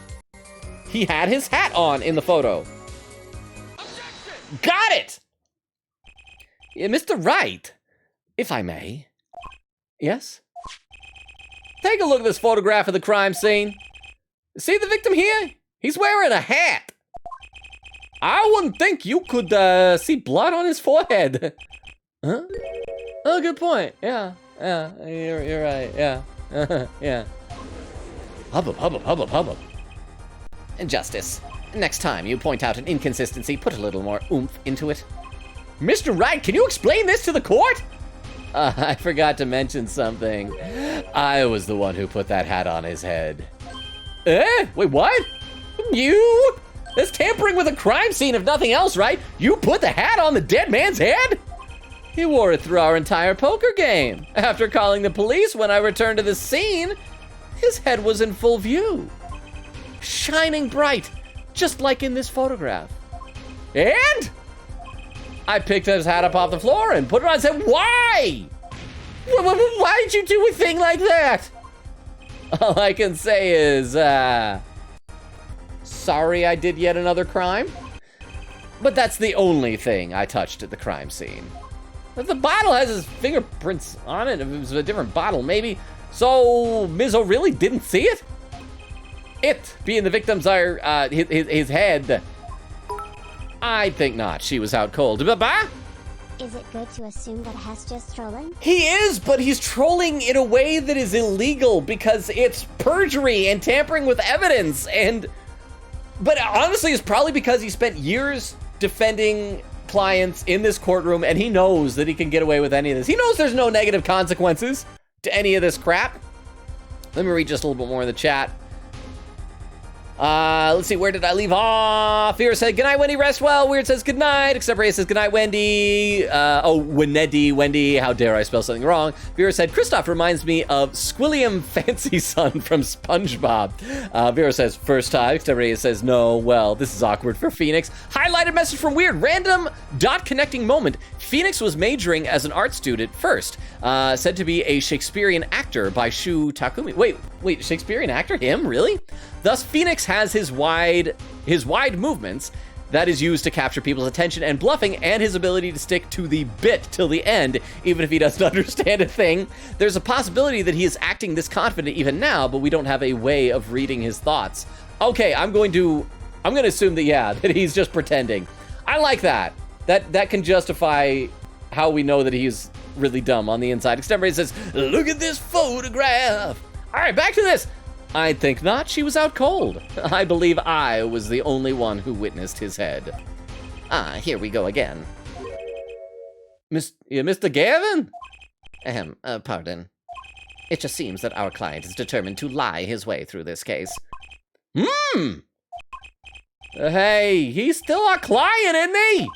He had his hat on in the photo. Got it! Yeah, Mr. Wright, if I may. Yes? Take a look at this photograph of the crime scene. See the victim here? He's wearing a hat. I wouldn't think you could see blood on his forehead. Huh? Oh, good point. Yeah, you're right. Yeah, yeah. Hubbub. Justice. Next time you point out an inconsistency, put a little more oomph into it. Mr. Wright, can you explain this to the court? I forgot to mention something. I was the one who put that hat on his head. Wait, what? You? That's tampering with a crime scene if nothing else, right? You put the hat on the dead man's head? He wore it through our entire poker game. After calling the police when I returned to the scene, his head was in full view. Shining bright, just like in this photograph. And I picked his hat up off the floor and put it on and said, why? Why'd you do a thing like that? All I can say is, sorry I did yet another crime. But that's the only thing I touched at the crime scene. If the bottle has his fingerprints on it, if it was a different bottle, maybe. So Ms. O'Reilly didn't see it? It being the victim's his head. I think not. She was out cold. Bye-bye. Is it good to assume that Hess just trolling? He is, but he's trolling in a way that is illegal because it's perjury and tampering with evidence. But honestly, it's probably because he spent years defending clients in this courtroom and he knows that he can get away with any of this. He knows there's no negative consequences to any of this crap. Let me read just a little bit more in the chat. Let's see, where did I leave off? Vera said, good night, Wendy, rest well. Weird says, good night. Except Ray says, good night, Wendy. Wendy, how dare I spell something wrong? Vera said, Christoph reminds me of Squilliam Fancy Son from SpongeBob. Vera says, first time. Except Ray says, no, well, this is awkward for Phoenix. Highlighted message from Weird, random dot connecting moment. Phoenix was majoring as an art student first. Said to be a Shakespearean actor by Shu Takumi. Wait, Shakespearean actor? Him? Really? Thus, Phoenix has his wide movements that is used to capture people's attention and bluffing, and his ability to stick to the bit till the end, even if he doesn't understand a thing. There's a possibility that he is acting this confident even now, but we don't have a way of reading his thoughts. Okay, I'm going to assume that, that he's just pretending. I like that. That can justify how we know that he's really dumb on the inside. Extemporary says, look at this photograph. All right, back to this. I think not. She was out cold. I believe I was the only one who witnessed his head. Here we go again. Mr. Gavin? Pardon. It just seems that our client is determined to lie his way through this case. Hey, he's still our client, isn't he?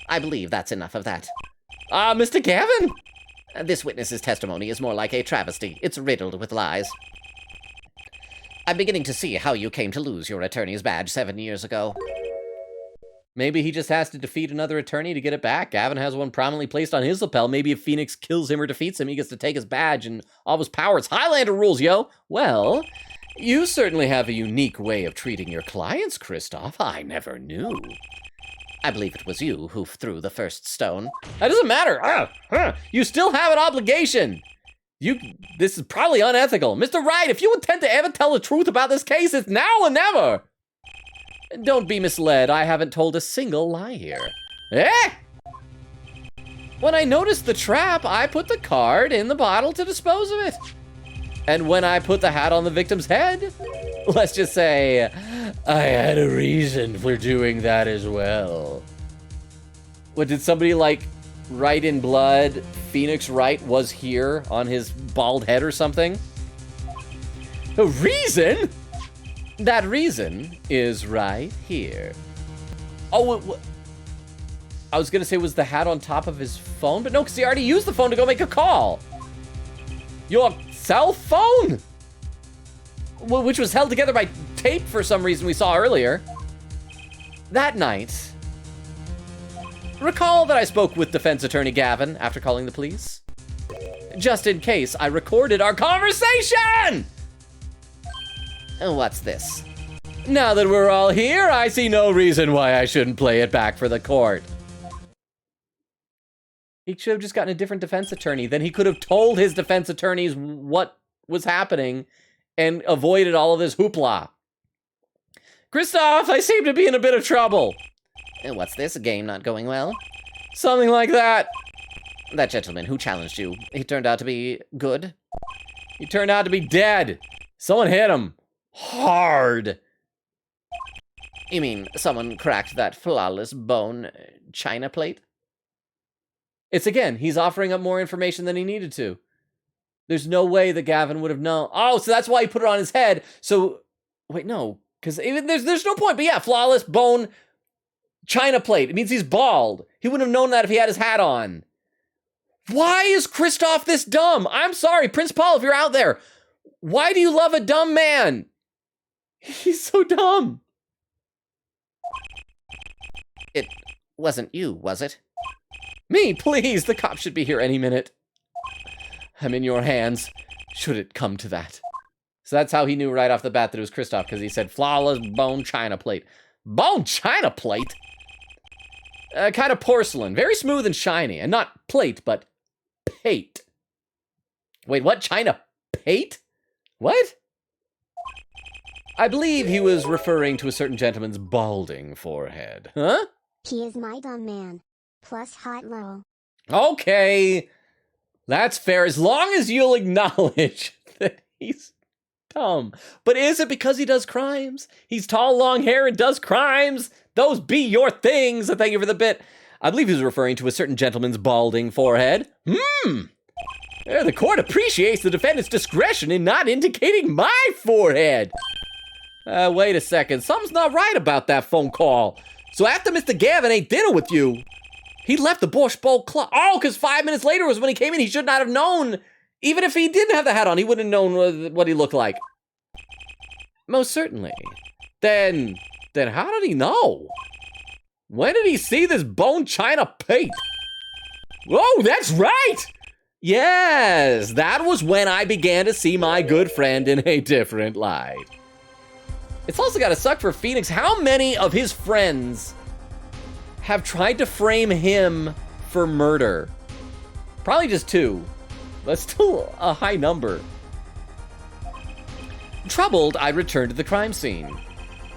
I believe that's enough of that. Mr. Gavin? This witness's testimony is more like a travesty. It's riddled with lies. I'm beginning to see how you came to lose your attorney's badge 7 years ago. Maybe he just has to defeat another attorney to get it back. Gavin has one prominently placed on his lapel. Maybe if Phoenix kills him or defeats him, he gets to take his badge and all of his power. It's Highlander rules, yo! Well, you certainly have a unique way of treating your clients, Kristoff. I never knew. I believe it was you who threw the first stone. That doesn't matter. You still have an obligation. This is probably unethical. Mr. Wright, if you intend to ever tell the truth about this case, it's now or never. Don't be misled. I haven't told a single lie here. Eh? When I noticed the trap, I put the card in the bottle to dispose of it. And when I put the hat on the victim's head, let's just say I had a reason for doing that as well. What, did somebody like write in blood Phoenix Wright was here on his bald head or something? A reason? That reason is right here. Oh, I was gonna say, was the hat on top of his phone? But no, because he already used the phone to go make a call. Your cell phone? Which was held together by tape for some reason we saw earlier. That night, recall that I spoke with defense attorney Gavin after calling the police? Just in case, I recorded our conversation! What's this? Now that we're all here, I see no reason why I shouldn't play it back for the court. He should have just gotten a different defense attorney. Then he could have told his defense attorneys what was happening and avoided all of this hoopla. Kristoff, I seem to be in a bit of trouble. What's this? A game not going well? Something like that. That gentleman who challenged you, he turned out to be good? He turned out to be dead. Someone hit him. Hard. You mean someone cracked that flawless bone china plate? It's again, he's offering up more information than he needed to. There's no way that Gavin would have known. Oh, so that's why he put it on his head. So, wait, no, because even there's no point. But yeah, flawless bone china plate. It means he's bald. He wouldn't have known that if he had his hat on. Why is Kristoff this dumb? I'm sorry, Prince Paul, if you're out there. Why do you love a dumb man? He's so dumb. It wasn't you, was it? Me, please. The cops should be here any minute. I'm in your hands, should it come to that. So that's how he knew right off the bat that it was Kristoff, because he said flawless bone china plate. Bone china plate? Kind of porcelain. Very smooth and shiny. And not plate, but pate. Wait, what? China pate? What? I believe he was referring to a certain gentleman's balding forehead. Huh? He is my dumb man. Plus hot low. Okay. That's fair, as long as you'll acknowledge that he's dumb. But is it because he does crimes? He's tall, long hair, and does crimes? Those be your things. Thank you for the bit. I believe he was referring to a certain gentleman's balding forehead. The court appreciates the defendant's discretion in not indicating my forehead. Wait a second. Something's not right about that phone call. So after Mr. Gavin ate dinner with you, he left the Borscht Bowl Club. Oh, because 5 minutes later was when he came in. He should not have known. Even if he didn't have the hat on, he wouldn't have known what he looked like. Most certainly. Then how did he know? When did he see this bone china plate? Oh, that's right! Yes, that was when I began to see my good friend in a different light. It's also gotta suck for Phoenix. How many of his friends have tried to frame him for murder? Probably just 2. But still a high number. Troubled, I returned to the crime scene.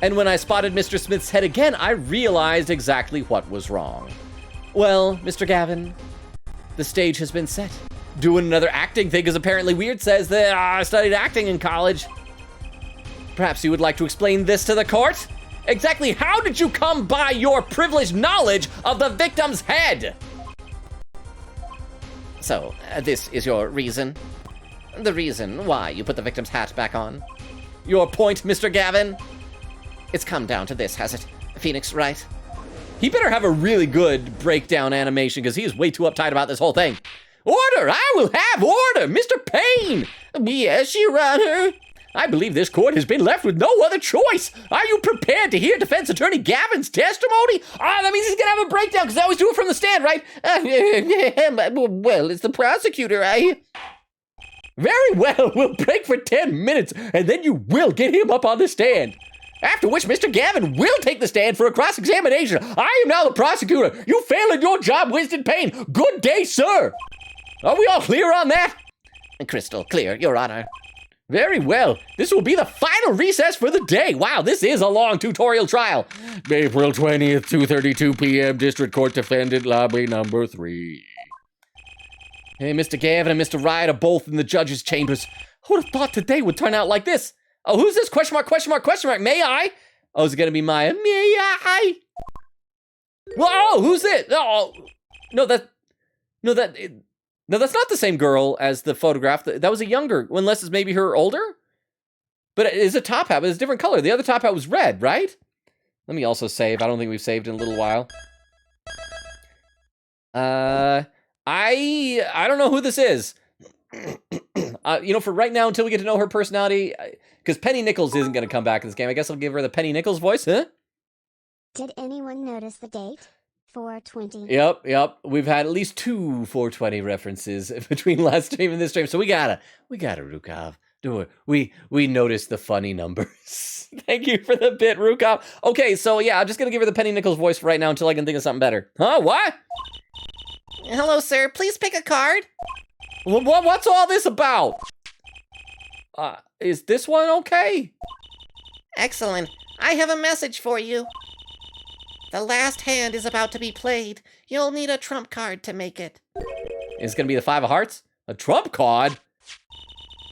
And when I spotted Mr. Smith's head again, I realized exactly what was wrong. Well, Mr. Gavin, the stage has been set. Doing another acting thing is apparently weird, says that I studied acting in college. Perhaps you would like to explain this to the court? Exactly how did you come by your privileged knowledge of the victim's head? So, this is your reason? The reason why you put the victim's hat back on? Your point, Mr. Gavin? It's come down to this, has it? Phoenix Wright? He better have a really good breakdown animation because he is way too uptight about this whole thing. Order! I will have order! Mr. Payne! Yes, Your Honor. I believe this court has been left with no other choice. Are you prepared to hear defense attorney Gavin's testimony? Ah, that means he's gonna have a breakdown because I always do it from the stand, right? Well, it's the prosecutor. Very well, we'll break for 10 minutes and then you will get him up on the stand. After which Mr. Gavin will take the stand for a cross-examination. I am now the prosecutor. You failed in your job, Winston Payne. Good day, sir. Are we all clear on that? Crystal clear, Your Honor. Very well. This will be the final recess for the day. Wow, this is a long tutorial trial. April 20th, 2:32 p.m., District Court Defendant Lobby number 3. Hey, Mr. Gavin and Mr. Wright are both in the judge's chambers. Who would have thought today would turn out like this? Oh, who's this? Question mark, question mark, question mark. May I? Oh, is it going to be Maya? May I? Whoa, who's it? Oh, no, that's not the same girl as the photograph. That was a younger, unless it's maybe her older. But it is a top hat, but it's a different color. The other top hat was red, right? Let me also save. I don't think we've saved in a little while. I don't know who this is. For right now, until we get to know her personality, because Penny Nichols isn't going to come back in this game. I guess I'll give her the Penny Nichols voice, huh? Did anyone notice the date? 420. Yep. We've had at least 2 420 references between last stream and this stream, so we gotta, Rukov. Do it. We noticed the funny numbers. Thank you for the bit, Rukov. Okay, so yeah, I'm just gonna give her the Penny Nichols voice for right now until I can think of something better. Huh? What? Hello, sir. Please pick a card. What's all this about? Is this one okay? Excellent. I have a message for you. The last hand is about to be played. You'll need a trump card to make it. It's gonna be the 5 of hearts? A trump card?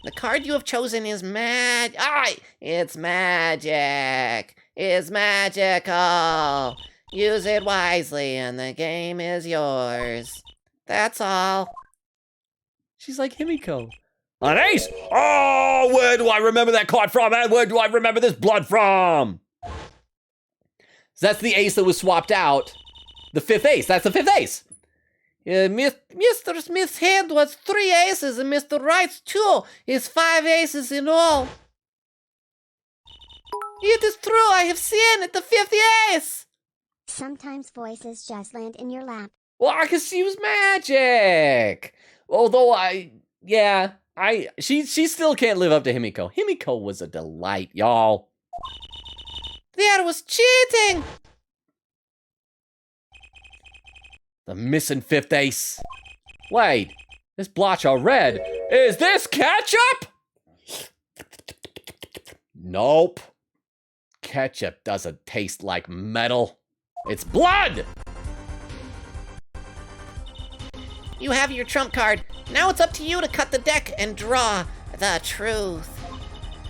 The card you have chosen is it's magic. It's magical. Use it wisely and the game is yours. That's all. She's like Himiko. An ace! Oh, where do I remember that card from? And where do I remember this blood from? So that's the ace that was swapped out. The 5th ace. That's the 5th ace. Mr. Smith's hand was 3 aces and Mr. Wright's 2 is 5 aces in all. It is true, I have seen it, the 5th ace. Sometimes voices just land in your lap. Well, I can see it was magic. Although she still can't live up to Himiko. Himiko was a delight, y'all. That was cheating! The missing 5th ace. Wait, this blotch are red. Is this ketchup? Nope. Ketchup doesn't taste like metal. It's blood! You have your trump card. Now it's up to you to cut the deck and draw the truth.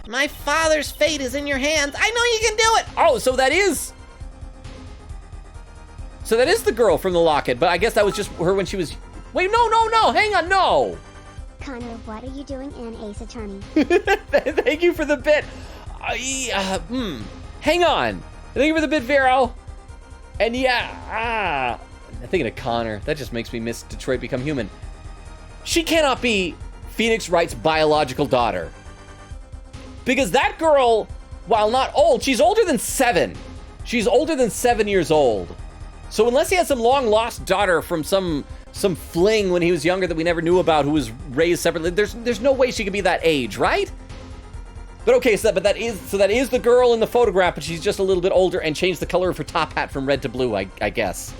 My father's fate is in your hands. I know you can do it! Oh, so that is the girl from the locket, but I guess that was just her when she was... Wait, no, hang on, no! Connor, what are you doing in Ace Attorney? Thank you for the bit. Hang on. Thank you for the bit, Vero. And yeah, I'm thinking of Connor. That just makes me miss Detroit Become Human. She cannot be Phoenix Wright's biological daughter. Because that girl, while not old, she's older than 7. She's older than 7 years old. So unless he had some long-lost daughter from some fling when he was younger that we never knew about who was raised separately, there's no way she could be that age, right? But okay, that is the girl in the photograph, but she's just a little bit older and changed the color of her top hat from red to blue, I guess.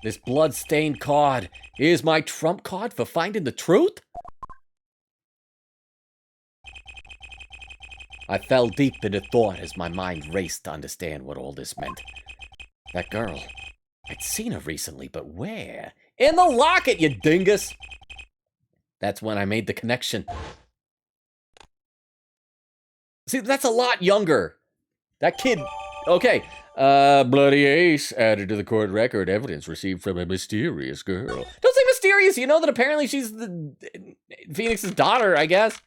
This blood-stained card is my trump card for finding the truth? I fell deep into thought as my mind raced to understand what all this meant. That girl, I'd seen her recently, but where? In the locket, you dingus! That's when I made the connection. See, that's a lot younger. That kid, okay. Bloody ace added to the court record. Evidence received from a mysterious girl. Don't say mysterious. You know that apparently she's the Phoenix's daughter, I guess.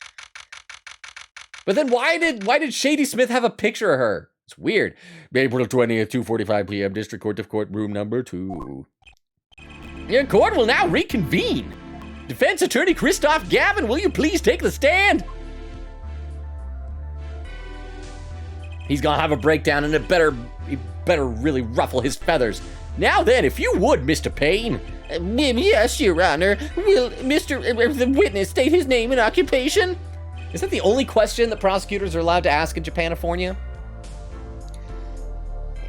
But then why did Shady Smith have a picture of her? It's weird. April 20th, 2:45 p.m. District Court of Court Room number 2. Your court will now reconvene. Defense Attorney Christoph Gavin, will you please take the stand? He's gonna have a breakdown and he better really ruffle his feathers. Now then, if you would, Mr. Payne. Yes, Your Honor. Will the witness state his name and occupation? Is that the only question that prosecutors are allowed to ask in Japanifornia?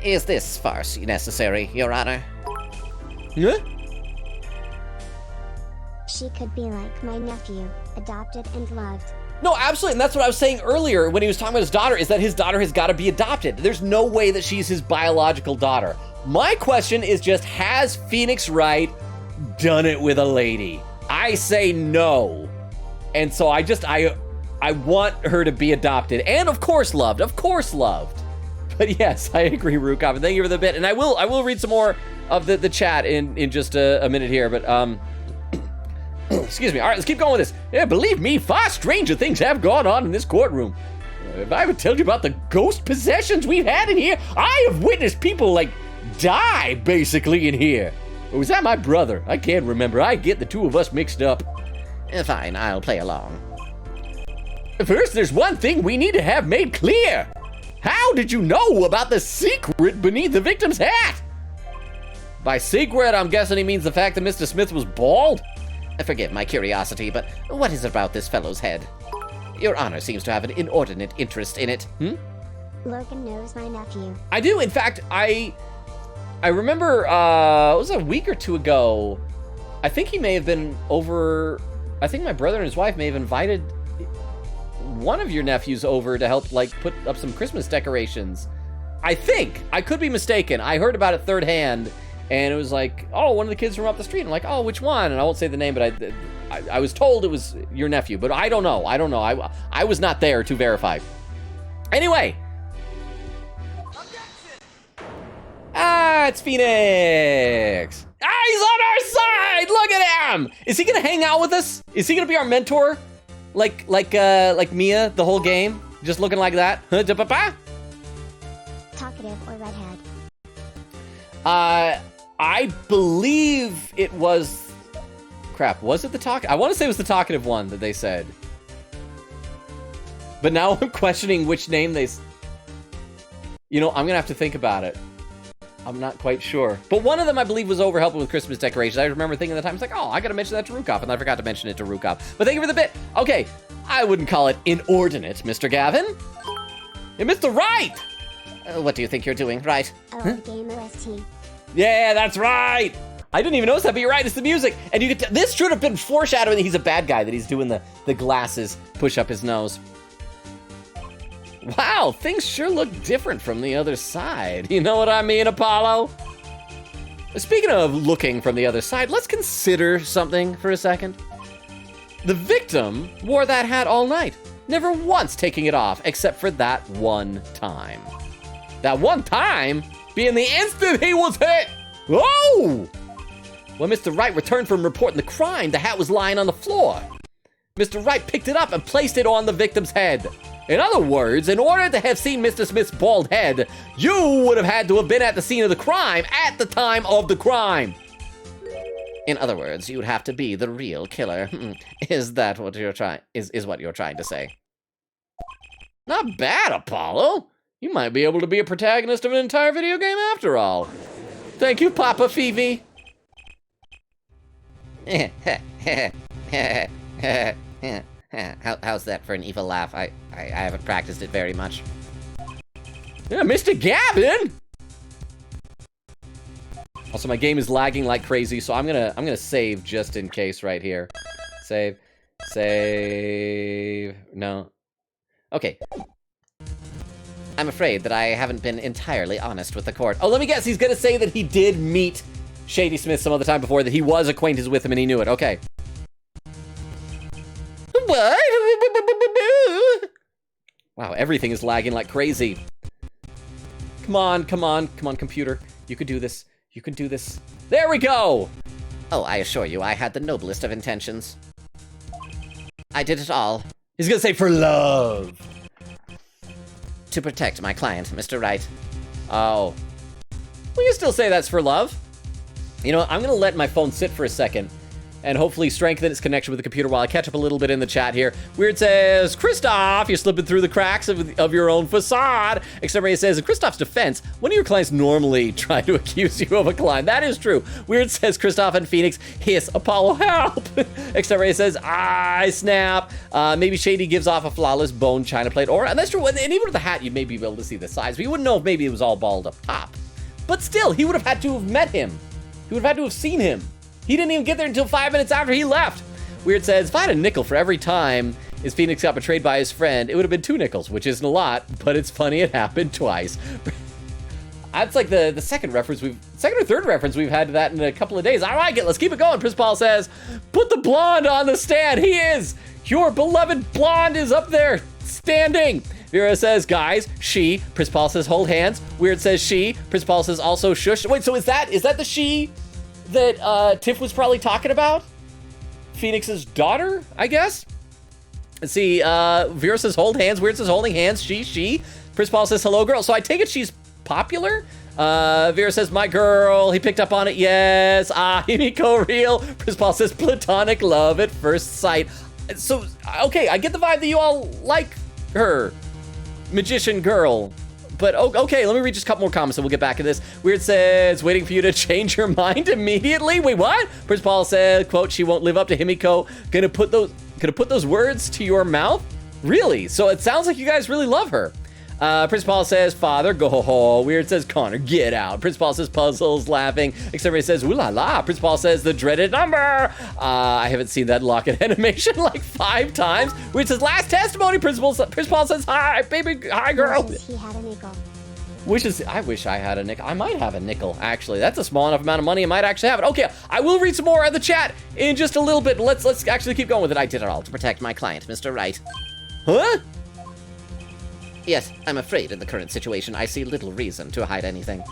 Is this farce necessary, Your Honor? Huh? She could be like my nephew, adopted and loved. No, absolutely, and that's what I was saying earlier when he was talking about his daughter, is that his daughter has got to be adopted. There's no way that she's his biological daughter. My question is just, has Phoenix Wright done it with a lady? I say no. And so I want her to be adopted, and of course loved. But yes, I agree, Rukov, and thank you for the bit. And I will read some more of the chat in just a minute here, but excuse me. All right, let's keep going with this. Yeah, believe me, far stranger things have gone on in this courtroom. If I would tell you about the ghost possessions we've had in here, I have witnessed people, like, die, basically, in here. Or was that my brother? I can't remember. I get the two of us mixed up. Fine, I'll play along. First, there's one thing we need to have made clear. How did you know about the secret beneath the victim's hat? By secret, I'm guessing he means the fact that Mr. Smith was bald? Forgive my curiosity, but what is it about this fellow's head? Your Honor seems to have an inordinate interest in it. Logan knows my nephew. I do. In fact, I remember, it was a week or two ago. I think he may have been over. I think my brother and his wife may have invited one of your nephews over to help, like, put up some Christmas decorations. I think. I could be mistaken. I heard about it third hand, and it was like, oh, one of the kids from up the street. I'm like, oh, which one? And I won't say the name, but I was told it was your nephew, but I don't know. I was not there to verify. Anyway. It's Phoenix. He's on our side. Look at him. Is he gonna hang out with us? Is he gonna be our mentor? Like Mia the whole game? Just looking like that? Talkative or redhead? I believe it was... Crap, was it the talk? I want to say it was the talkative one that they said. But now I'm questioning which name they... You know, I'm gonna have to think about it. I'm not quite sure. But one of them, I believe, was over helping with Christmas decorations. I remember thinking at the time, it's like, oh, I gotta mention that to Rukov, and I forgot to mention it to Rukov. But thank you for the bit. Okay, I wouldn't call it inordinate, Mr. Gavin. Hey, Mr. Wright! What do you think you're doing, right? Oh, game OST. Yeah, that's right! I didn't even notice that, but you're right, it's the music. And you could this should have been foreshadowing that he's a bad guy, that he's doing the glasses push up his nose. Wow, things sure look different from the other side. You know what I mean, Apollo? Speaking of looking from the other side, let's consider something for a second. The victim wore that hat all night, never once taking it off, except for that one time. That one time being the instant he was hit. Whoa! When Mr. Wright returned from reporting the crime, the hat was lying on the floor. Mr. Wright picked it up and placed it on the victim's head. In other words, in order to have seen Mr. Smith's bald head, you would have had to have been at the scene of the crime at the time of the crime. In other words, you'd have to be the real killer. Is that what you're is what you're trying to say? Not bad, Apollo. You might be able to be a protagonist of an entire video game after all. Thank you, Papa Phoebe. How's that for an evil laugh? I haven't practiced it very much. Yeah, Mr. Gavin! Also, my game is lagging like crazy, so I'm gonna save just in case right here. Save. No. Okay. I'm afraid that I haven't been entirely honest with the court. Oh, let me guess. He's gonna say that he did meet Shady Smith some other time before, that he was acquainted with him and he knew it. Okay. What? Wow, everything is lagging like crazy. Come on, computer. You can do this. You can do this. There we go! Oh, I assure you, I had the noblest of intentions. I did it all. He's gonna say for love. To protect my client, Mr. Wright. Oh. We can still say that's for love. You know, I'm going to let my phone sit for a second and hopefully strengthen its connection with the computer while I catch up a little bit in the chat here. Weird says, Christoph, you're slipping through the cracks of your own facade. Extemporary says, in Christoph's defense, one of your clients normally try to accuse you of a crime. That is true. Weird says, Christoph and Phoenix hiss, Apollo, help. Extemporary says, I snap. Maybe Shady gives off a flawless bone china plate aura. And that's true. And even with the hat, you'd maybe be able to see the size. But you wouldn't know if maybe it was all bald up top. But still, he would have had to have met him. He would have had to have seen him. He didn't even get there until 5 minutes after he left. Weird says, if I had a nickel for every time his Phoenix got betrayed by his friend, it would have been 2 nickels, which isn't a lot, but it's funny it happened twice. That's like the second or third reference we've had to that in a couple of days. I like it. Let's keep it going. Prince Paul says, put the blonde on the stand. He is. Your beloved blonde is up there standing. Vera says, guys, she. Prince Paul says, hold hands. Weird says, she. Prince Paul says, also shush. Wait, so is that the she that Tiff was probably talking about? Phoenix's daughter, I guess? Let's see, Vera says hold hands, Weird says holding hands, she. Prince Paul says hello girl, so I take it she's popular? Vera says my girl, he picked up on it, yes. Himiko real. Prince Paul says platonic love at first sight. So, okay, I get the vibe that you all like her. Magician girl. But okay, let me read just a couple more comments and we'll get back to this. Weird says, waiting for you to change your mind immediately. Wait, what? Prince Paul said, quote, she won't live up to Himiko. Gonna put those words to your mouth? Really? So it sounds like you guys really love her. Prince Paul says, father, go. Weird says, Connor, get out. Prince Paul says, puzzles, laughing. Extemporary says, ooh la la. Prince Paul says, the dreaded number. I haven't seen that locket animation like 5 times. Weird says, last testimony. Prince Paul says, hi, baby, hi, girl. Wishes he had a nickel. I wish I had a nickel. I might have a nickel, actually. That's a small enough amount of money. I might actually have it. Okay, I will read some more of the chat in just a little bit. Let's actually keep going with it. I did it all to protect my client, Mr. Wright. Huh? Yes, I'm afraid in the current situation I see little reason to hide anything.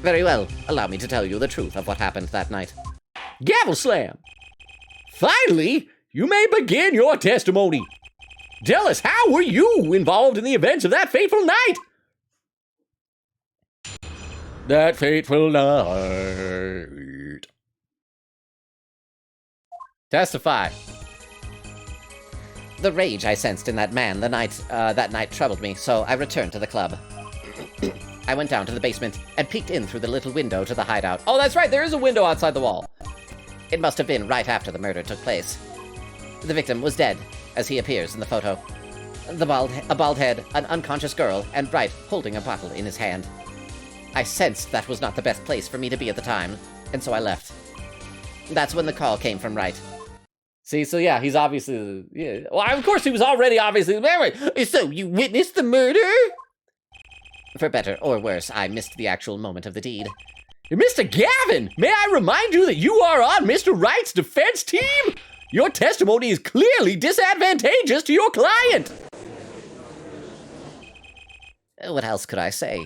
Very well, allow me to tell you the truth of what happened that night. Gavel slam! Finally, you may begin your testimony. Tell us, how were you involved in the events of that fateful night? That fateful night. Testify. The rage I sensed in that man that night troubled me, so I returned to the club. I went down to the basement and peeked in through the little window to the hideout. Oh, that's right, there is a window outside the wall. It must have been right after the murder took place. The victim was dead, as he appears in the photo. A bald head, an unconscious girl, and Wright holding a bottle in his hand. I sensed that was not the best place for me to be at the time, and so I left. That's when the call came from Wright. See, so yeah, he's obviously, yeah. Well, of course he was already obviously married. So you witnessed the murder? For better or worse, I missed the actual moment of the deed. Mr. Gavin, may I remind you that you are on Mr. Wright's defense team? Your testimony is clearly disadvantageous to your client. What else could I say?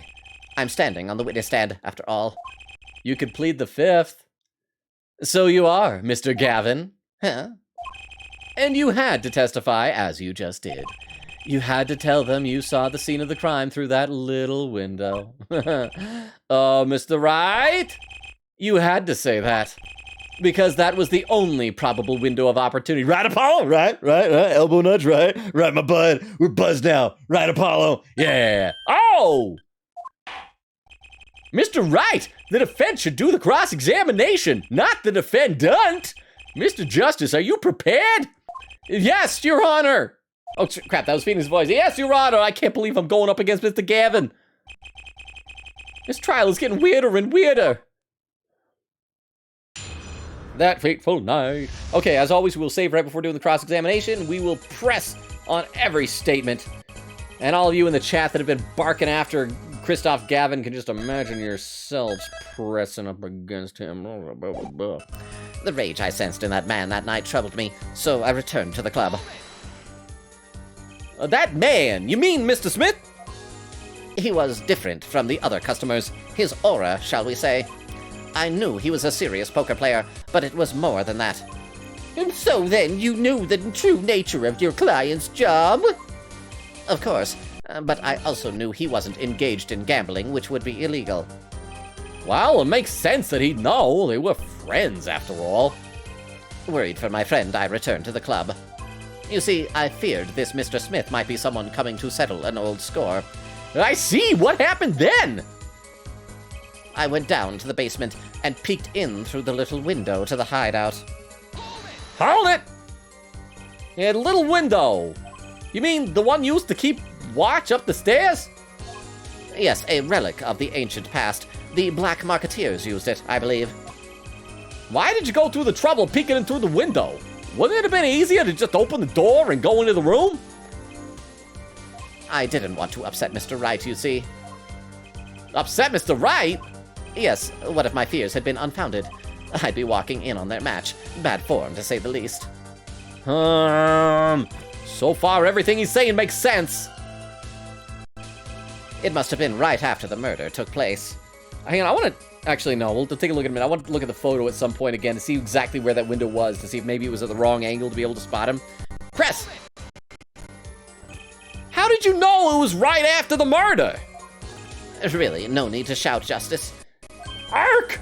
I'm standing on the witness stand, after all. You could plead the 5th. So you are, Mr. Gavin. Huh? And you had to testify, as you just did. You had to tell them you saw the scene of the crime through that little window. Oh, Mr. Wright, you had to say that. Because that was the only probable window of opportunity. Right, Apollo? Right. Elbow nudge, right? Right, my bud. We're buzzed now. Right, Apollo? Yeah. Oh! Mr. Wright, the defense should do the cross-examination, not the defendant. Mr. Justice, are you prepared? Yes, Your Honor. Oh, crap, that was Phoenix's voice. Yes, Your Honor, I can't believe I'm going up against Mr. Gavin. This trial is getting weirder and weirder. That fateful night. Okay, as always, we'll save right before doing the cross-examination. We will press on every statement. And all of you in the chat that have been barking after Christoph Gavin can just imagine yourselves pressing up against him. The rage I sensed in that man that night troubled me, so I returned to the club. That man? You mean Mr. Smith? He was different from the other customers. His aura, shall we say. I knew he was a serious poker player, but it was more than that. And so then you knew the true nature of your client's job? Of course. But I also knew he wasn't engaged in gambling, which would be illegal. Well, it makes sense that he'd know. They were friends, after all. Worried for my friend, I returned to the club. You see, I feared this Mr. Smith might be someone coming to settle an old score. I see! What happened then? I went down to the basement and peeked in through the little window to the hideout. Hold it! He had a little window. You mean the one used to keep watch up the stairs? Yes, a relic of the ancient past. The Black Marketeers used it, I believe. Why did you go through the trouble of peeking in through the window? Wouldn't it have been easier to just open the door and go into the room? I didn't want to upset Mr. Wright, you see. Upset Mr. Wright? Yes, what if my fears had been unfounded? I'd be walking in on their match. Bad form, to say the least. So far everything he's saying makes sense. It must have been right after the murder took place. Hang on, I want to... Actually, no, we'll take a look at it in a minute. I want to look at the photo at some point again to see exactly where that window was, to see if maybe it was at the wrong angle to be able to spot him. Press! How did you know it was right after the murder? Really, no need to shout, Justice. Ark!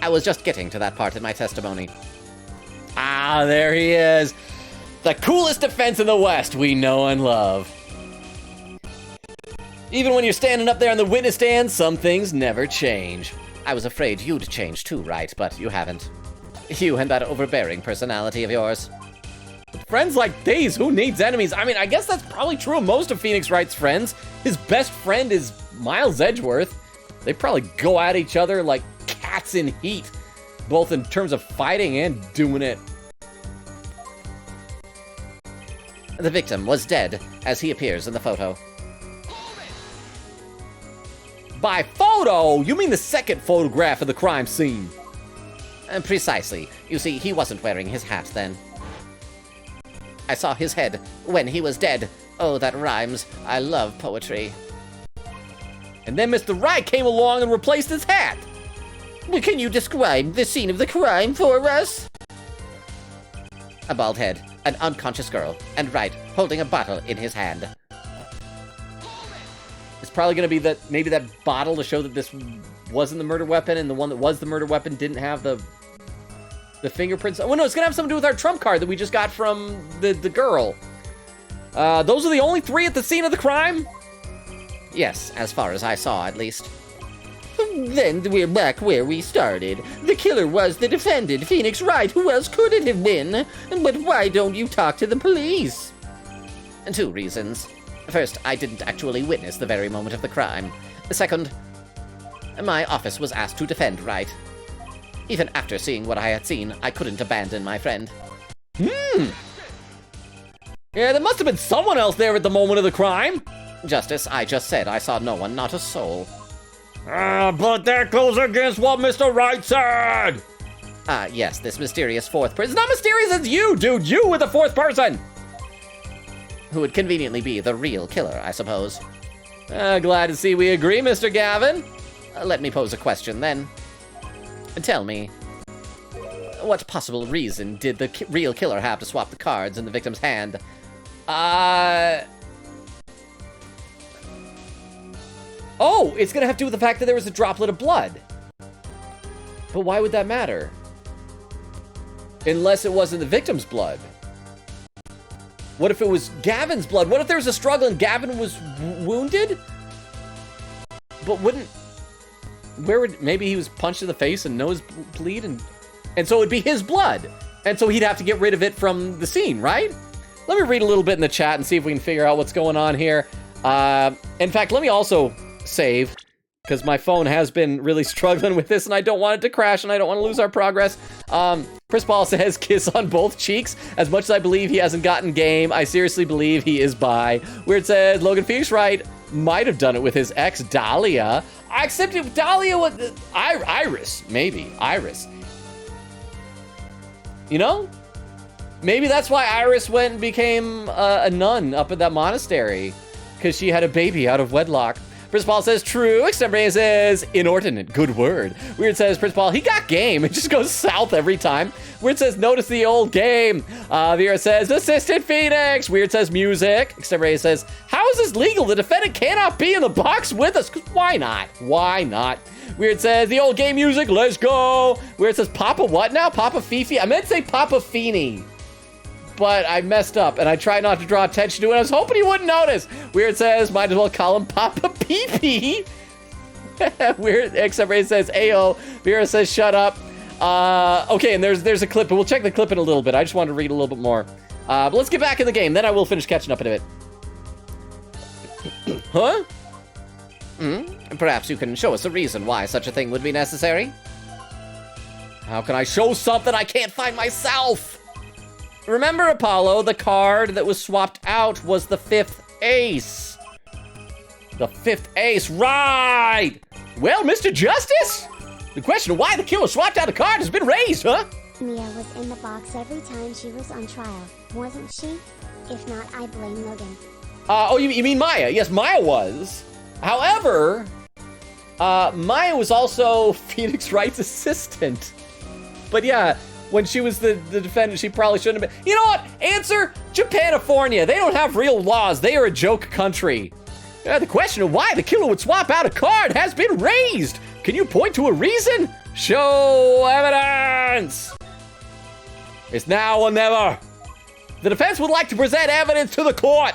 I was just getting to that part in my testimony. Ah, there he is. The coolest defense in the West we know and love. Even when you're standing up there on the witness stand, some things never change. I was afraid you'd change too, Wright, but you haven't. You and that overbearing personality of yours. With friends like these, who needs enemies? I mean, I guess that's probably true of most of Phoenix Wright's friends. His best friend is Miles Edgeworth. They probably go at each other like cats in heat, both in terms of fighting and doing it. The victim was dead, as he appears in the photo. By photo, you mean the second photograph of the crime scene? Precisely. You see, he wasn't wearing his hat then. I saw his head when he was dead. Oh, that rhymes. I love poetry. And then Mr. Wright came along and replaced his hat. Can you describe the scene of the crime for us? A bald head, an unconscious girl, and Wright holding a bottle in his hand. It's probably going to be that maybe that bottle to show that this wasn't the murder weapon, and the one that was the murder weapon didn't have the fingerprints. Oh no, it's going to have something to do with our trump card that we just got from the girl. Those are the only three at the scene of the crime? Yes, as far as I saw, at least. Then we're back where we started. The killer was the defendant, Phoenix Wright. Who else could it have been? But why don't you talk to the police? 2 reasons. First, I didn't actually witness the very moment of the crime. Second, my office was asked to defend Wright. Even after seeing what I had seen, I couldn't abandon my friend. Yeah, there must have been someone else there at the moment of the crime. Justice, I just said I saw no one, not a soul. But that goes against what Mr. Wright said! Yes, this mysterious fourth person. It's not mysterious, it's you, dude! You were the fourth person! Who would conveniently be the real killer, I suppose. Glad to see we agree, Mr. Gavin. Let me pose a question, then. Tell me, what possible reason did the real killer have to swap the cards in the victim's hand? Oh, it's gonna have to do with the fact that there was a droplet of blood. But why would that matter? Unless it wasn't the victim's blood. What if it was Gavin's blood? What if there was a struggle and Gavin was wounded? But maybe he was punched in the face and nose bleed, and so it'd be his blood. And so he'd have to get rid of it from the scene, right? Let me read a little bit in the chat and see if we can figure out what's going on here. In fact, let me also save, because my phone has been really struggling with this and I don't want it to crash and I don't want to lose our progress. Chris Paul says kiss on both cheeks. As much as I believe he hasn't gotten game, I seriously believe he is bi. Weird says Logan Phoenix Wright might have done it with his ex Dahlia. Except if Dahlia was Iris, maybe Iris. You know? Maybe that's why Iris went and became a nun up at that monastery, because she had a baby out of wedlock. Principal says true. Extemporary says inordinate. Good word. Weird says Principal, he got game. It just goes south every time. Weird says notice the old game. Vera says assistant Phoenix. Weird says music. Extemporary says how is this legal? The defendant cannot be in the box with us. Why not? Why not? Weird says the old game music. Let's go. Weird says Papa what now? Papa Fifi? I meant to say Papa Feeney, but I messed up, and I tried not to draw attention to it. I was hoping he wouldn't notice. Weird says, might as well call him Papa Pee-Pee. Weird, Extemporary says, Ayo. Vera says, shut up. Okay, and there's a clip, but we'll check the clip in a little bit. I just wanted to read a little bit more. But let's get back in the game, then I will finish catching up in a bit. Huh? Perhaps you can show us a reason why such a thing would be necessary? How can I show something I can't find myself? Remember, Apollo, the card that was swapped out was the 5th ace. The 5th ace, right! Well, Mr. Justice, the question of why the killer swapped out a card has been raised, huh? Mia was in the box every time she was on trial, wasn't she? If not, I blame Logan. You mean Maya? Yes, Maya was. However, Maya was also Phoenix Wright's assistant. But yeah, when she was the defendant, she probably shouldn't have been. You know what? Answer, Japanifornia. They don't have real laws. They are a joke country. The question of why the killer would swap out a card has been raised. Can you point to a reason? Show evidence. It's now or never. The defense would like to present evidence to the court.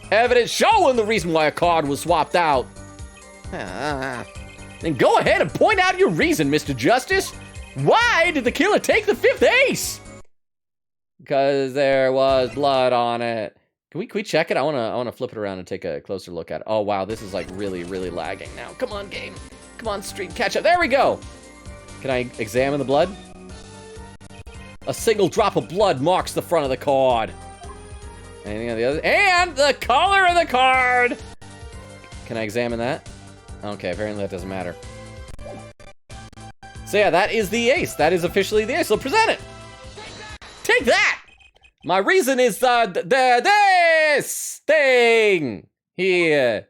Evidence showing the reason why a card was swapped out. Then go ahead and point out your reason, Mr. Justice. Why did the killer take the 5th ace? Because there was blood on it. Can we check it? I wanna flip it around and take a closer look at it. Oh wow, this is like really, really lagging now. Come on, game. Come on, stream, catch up. There we go. Can I examine the blood? A single drop of blood marks the front of the card. Anything on the other? And the color of the card! Can I examine that? Okay, apparently that doesn't matter. So yeah, that is the ace. That is officially the ace. So present it. Take that! My reason is this thing here.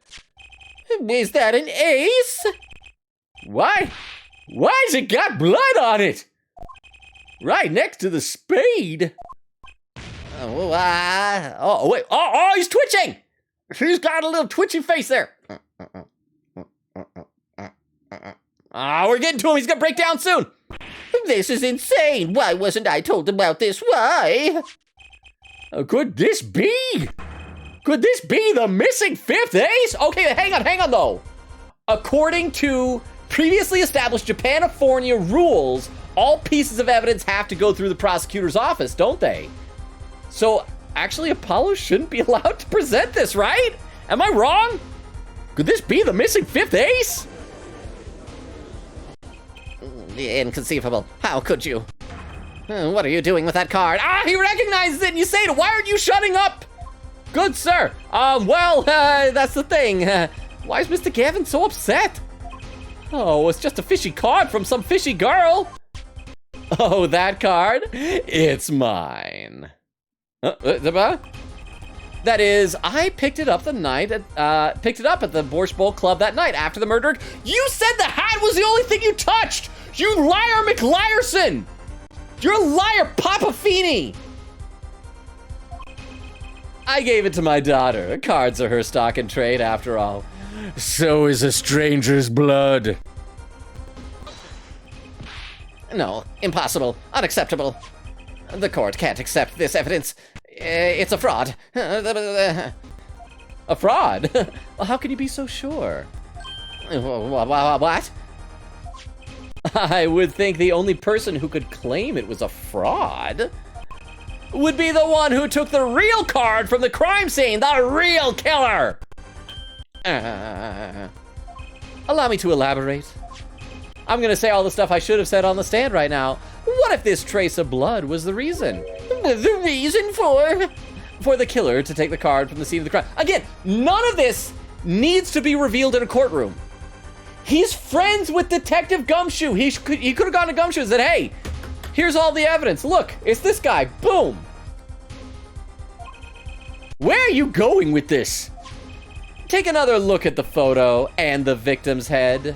Is that an ace? Why? Why's it got blood on it? Right next to the spade. Oh, wait. Oh, he's twitching. He's got a little twitchy face there. We're getting to him. He's gonna break down soon. This is insane. Why wasn't I told about this? Why? Could this be? Could this be the missing 5th ace? Okay, hang on though. According to previously established Japanifornia rules, all pieces of evidence have to go through the prosecutor's office, don't they? So actually Apollo shouldn't be allowed to present this, right? Am I wrong? Could this be the missing 5th ace? Inconceivable. How could you? What are you doing with that card? He recognizes it and you say it. Why aren't you shutting up? Good sir. That's the thing. Why is Mr. Gavin so upset? Oh, it's just a fishy card from some fishy girl. Oh, that card? It's mine. That is, I picked it up at the Borscht Bowl Club that night after the murder. You said the hat was the only thing you touched! You liar, McLiarson! You're a liar, Papa Feeney! I gave it to my daughter. Cards are her stock and trade, after all. So is a stranger's blood. No, impossible, unacceptable. The court can't accept this evidence. It's a fraud. A fraud? Well, how can you be so sure? What? I would think the only person who could claim it was a fraud would be the one who took the real card from the crime scene, the real killer. Allow me to elaborate. I'm gonna say all the stuff I should have said on the stand right now. What if this trace of blood was the reason? The reason for the killer to take the card from the scene of the crime. Again, none of this needs to be revealed in a courtroom. He's friends with Detective Gumshoe. He could have gone to Gumshoe and said, hey, here's all the evidence. Look, it's this guy. Boom. Where are you going with this? Take another look at the photo and the victim's head.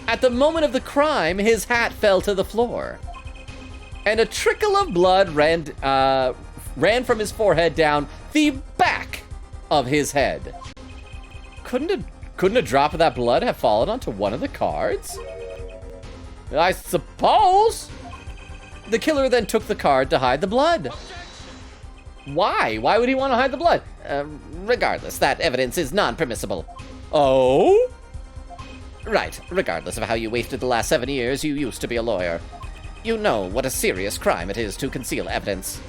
At the moment of the crime, his hat fell to the floor, and a trickle of blood ran from his forehead down the back of his head. Couldn't a drop of that blood have fallen onto one of the cards? I suppose. The killer then took the card to hide the blood. Why? Why would he want to hide the blood? Regardless, that evidence is non-permissible. Oh? Right, regardless of how you wasted the last 7 years, you used to be a lawyer. You know what a serious crime it is to conceal evidence.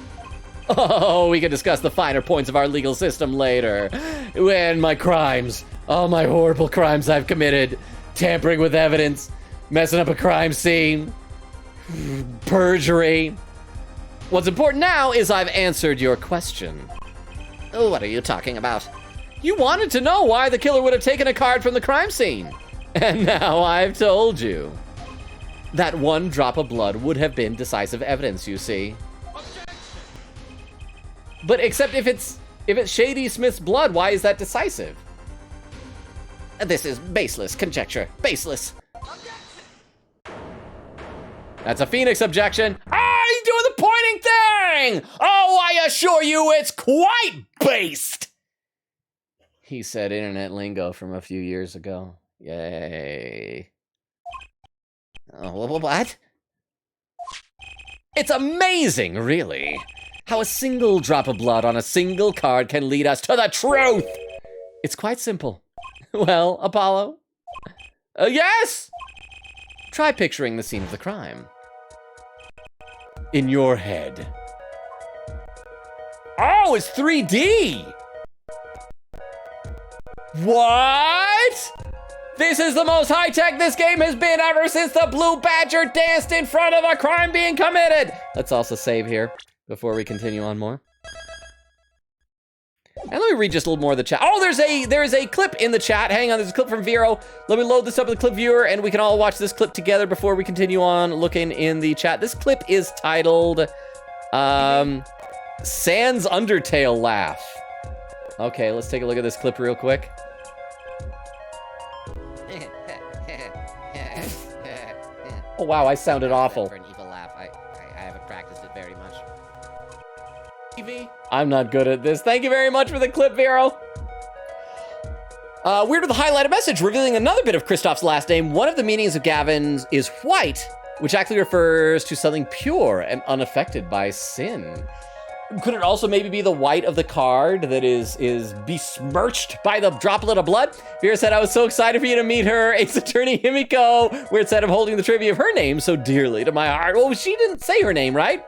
Oh, we can discuss the finer points of our legal system later. And my crimes, all my horrible crimes I've committed. Tampering with evidence, messing up a crime scene, perjury. What's important now is I've answered your question. What are you talking about? You wanted to know why the killer would have taken a card from the crime scene. And now I've told you. That one drop of blood would have been decisive evidence, you see. But except if it's Shady Smith's blood, why is that decisive? This is baseless conjecture. Baseless. That's a Phoenix objection. Ah, he's doing the pointing thing! Oh, I assure you it's quite based! He said internet lingo from a few years ago. Yay. Oh, what? It's amazing, really, how a single drop of blood on a single card can lead us to the truth. It's quite simple. Well, Apollo? Yes? Try picturing the scene of the crime. In your head. Oh, it's 3D! What? This is the most high-tech this game has been ever since the Blue Badger danced in front of a crime being committed! Let's also save here before we continue on more. And let me read just a little more of the chat. Oh, there's a clip in the chat. Hang on, there's a clip from Vero. Let me load this up in the clip viewer, and we can all watch this clip together before we continue on looking in the chat. This clip is titled, Sans Undertale Laugh. Okay, let's take a look at this clip real quick. Oh wow, I sounded awful. For an evil laugh, I haven't practiced it very much. I'm not good at this. Thank you very much for the clip, Vero. Weird with a highlighted message revealing another bit of Kristoff's last name. One of the meanings of Gavin's is white, which actually refers to something pure and unaffected by sin. Could it also maybe be the white of the card that is besmirched by the droplet of blood? Vera said, I was so excited for you to meet her. It's attorney Himiko. Weird said, I'm holding the trivia of her name so dearly to my heart. Well, she didn't say her name, right?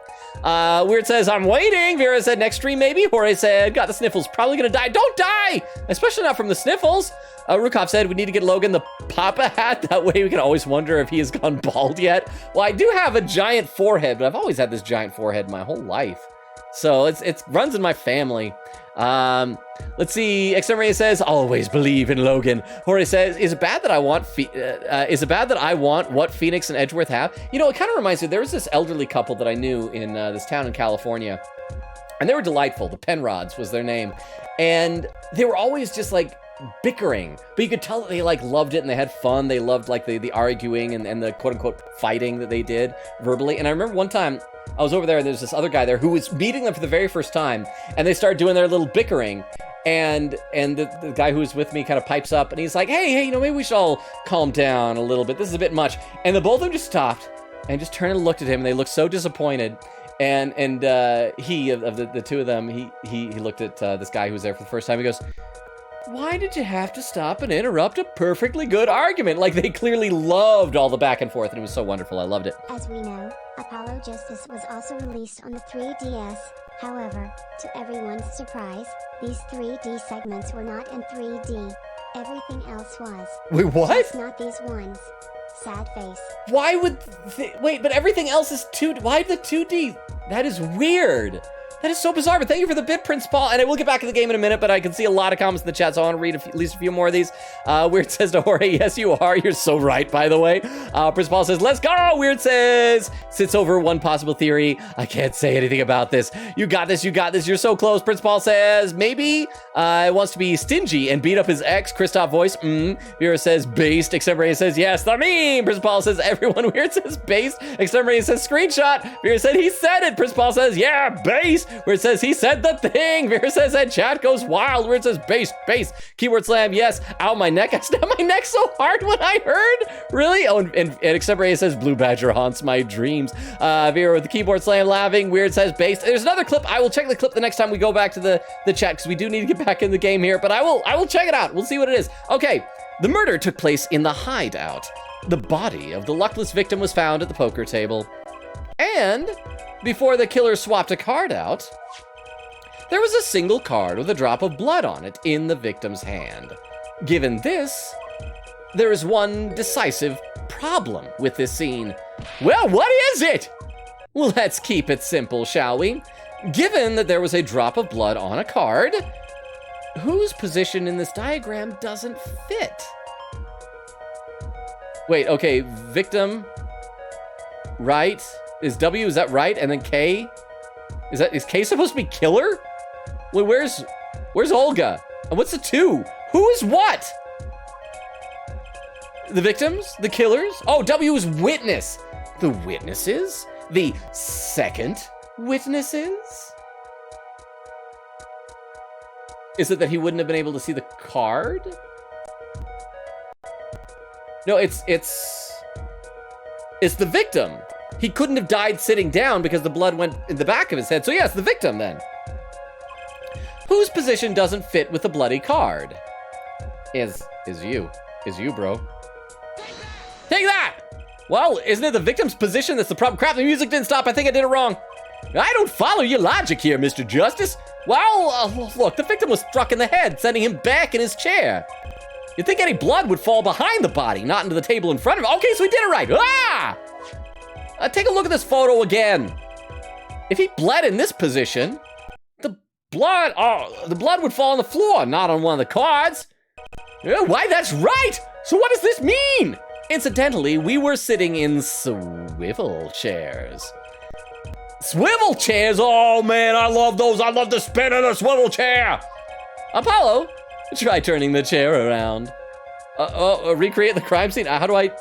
Weird says, I'm waiting. Vera said, next stream maybe. Jorge said, got the sniffles, probably gonna die. Don't die! Especially not from the sniffles. Rukov said, we need to get Logan the Papa hat. That way we can always wonder if he has gone bald yet. Well, I do have a giant forehead, but I've always had this giant forehead my whole life. So it runs in my family. Let's see. Exterminator says, always believe in Logan. Jorge says, is it bad that I want what Phoenix and Edgeworth have? You know, it kind of reminds me, there was this elderly couple that I knew in this town in California, and they were delightful. The Penrods was their name. And they were always just like bickering, but you could tell that they like loved it and they had fun. They loved like the arguing and the quote unquote fighting that they did verbally. And I remember one time I was over there and there's this other guy there who was meeting them for the very first time, and they started doing their little bickering, and the guy who was with me kind of pipes up and he's like, hey, you know, maybe we should all calm down a little bit. This is a bit much. And the both of them just stopped and just turned and looked at him, and they looked so disappointed. And he of the two of them, he looked at this guy who was there for the first time. He goes, why did you have to stop and interrupt a perfectly good argument? Like, they clearly loved all the back and forth, and it was so wonderful. I loved it. As we know, Apollo Justice was also released on the 3DS. However, to everyone's surprise, these 3D segments were not in 3D. Everything else was. Wait, what? Just not these ones. Sad face. Why would... wait, but everything else is 2D. Why the 2D? That is weird. That is so bizarre, but thank you for the bit, Prince Paul. And I will get back to the game in a minute, but I can see a lot of comments in the chat, so I want to read at least a few more of these. Weird says to Jorge, yes, you are. You're so right, by the way. Prince Paul says, let's go. Weird says, sits over one possible theory. I can't say anything about this. You got this. You got this. You're so close. Prince Paul says, maybe wants to be stingy and beat up his ex. Christoph voice, Vera says, based. Extemporary says, yes, the meme. Prince Paul says, everyone. Weird says, based. Extemporary says, screenshot. Vera said, he said it. Prince Paul says, yeah, base. Where it says, he said the thing. Vera says, that chat goes wild. Where it says, base. Keyword slam, yes. Ow, my neck. I snapped my neck so hard when I heard. Really? Oh, and Extemporary says, Blue Badger haunts my dreams. Vera with the keyboard slam laughing. Weird says, base. There's another clip. I will check the clip the next time we go back to the chat, because we do need to get back in the game here, but I will check it out. We'll see what it is. Okay, the murder took place in the hideout. The body of the luckless victim was found at the poker table. And before the killer swapped a card out, there was a single card with a drop of blood on it in the victim's hand. Given this, there is one decisive problem with this scene. Well, what is it? Well, let's keep it simple, shall we? Given that there was a drop of blood on a card, whose position in this diagram doesn't fit? Wait, okay, victim, right? Is W, is that right? And then K? Is K supposed to be killer? Wait, where's Olga? And what's the 2? Who is what? The victims? The killers? Oh, W is witness. The witnesses? The second witnesses? Is it that he wouldn't have been able to see the card? No, it's the victim. He couldn't have died sitting down because the blood went in the back of his head. So yes, the victim then. Whose position doesn't fit with the bloody card? Is you, bro. Take that! Well, isn't it the victim's position that's the problem? Crap, the music didn't stop. I think I did it wrong. I don't follow your logic here, Mr. Justice. Well, look, the victim was struck in the head, sending him back in his chair. You'd think any blood would fall behind the body, not into the table in front of him. Okay, so he did it right. Ah! Take a look at this photo again. If he bled in this position, the blood would fall on the floor, not on one of the cards. Yeah, why, that's right. So what does this mean? Incidentally, we were sitting in swivel chairs. Swivel chairs? Oh man, I love those. I love the spin of the swivel chair. Apollo, try turning the chair around. Recreate the crime scene. How do I?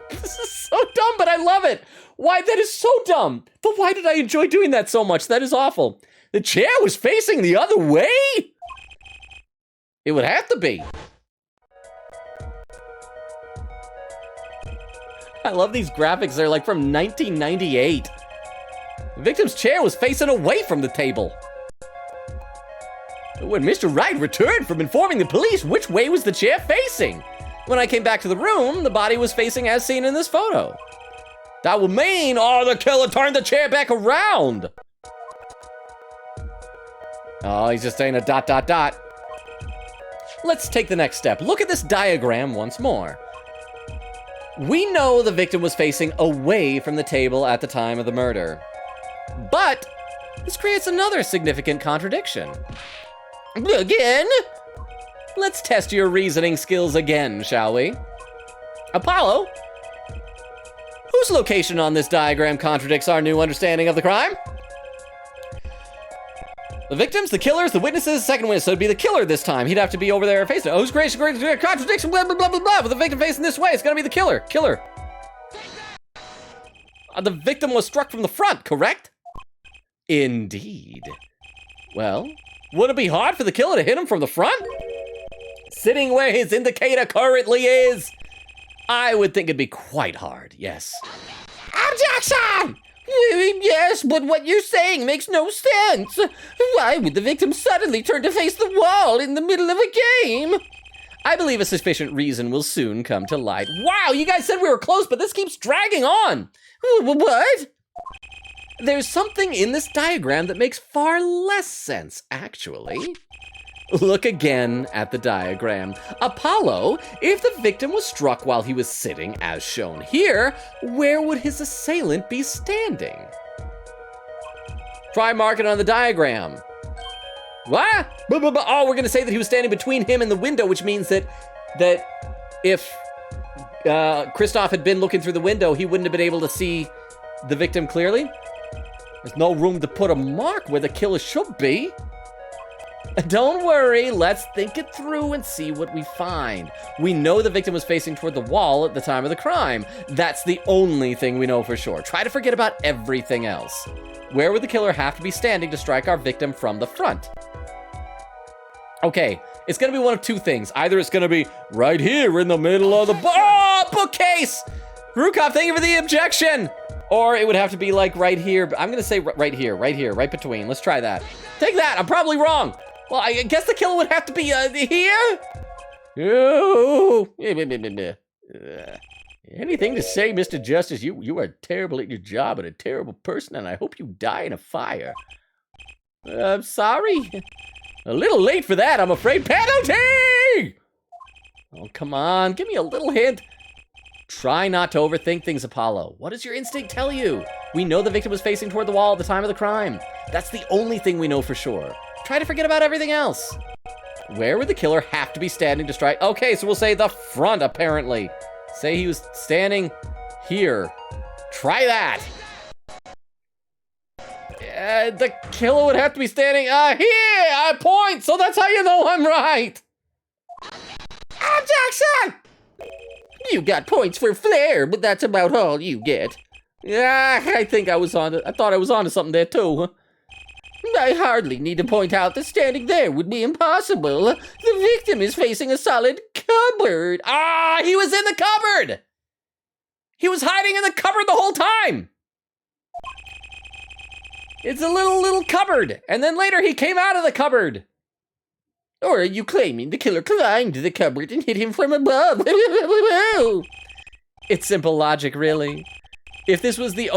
This is so dumb, but I love it. Why? That is so dumb. But why did I enjoy doing that so much? That is awful. The chair was facing the other way? It would have to be. I love these graphics. They're like from 1998. The victim's chair was facing away from the table. When Mr. Wright returned from informing the police, which way was the chair facing? When I came back to the room, the body was facing as seen in this photo. That would mean, the killer turned the chair back around. Oh, he's just saying a ... Let's take the next step. Look at this diagram once more. We know the victim was facing away from the table at the time of the murder. But this creates another significant contradiction. Again? Let's test your reasoning skills again, shall we? Apollo, whose location on this diagram contradicts our new understanding of the crime? The victims, the killers, the witnesses, second witness. So it'd be the killer this time. He'd have to be over there facing. Oh, who's great, contradiction, blah, blah, blah, blah, blah. With the victim facing this way, it's gonna be the killer. The victim was struck from the front, correct? Indeed. Well, would it be hard for the killer to hit him from the front? Sitting where his indicator currently is? I would think it'd be quite hard, yes. Objection! Yes, but what you're saying makes no sense. Why would the victim suddenly turn to face the wall in the middle of a game? I believe a sufficient reason will soon come to light. Wow, you guys said we were close, but this keeps dragging on. What? There's something in this diagram that makes far less sense, actually. Look again at the diagram. Apollo, if the victim was struck while he was sitting, as shown here, where would his assailant be standing? Try marking on the diagram. What? Oh, we're gonna say that he was standing between him and the window, which means that if Kristoff had been looking through the window, he wouldn't have been able to see the victim clearly. There's no room to put a mark where the killer should be. Don't worry, let's think it through and see what we find. We know the victim was facing toward the wall at the time of the crime. That's the only thing we know for sure. Try to forget about everything else. Where would the killer have to be standing to strike our victim from the front? Okay, it's gonna be one of two things. Either it's gonna be right here in the middle of the bookcase! Rukov, thank you for the objection! Or it would have to be like right here. I'm gonna say right here, right between. Let's try that. Take that, I'm probably wrong. Well, I guess the killer would have to be here? Oh. Anything to say, Mr. Justice? You are terrible at your job and a terrible person, and I hope you die in a fire. I'm sorry. A little late for that, I'm afraid. Penalty! Oh, come on, give me a little hint. Try not to overthink things, Apollo. What does your instinct tell you? We know the victim was facing toward the wall at the time of the crime. That's the only thing we know for sure. Try to forget about everything else. Where would the killer have to be standing to strike? Okay, so we'll say the front, apparently. Say he was standing here. Try that. The killer would have to be standing here. I point, so that's how you know I'm right. Objection! You got points for flair, but that's about all you get. Yeah, I think I thought I was onto something there too. I hardly need to point out that standing there would be impossible. The victim is facing a solid cupboard. Ah, he was in the cupboard! He was hiding in the cupboard the whole time! It's a little cupboard, and then later he came out of the cupboard. Or are you claiming the killer climbed the cupboard and hit him from above? It's simple logic, really. If this was the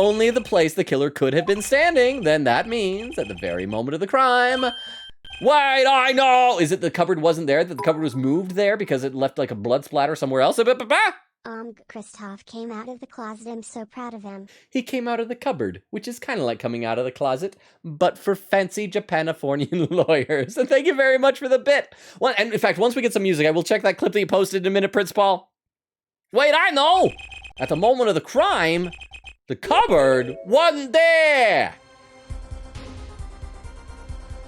place the killer could have been standing, then that means at the very moment of the crime. Wait, I know! Is it the cupboard wasn't there? That the cupboard was moved there because it left like a blood splatter somewhere else? Kristoff came out of the closet. I'm so proud of him. He came out of the cupboard, which is kind of like coming out of the closet, but for fancy Japanifornian lawyers. And thank you very much for the bit. Well, and in fact, once we get some music, I will check that clip that you posted in a minute, Prince Paul. Wait, I know! At the moment of the crime, the cupboard wasn't there!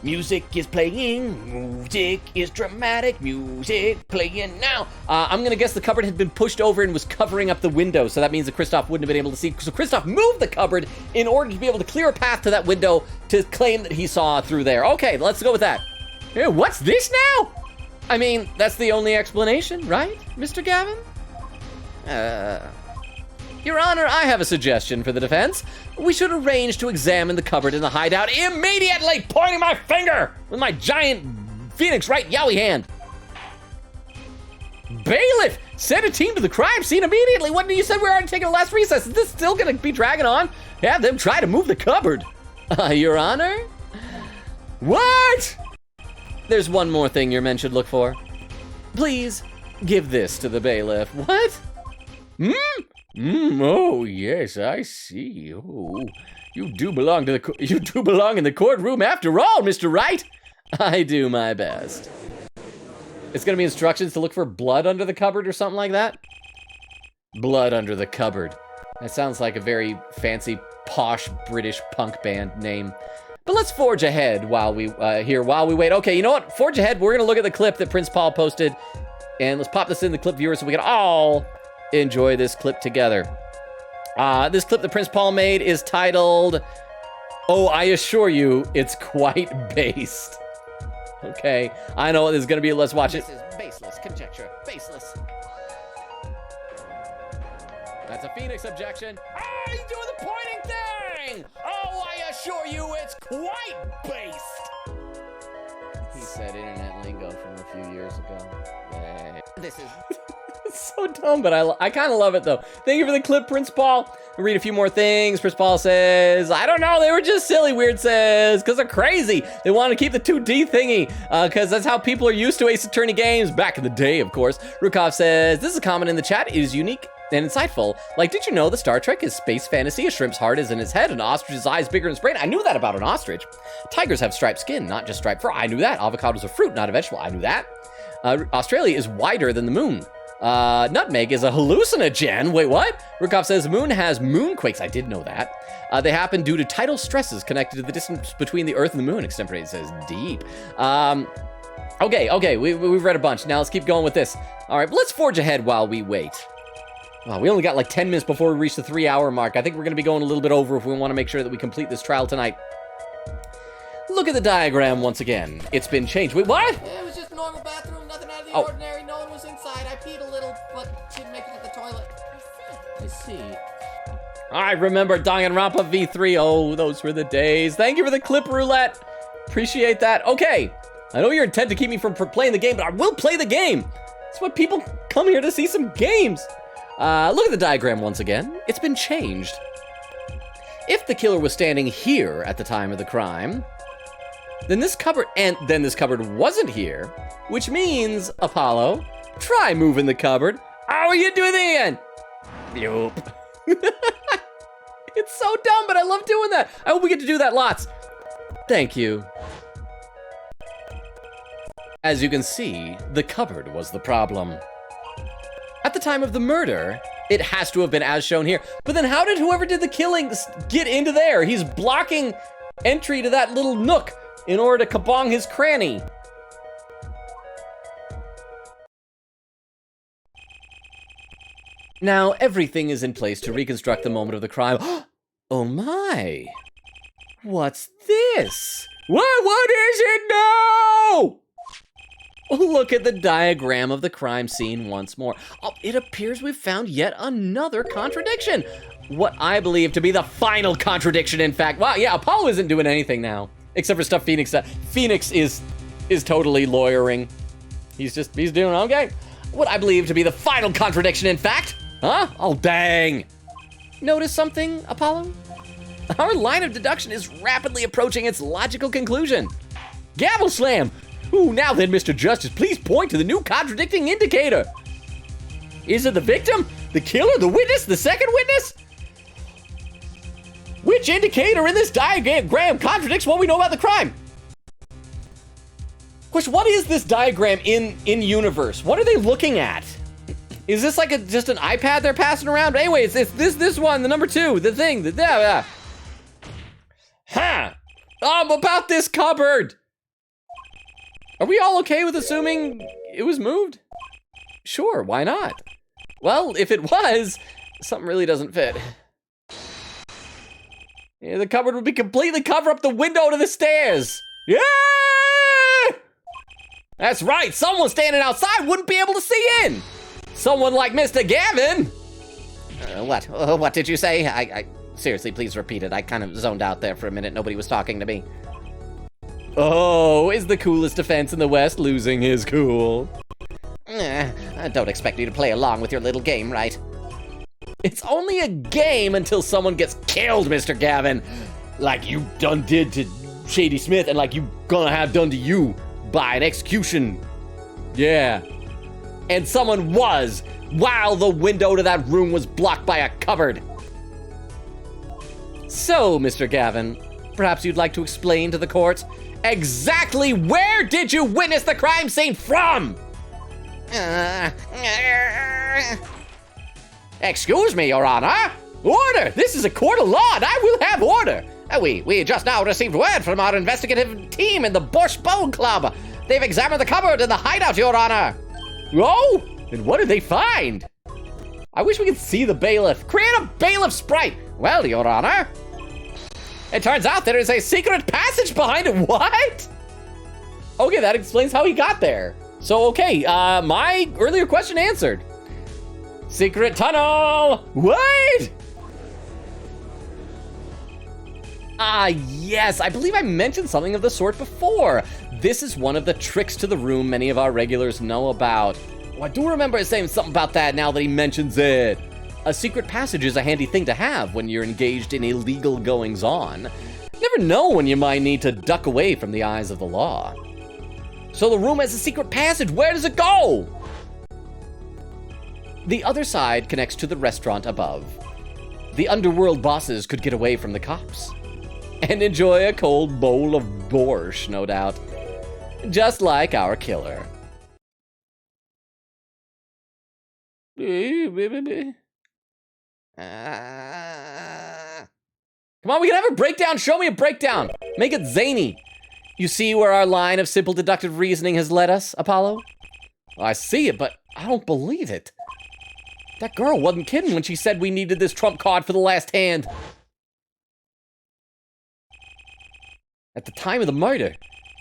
Music is playing, music is dramatic, music playing now. I'm gonna guess the cupboard had been pushed over and was covering up the window, so that means that Kristoff wouldn't have been able to see. So Kristoff moved the cupboard in order to be able to clear a path to that window to claim that he saw through there. Okay, let's go with that. Hey, what's this now? I mean, that's the only explanation, right, Mr. Gavin? Your Honor, I have a suggestion for the defense. We should arrange to examine the cupboard in the hideout immediately, pointing my finger with my giant Phoenix right yowie hand. Bailiff, send a team to the crime scene immediately. What, you said we were already taking a last recess? Is this still gonna be dragging on? Have them try to move the cupboard. Your Honor? What? There's one more thing your men should look for. Please, give this to the bailiff. What? Oh yes, I see. Oh, you do belong in the courtroom after all, Mr. Wright. I do my best. It's gonna be instructions to look for blood under the cupboard or something like that. Blood under the cupboard. That sounds like a very fancy, posh British punk band name. But let's forge ahead while we wait. Okay, you know what? Forge ahead. We're gonna look at the clip that Prince Paul posted, and let's pop this in the clip viewer so we can all enjoy this clip together. This clip that Prince Paul made is titled, "Oh, I assure you, it's quite based." Okay, I know what this is gonna be. Let's watch it. This is baseless conjecture. Baseless. That's a Phoenix objection. Ah, he's doing the pointing thing! Oh, I assure you, it's quite based. He said internet lingo from a few years ago. Yay. This is... It's so dumb, but I kind of love it, though. Thank you for the clip, Prince Paul. I'll read a few more things. Prince Paul says, I don't know, they were just silly, Weird says, because they're crazy. They want to keep the 2D thingy, because that's how people are used to Ace Attorney games, back in the day, of course. Rukov says, this is common in the chat. It is unique and insightful. Like, did you know the Star Trek is space fantasy? A shrimp's heart is in his head, an ostrich's eyes bigger than his brain. I knew that about an ostrich. Tigers have striped skin, not just striped fur. I knew that. Avocado's a fruit, not a vegetable. I knew that. Australia is wider than the moon. Nutmeg is a hallucinogen. Wait, what? Rukov says moon has moonquakes. I did know that. They happen due to tidal stresses connected to the distance between the Earth and the moon. Extemporary says deep. Okay, we've read a bunch. Now let's keep going with this. All right, but let's forge ahead while we wait. Wow, we only got like 10 minutes before we reach the 3-hour mark. I think we're going to be going a little bit over if we want to make sure that we complete this trial tonight. Look at the diagram once again. It's been changed. Wait, what? It was just a normal bathroom, nothing out of the Oh. ordinary. No one was inside. I peed a little, but didn't make it to the toilet. I see. I remember Danganronpa V3. Oh, those were the days. Thank you for the clip roulette. Appreciate that. Okay. I know you're intent to keep me from playing the game, but I will play the game. That's why people come here to see some games. Look at the diagram once again. It's been changed. If the killer was standing here at the time of the crime, then this cupboard wasn't here, which means, Apollo, try moving the cupboard. How are you doing it again? Bloop. It's so dumb, but I love doing that. I hope we get to do that lots. Thank you. As you can see, the cupboard was the problem. At the time of the murder, it has to have been as shown here. But then how did whoever did the killing get into there? He's blocking entry to that little nook in order to kabong his cranny. Now, everything is in place to reconstruct the moment of the crime. Oh my! What's this? What is it now? Look at the diagram of the crime scene once more. Oh, it appears we've found yet another contradiction. What I believe to be the final contradiction, in fact. Wow, yeah, Apollo isn't doing anything now. Except for stuff Phoenix does. Phoenix is totally lawyering. He's doing okay. What I believe to be the final contradiction, in fact. Huh? Oh, dang. Notice something, Apollo? Our line of deduction is rapidly approaching its logical conclusion. Gavel slam! Ooh, now then, Mr. Justice, please point to the new contradicting indicator. Is it the victim, the killer, the witness, the second witness? Which indicator in this diagram contradicts what we know about the crime? Question, what is this diagram in universe? What are they looking at? Is this like just an iPad they're passing around? Anyway, it's this one, the number 2, the thing, Huh! About this cupboard! Are we all okay with assuming it was moved? Sure, why not? Well, if it was, something really doesn't fit. Yeah, the cupboard would be completely cover up the window to the stairs. Yeah! That's right, someone standing outside wouldn't be able to see in. Someone like Mr. Gavin. What did you say? I seriously, please repeat it. I kind of zoned out there for a minute. Nobody was talking to me. Oh, is the coolest defense in the West losing his cool? I don't expect you to play along with your little game, right? It's only a game until someone gets killed, Mr. Gavin. Like you done did to Shady Smith and like you gonna have done to you by an execution. Yeah. And someone was, while the window to that room was blocked by a cupboard. So, Mr. Gavin, perhaps you'd like to explain to the court exactly where did you witness the crime scene from? Excuse me, Your Honor. Order! This is a court of law, and I will have order. We just now received word from our investigative team in the Bush Bowl Club. They've examined the cupboard in the hideout, Your Honor. Oh, and what did they find? I wish we could see the bailiff. Create a bailiff sprite. Well, Your Honor, it turns out there is a secret passage behind it. What? Okay, that explains how he got there. So, okay, my earlier question answered. Secret tunnel. What? Yes, I believe I mentioned something of the sort before. This is one of the tricks to the room many of our regulars know about. Oh, I do remember saying something about that now that he mentions it. A secret passage is a handy thing to have when you're engaged in illegal goings-on. Never know when you might need to duck away from the eyes of the law. So the room has a secret passage. Where does it go? The other side connects to the restaurant above. The underworld bosses could get away from the cops and enjoy a cold bowl of borscht, no doubt. Just like our killer. Come on, we can have a breakdown. Show me a breakdown. Make it zany. You see where our line of simple deductive reasoning has led us, Apollo? Well, I see it, but I don't believe it. That girl wasn't kidding when she said we needed this trump card for the last hand. At the time of the murder,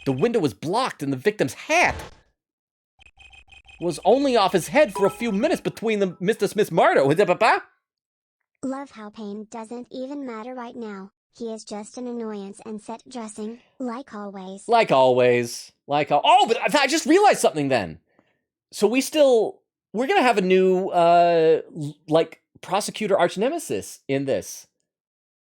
the window was blocked and the victim's hat was only off his head for a few minutes between the Mr. Smith's murder. Was it, Papa? Love how pain doesn't even matter right now. He is just an annoyance and set dressing, like always. Like always. Oh, but I just realized something then. So we're gonna have a new, prosecutor arch nemesis in this.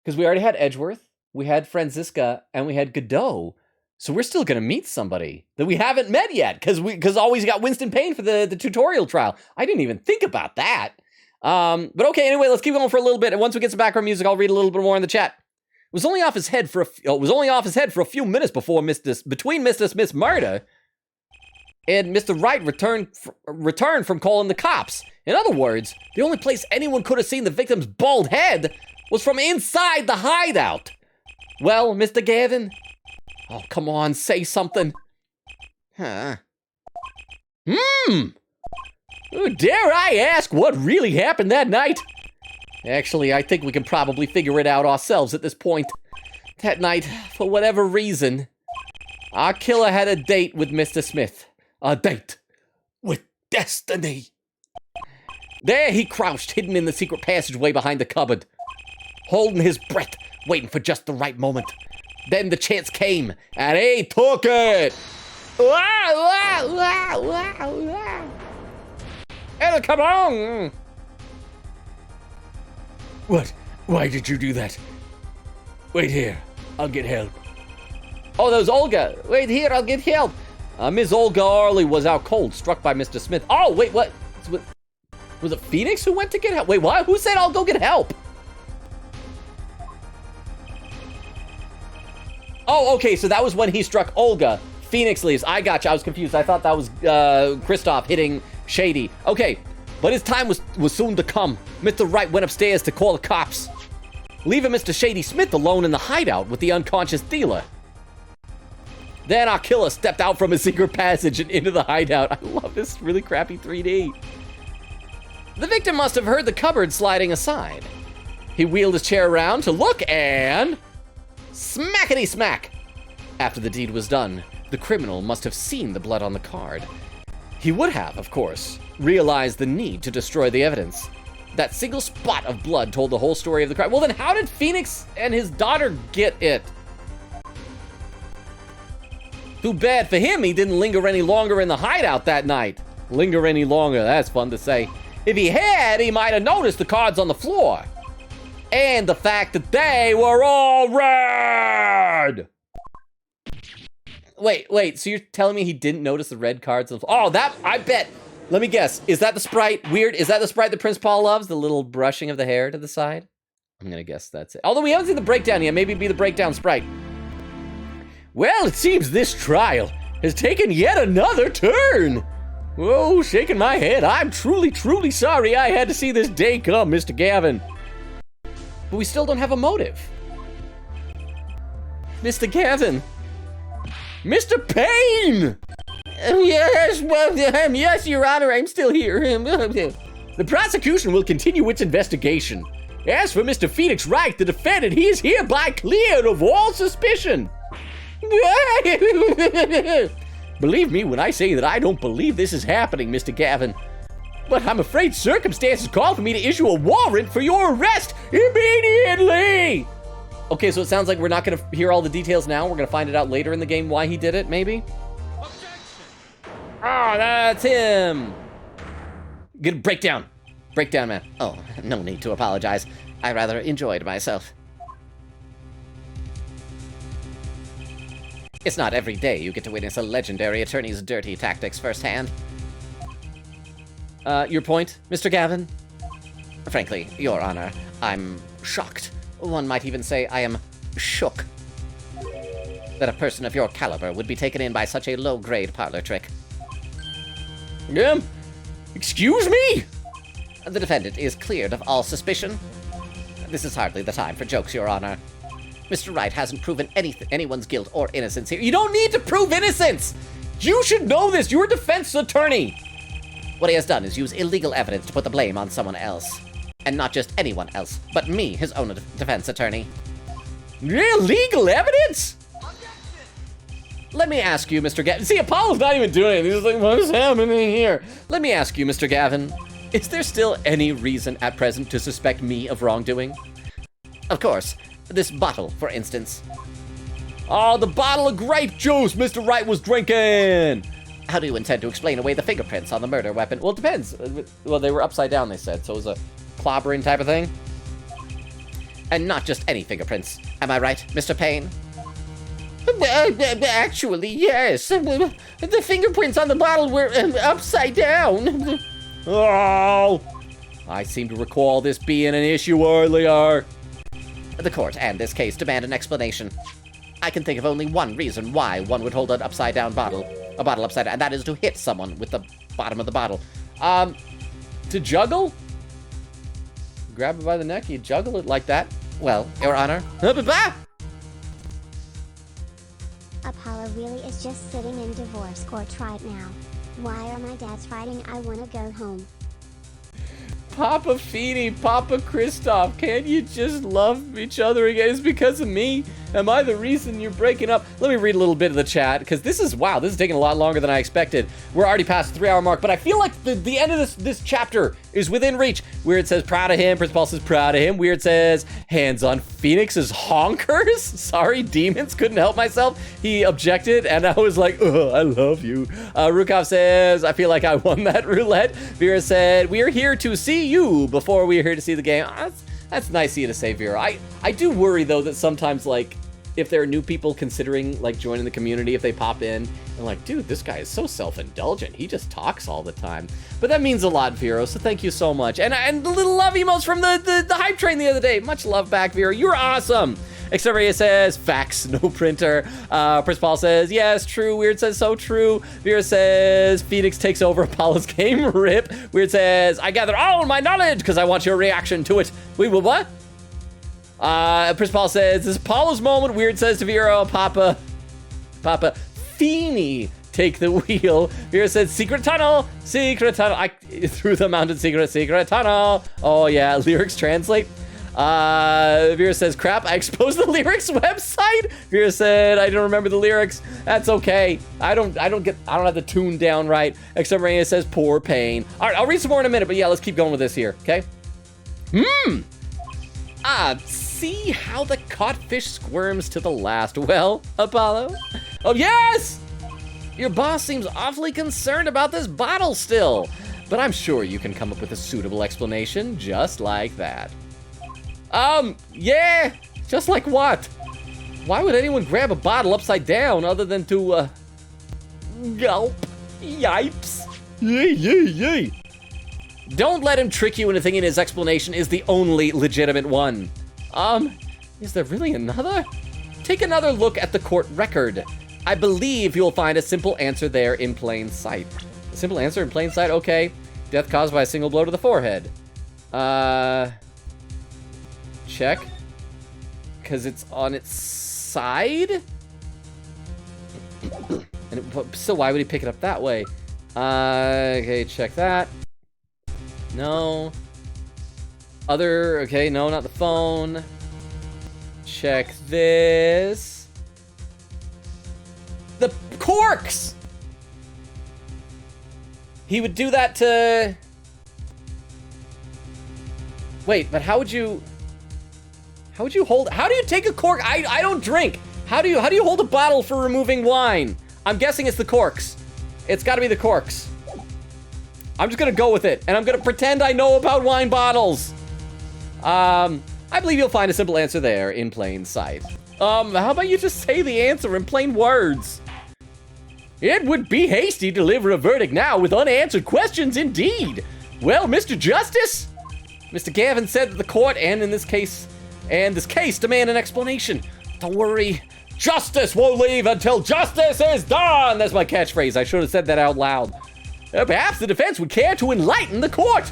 Because we already had Edgeworth, we had Franziska, and we had Godot. So we're still gonna meet somebody that we haven't met yet, because always got Winston Payne for the tutorial trial. I didn't even think about that. But okay, anyway, let's keep going for a little bit, and once we get some background music, I'll read a little bit more in the chat. It was only off his head for a few minutes between Mr. Smith's murder and Mr. Wright returned from calling the cops. In other words, the only place anyone could have seen the victim's bald head was from inside the hideout. Well, Mr. Gavin? Oh, come on, say something. Huh. Oh, dare I ask what really happened that night? Actually, I think we can probably figure it out ourselves at this point. That night, for whatever reason, our killer had a date with Mr. Smith. A date with destiny. There he crouched, hidden in the secret passageway behind the cupboard, holding his breath, waiting for just the right moment. Then the chance came, and he took it. And come on. What? Why did you do that? Wait here, I'll get help. Oh, that was Olga. Wait here, I'll get help. Ms. Olga Arley was out cold, struck by Mr. Smith. Oh, wait, what? Was it Phoenix who went to get help? Wait, what? Who said I'll go get help? Oh, okay, so that was when he struck Olga. Phoenix leaves. I gotcha, I was confused. I thought that was Kristoff hitting Shady. Okay, but his time was soon to come. Mr. Wright went upstairs to call the cops, leaving Mr. Shady Smith alone in the hideout with the unconscious dealer. Then our killer stepped out from his secret passage and into the hideout. I love this really crappy 3D. The victim must have heard the cupboard sliding aside. He wheeled his chair around to look and... smackety smack! After the deed was done, the criminal must have seen the blood on the card. He would have, of course, realized the need to destroy the evidence. That single spot of blood told the whole story of the crime. Well, then how did Phoenix and his daughter get it? Too bad for him, he didn't linger any longer in the hideout that night. Linger any longer, that's fun to say. If he had, he might have noticed the cards on the floor. And the fact that they were all red! Wait, so you're telling me he didn't notice the red cards on the floor? Oh, that, I bet. Let me guess, is that the sprite? Weird, is that the sprite that Prince Paul loves? The little brushing of the hair to the side? I'm gonna guess that's it. Although we haven't seen the breakdown yet, maybe it'd be the breakdown sprite. Well, it seems this trial has taken yet another turn. Oh, shaking my head. I'm truly, truly sorry I had to see this day come, Mr. Gavin. But we still don't have a motive. Mr. Gavin. Mr. Payne! Yes, well, yes, Your Honor, I'm still here. The prosecution will continue its investigation. As for Mr. Phoenix Wright, the defendant, he is hereby cleared of all suspicion. Believe me when I say that I don't believe this is happening, Mr. Gavin. But I'm afraid circumstances call for me to issue a warrant for your arrest immediately! Okay, so it sounds like we're not gonna hear all the details now. We're gonna find it out later in the game why he did it, maybe? Ah, that's him! Get a breakdown. Breakdown, man. Oh, no need to apologize. I rather enjoyed myself. It's not every day you get to witness a legendary attorney's dirty tactics firsthand. Your point, Mr. Gavin? Frankly, Your Honor, I'm shocked. One might even say I am shook that a person of your caliber would be taken in by such a low-grade parlor trick. Yeah. Excuse me? The defendant is cleared of all suspicion. This is hardly the time for jokes, Your Honor. Mr. Wright hasn't proven anyone's guilt or innocence here. You don't need to prove innocence! You should know this! You're a defense attorney! What he has done is use illegal evidence to put the blame on someone else. And not just anyone else, but me, his own defense attorney. Illegal evidence? Let me ask you, Mr. Gavin. See, Apollo's not even doing it. He's like, what is happening here? Let me ask you, Mr. Gavin. Is there still any reason at present to suspect me of wrongdoing? Of course. This bottle, for instance. Oh, the bottle of grape juice Mr. Wright was drinking! How do you intend to explain away the fingerprints on the murder weapon? Well, it depends. Well, they were upside down, they said, so it was a clobbering type of thing. And not just any fingerprints. Am I right, Mr. Payne? Actually, yes. The fingerprints on the bottle were upside down. Oh! I seem to recall this being an issue earlier. The court and this case demand an explanation. I can think of only one reason why one would hold an upside-down bottle. A bottle upside down, and that is to hit someone with the bottom of the bottle. To juggle? Grab it by the neck, you juggle it like that. Well, Your Honor. Apollo really is just sitting in divorce court right now. Why are my dads fighting? I wanna go home. Papa Feeny, Papa Kristoff, can't you just love each other again? It's because of me. Am I the reason you're breaking up? Let me read a little bit of the chat, because this is taking a lot longer than I expected. We're already past the 3-hour mark, but I feel like the end of this chapter is within reach. Weird says, proud of him. Principal says, proud of him. Weird says, hands on Phoenix's honkers. Sorry, demons, couldn't help myself. He objected, and I was like, I love you. Rukov says, I feel like I won that roulette. Vera said, we are here to see you before we are here to see the game. That's nice of you to say, Vera. I do worry, though, that sometimes, like, if there are new people considering, like, joining the community, if they pop in, and like, dude, this guy is so self-indulgent. He just talks all the time. But that means a lot, Vero, so thank you so much. And the little love emotes from the hype train the other day. Much love back, Vero. You're awesome. Exteria says, facts, no printer. Principal says, yes, true. Weird says, so true. Vera says, Phoenix takes over Apollo's game. Rip. Weird says, I gather all my knowledge because I want your reaction to it. Wait, what? Principal says, this is Apollo's moment. Weird says to Vero, Papa, Feeny, take the wheel. Vera said, secret tunnel. Through the mountain, secret tunnel. Oh yeah, lyrics translate. Vera says, crap, I exposed the lyrics website. Vera said, I don't remember the lyrics. That's okay. I don't have the tune down right. Exteria says, poor pain. All right, I'll read some more in a minute, but yeah, let's keep going with this here, okay? See how the caught fish squirms to the last. Well, Apollo? Oh, yes! Your boss seems awfully concerned about this bottle still, but I'm sure you can come up with a suitable explanation just like that. Yeah, just like what? Why would anyone grab a bottle upside down other than to, gulp? Yipes. Yay. Don't let him trick you into thinking his explanation is the only legitimate one. Is there really another? Take another look at the court record. I believe you'll find a simple answer there in plain sight. A simple answer in plain sight, okay. Death caused by a single blow to the forehead. Check. Because it's on its side? So why would he pick it up that way? Okay, check that. No. Other, okay, no, not the phone. Check this. The corks! He would do that to... Wait, but how would you hold, how do you take a cork? I don't drink. How do you hold a bottle for removing wine? I'm guessing it's the corks. It's gotta be the corks. I'm just gonna go with it, and I'm gonna pretend I know about wine bottles. I believe you'll find a simple answer there in plain sight. How about you just say the answer in plain words? It would be hasty to deliver a verdict now with unanswered questions indeed. Well, Mr. Justice? Mr. Gavin said that the court, and this case demand an explanation. Don't worry, justice won't leave until justice is done. That's my catchphrase. I should have said that out loud. Perhaps the defense would care to enlighten the court.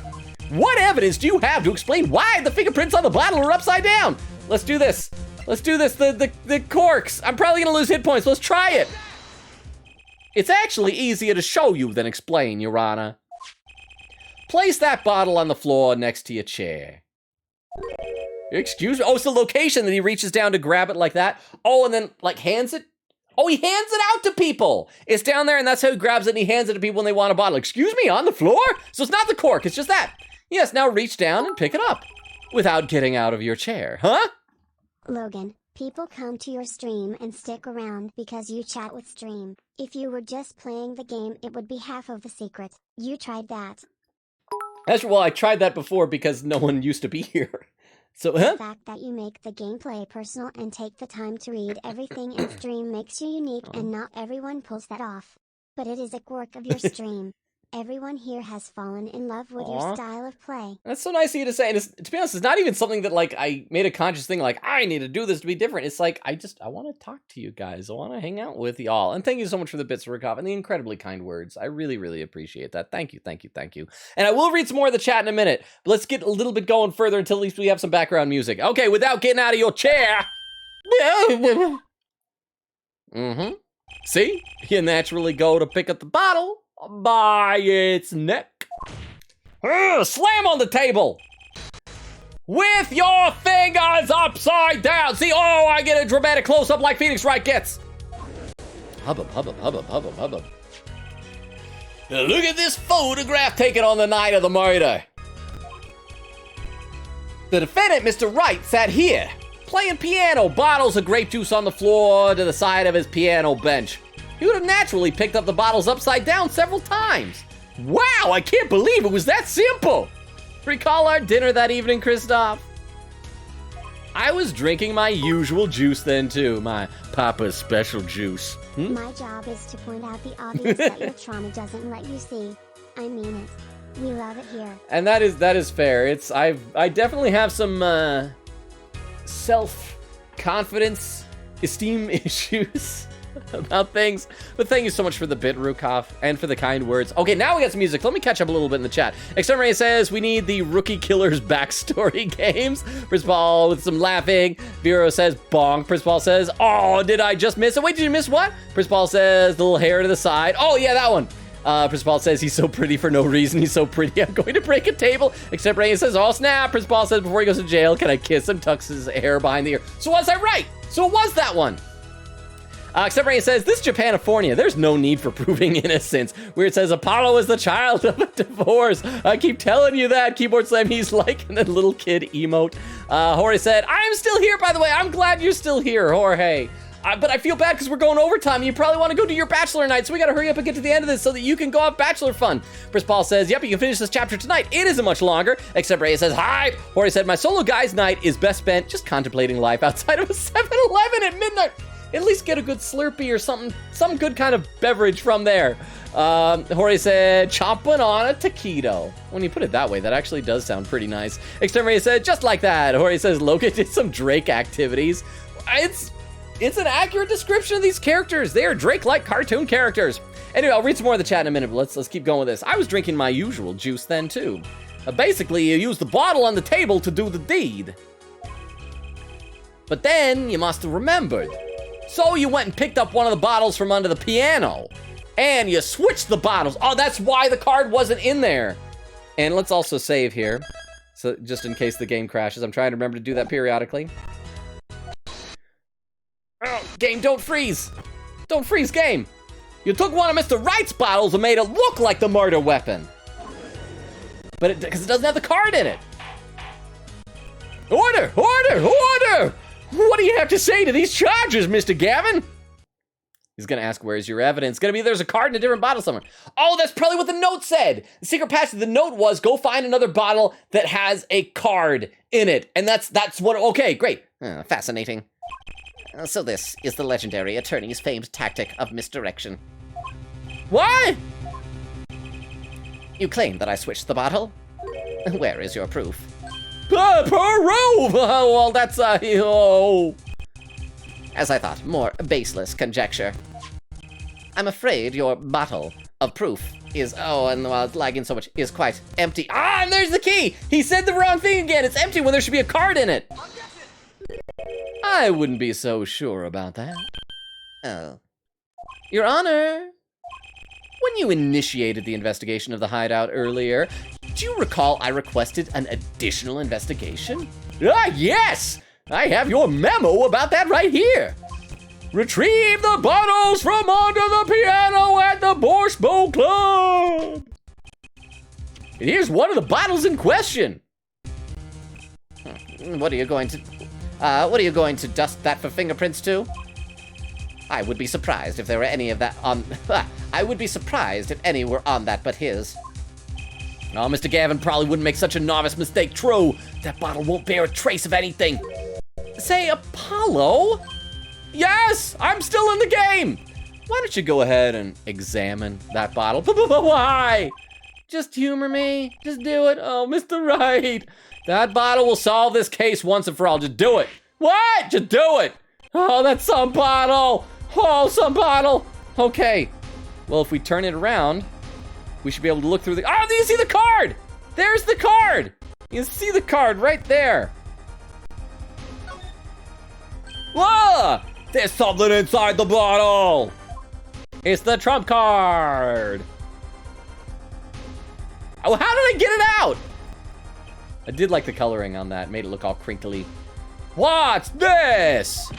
What evidence do you have to explain why the fingerprints on the bottle are upside down? Let's do this. Let's do this. The corks. I'm probably gonna lose hit points. Let's try it. It's actually easier to show you than explain, Your Honor. Place that bottle on the floor next to your chair. Excuse me? Oh, it's the location that he reaches down to grab it like that. Oh, and then, like, hands it? Oh, he hands it out to people. It's down there, and that's how he grabs it, and he hands it to people when they want a bottle. Excuse me, on the floor? So it's not the cork, it's just that. Yes, now reach down and pick it up without getting out of your chair, huh? Logan, people come to your stream and stick around because you chat with stream. If you were just playing the game, it would be half of the secret. You tried that. Well, I tried that before because no one used to be here. So, The fact that you make the gameplay personal and take the time to read everything in stream makes you unique, and not everyone pulls that off. But it is a quirk of your stream. Everyone here has fallen in love with your style of play. That's so nice of you to say. And to be honest, it's not even something that, like, I made a conscious thing, like, I need to do this to be different. It's like, I want to talk to you guys. I want to hang out with y'all. And thank you so much for the bits, Rukov, and the incredibly kind words. I really, really appreciate that. Thank you, thank you, thank you. And I will read some more of the chat in a minute, but let's get a little bit going further until at least we have some background music. Okay, without getting out of your chair. Mm-hmm. See? You naturally go to pick up the bottle by its neck. Slam on the table with your fingers upside down. See, oh, I get a dramatic close-up like Phoenix Wright gets. Hubbub, hubbub, hubbub, hubbub, hubbub. Now look at this photograph taken on the night of the murder. The defendant, Mr. Wright, sat here, playing piano, bottles of grape juice on the floor to the side of his piano bench. He would have naturally picked up the bottles upside down several times. Wow, I can't believe it was that simple. Recall our dinner that evening, Christoph? I was drinking my usual juice then too, my Papa's special juice. My job is to point out the obvious that your trauma doesn't let you see. I mean it. We love it here. And that is fair. I definitely have some self-confidence, esteem issues about things, but thank you so much for the bit, Rukov, and for the kind words. Okay, now we got some music. Let me catch up a little bit in the chat. Exterminator says we need the Rookie Killer's backstory games. Principal with some laughing. Vero says bonk. Principal says, oh, did I just miss it? Wait, did you miss what? Principal says the little hair to the side. Oh yeah, that one. Principal says he's so pretty for no reason. He's so pretty, I'm going to break a table. Exterminator says, oh snap. Principal says before he goes to jail, can I kiss him? Tucks his hair behind the ear. So was I right? So it was that one. Exterminator says, this Japanifornia, there's no need for proving innocence. Weird says, Apollo is the child of a divorce. I keep telling you that. Keyboard Slam, he's like, and then little kid emote. Jorge said, I'm still here, by the way. I'm glad you're still here, Jorge. But I feel bad because we're going overtime. You probably want to go do your bachelor night, so we got to hurry up and get to the end of this so that you can go have bachelor fun. Chris Paul says, yep, you can finish this chapter tonight. It isn't much longer. Except Ray says, hi. Jorge said, my solo guy's night is best spent just contemplating life outside of a 7-Eleven at midnight. At least get a good Slurpee or something, some good kind of beverage from there. Jorge said, chomping on a taquito. When you put it that way, that actually does sound pretty nice. Exterminator said, just like that. Jorge says, Logan did some Drake activities. It's an accurate description of these characters. They are Drake-like cartoon characters. Anyway, I'll read some more of the chat in a minute, but let's keep going with this. I was drinking my usual juice then, too. Basically, you use the bottle on the table to do the deed. But then, you must have remembered. So you went and picked up one of the bottles from under the piano. And you switched the bottles. Oh, that's why the card wasn't in there. And let's also save here. So just in case the game crashes. I'm trying to remember to do that periodically. Oh, game, don't freeze. Don't freeze, game. You took one of Mr. Wright's bottles and made it look like the murder weapon. But because it doesn't have the card in it. Order, order, order. What do you have to say to these charges, Mr. Gavin? He's gonna ask, where's your evidence? Gonna be there's a card in a different bottle somewhere. Oh, that's probably what the note said. The secret passage of the note was go find another bottle that has a card in it. And that's what, okay, great. Fascinating. So this is the legendary attorney's famed tactic of misdirection. What? You claim that I switched the bottle? Where is your proof? Proof! Oh, well, that's, oh. As I thought, more baseless conjecture. I'm afraid your bottle of proof is, and while it's lagging so much, is quite empty. Ah, and there's the key! He said the wrong thing again. It's empty when there should be a card in it. I wouldn't be so sure about that. Oh. Your Honor, when you initiated the investigation of the hideout earlier, do you recall I requested an additional investigation? Ah, yes! I have your memo about that right here. Retrieve the bottles from under the piano at the Borscht Bowl Club. And here's one of the bottles in question. What are you going to dust that for fingerprints too? I would be surprised if there were any of that on. I would be surprised if any were on that but his. Oh, Mr. Gavin probably wouldn't make such a novice mistake. True, that bottle won't bear a trace of anything. Say, Apollo? Yes, I'm still in the game. Why don't you go ahead and examine that bottle? Why? Just humor me. Just do it. Oh, Mr. Right. That bottle will solve this case once and for all. Just do it. What? Just do it. Oh, that's some bottle. Oh, some bottle. Okay. Well, if we turn it around, we should be able to look through the... Oh, do you see the card? There's the card. You can see the card right there. Whoa! There's something inside the bottle. It's the trump card. Oh, how did I get it out? I did like the coloring on that. Made it look all crinkly. What's this?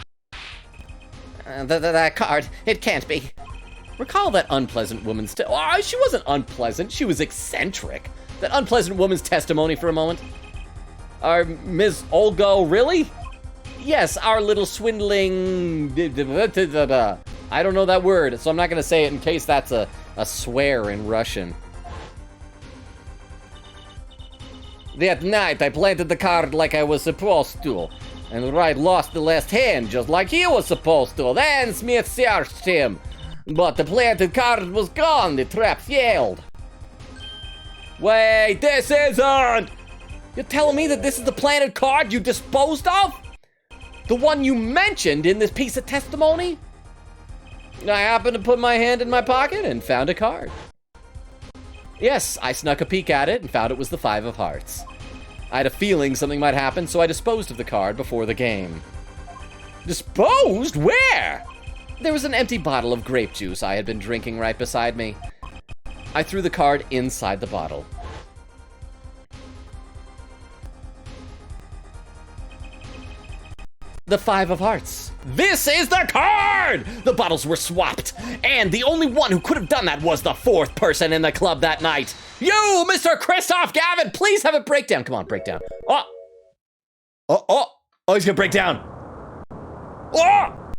That card. It can't be. Recall that unpleasant woman's she wasn't unpleasant. She was eccentric. That unpleasant woman's testimony for a moment. Ms. Olga, really? Yes, our little swindling... I don't know that word, so I'm not going to say it in case that's a swear in Russian. That night, I planted the card like I was supposed to. And Wright lost the last hand just like he was supposed to. Then Smith searched him. But the planted card was gone. The trap failed. Wait, this isn't... You're telling me that this is the planted card you disposed of? The one you mentioned in this piece of testimony? I happened to put my hand in my pocket and found a card. Yes, I snuck a peek at it and found it was the 5 of hearts. I had a feeling something might happen, so I disposed of the card before the game. Disposed? Where? There was an empty bottle of grape juice I had been drinking right beside me. I threw the card inside the bottle. The 5 of hearts. This is the card! The bottles were swapped, and the only one who could have done that was the 4th person in the club that night. You, Mr. Christoph Gavin, please have a breakdown. Come on, breakdown. Oh, he's gonna break down. Oh!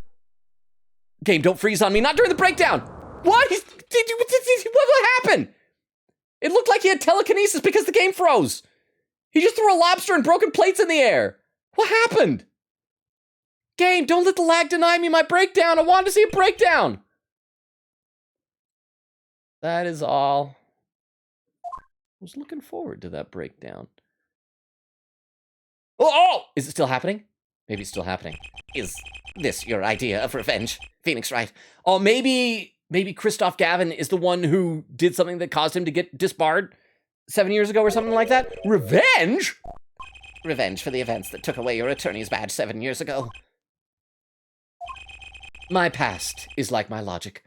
Game, don't freeze on me, not during the breakdown. What? What happened? It looked like he had telekinesis because the game froze. He just threw a lobster and broken plates in the air. What happened? Game, don't let the lag deny me my breakdown. I wanted to see a breakdown. That is all. I was looking forward to that breakdown. Oh! Is it still happening? Maybe it's still happening. Is this your idea of revenge, Phoenix Wright? Oh, maybe Christoph Gavin is the one who did something that caused him to get disbarred 7 years ago or something like that? Revenge? Revenge for the events that took away your attorney's badge 7 years ago. My past is like my logic,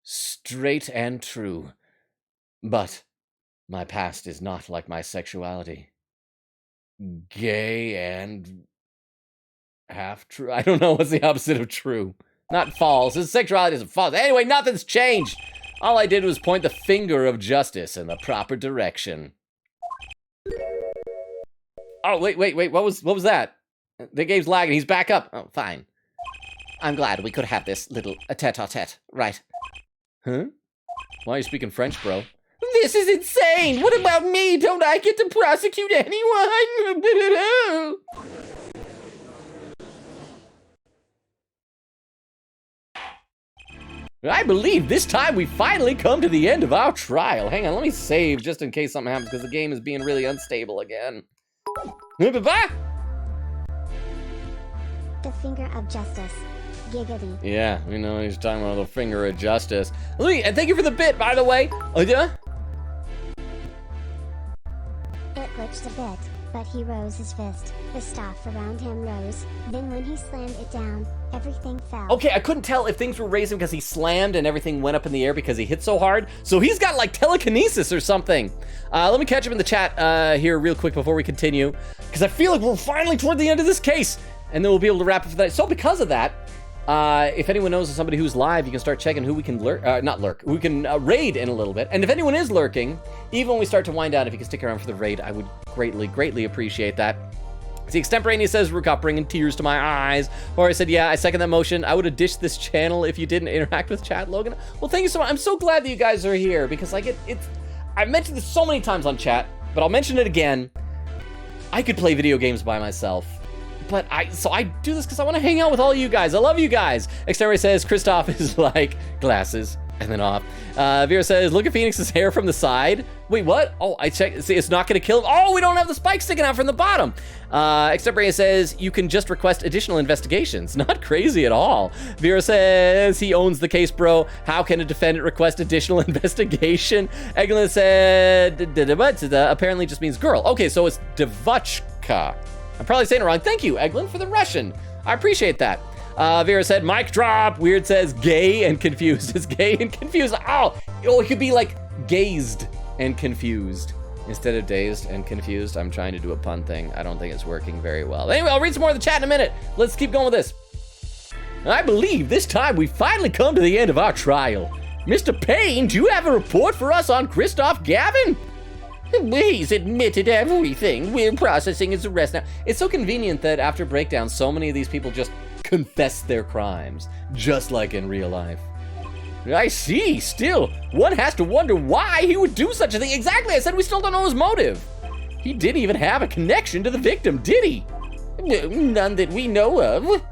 straight and true. But my past is not like my sexuality. Gay and half true. I don't know what's the opposite of true. Not false. His sexuality isn't false. Anyway, nothing's changed. All I did was point the finger of justice in the proper direction. Oh, wait. What was that? The game's lagging. He's back up. Oh, fine. I'm glad we could have this little tete-a-tete, right? Huh? Why are you speaking French, bro? This is insane! What about me? Don't I get to prosecute anyone? I believe this time we finally come to the end of our trial. Hang on, let me save just in case something happens because the game is being really unstable again. Bye-bye. The finger of justice. Giggity. Yeah, we know he's talking about the finger of justice. And thank you for the bit, by the way. Oh, yeah? It glitched a bit, but he rose his fist. The stuff around him rose. Then when he slammed it down, everything fell. Okay, I couldn't tell if things were raising because he slammed and everything went up in the air because he hit so hard. So he's got like telekinesis or something. Let me catch up in the chat here real quick before we continue, because I feel like we're finally toward the end of this case, and then we'll be able to wrap it for that. So because of that, if anyone knows of somebody who's live, you can start checking who we can who we can raid in a little bit. And if anyone is lurking, even when we start to wind down, if you can stick around for the raid, I would greatly appreciate that. See, Extemporaneous says, Rukop bringing tears to my eyes. Or I said, yeah, I second that motion. I would have dished this channel if you didn't interact with chat, Logan. Well, thank you so much. I'm so glad that you guys are here because like I've mentioned this so many times on chat, but I'll mention it again. I could play video games by myself. But I do this because I want to hang out with all you guys. I love you guys. Exterry says Kristoff is like glasses and then off. Vera says, look at Phoenix's hair from the side. Wait, what? Oh, I checked. See, it's not going to kill him. Oh, we don't have the spikes sticking out from the bottom. Extemporaneous says, you can just request additional investigations. Not crazy at all. Vera says, he owns the case, bro. How can a defendant request additional investigation? Eglin said, apparently just means girl. Okay, so it's Devachka. I'm probably saying it wrong. Thank you, Eglin, for the Russian. I appreciate that. Vera said, mic drop. Weird says, gay and confused. Is gay and confused. Oh, it could be like gazed and confused instead of dazed and confused. I'm trying to do a pun thing. I don't think it's working very well. Anyway, I'll read some more of the chat in a minute. Let's keep going with this. I believe this time we finally come to the end of our trial. Mr. Payne, do you have a report for us on Christoph Gavin? He's admitted everything. We're processing his arrest now. It's so convenient that after breakdown, so many of these people just confess their crimes, just like in real life. I see. Still, one has to wonder why he would do such a thing. Exactly. I said we still don't know his motive. He didn't even have a connection to the victim, did he? None that we know of.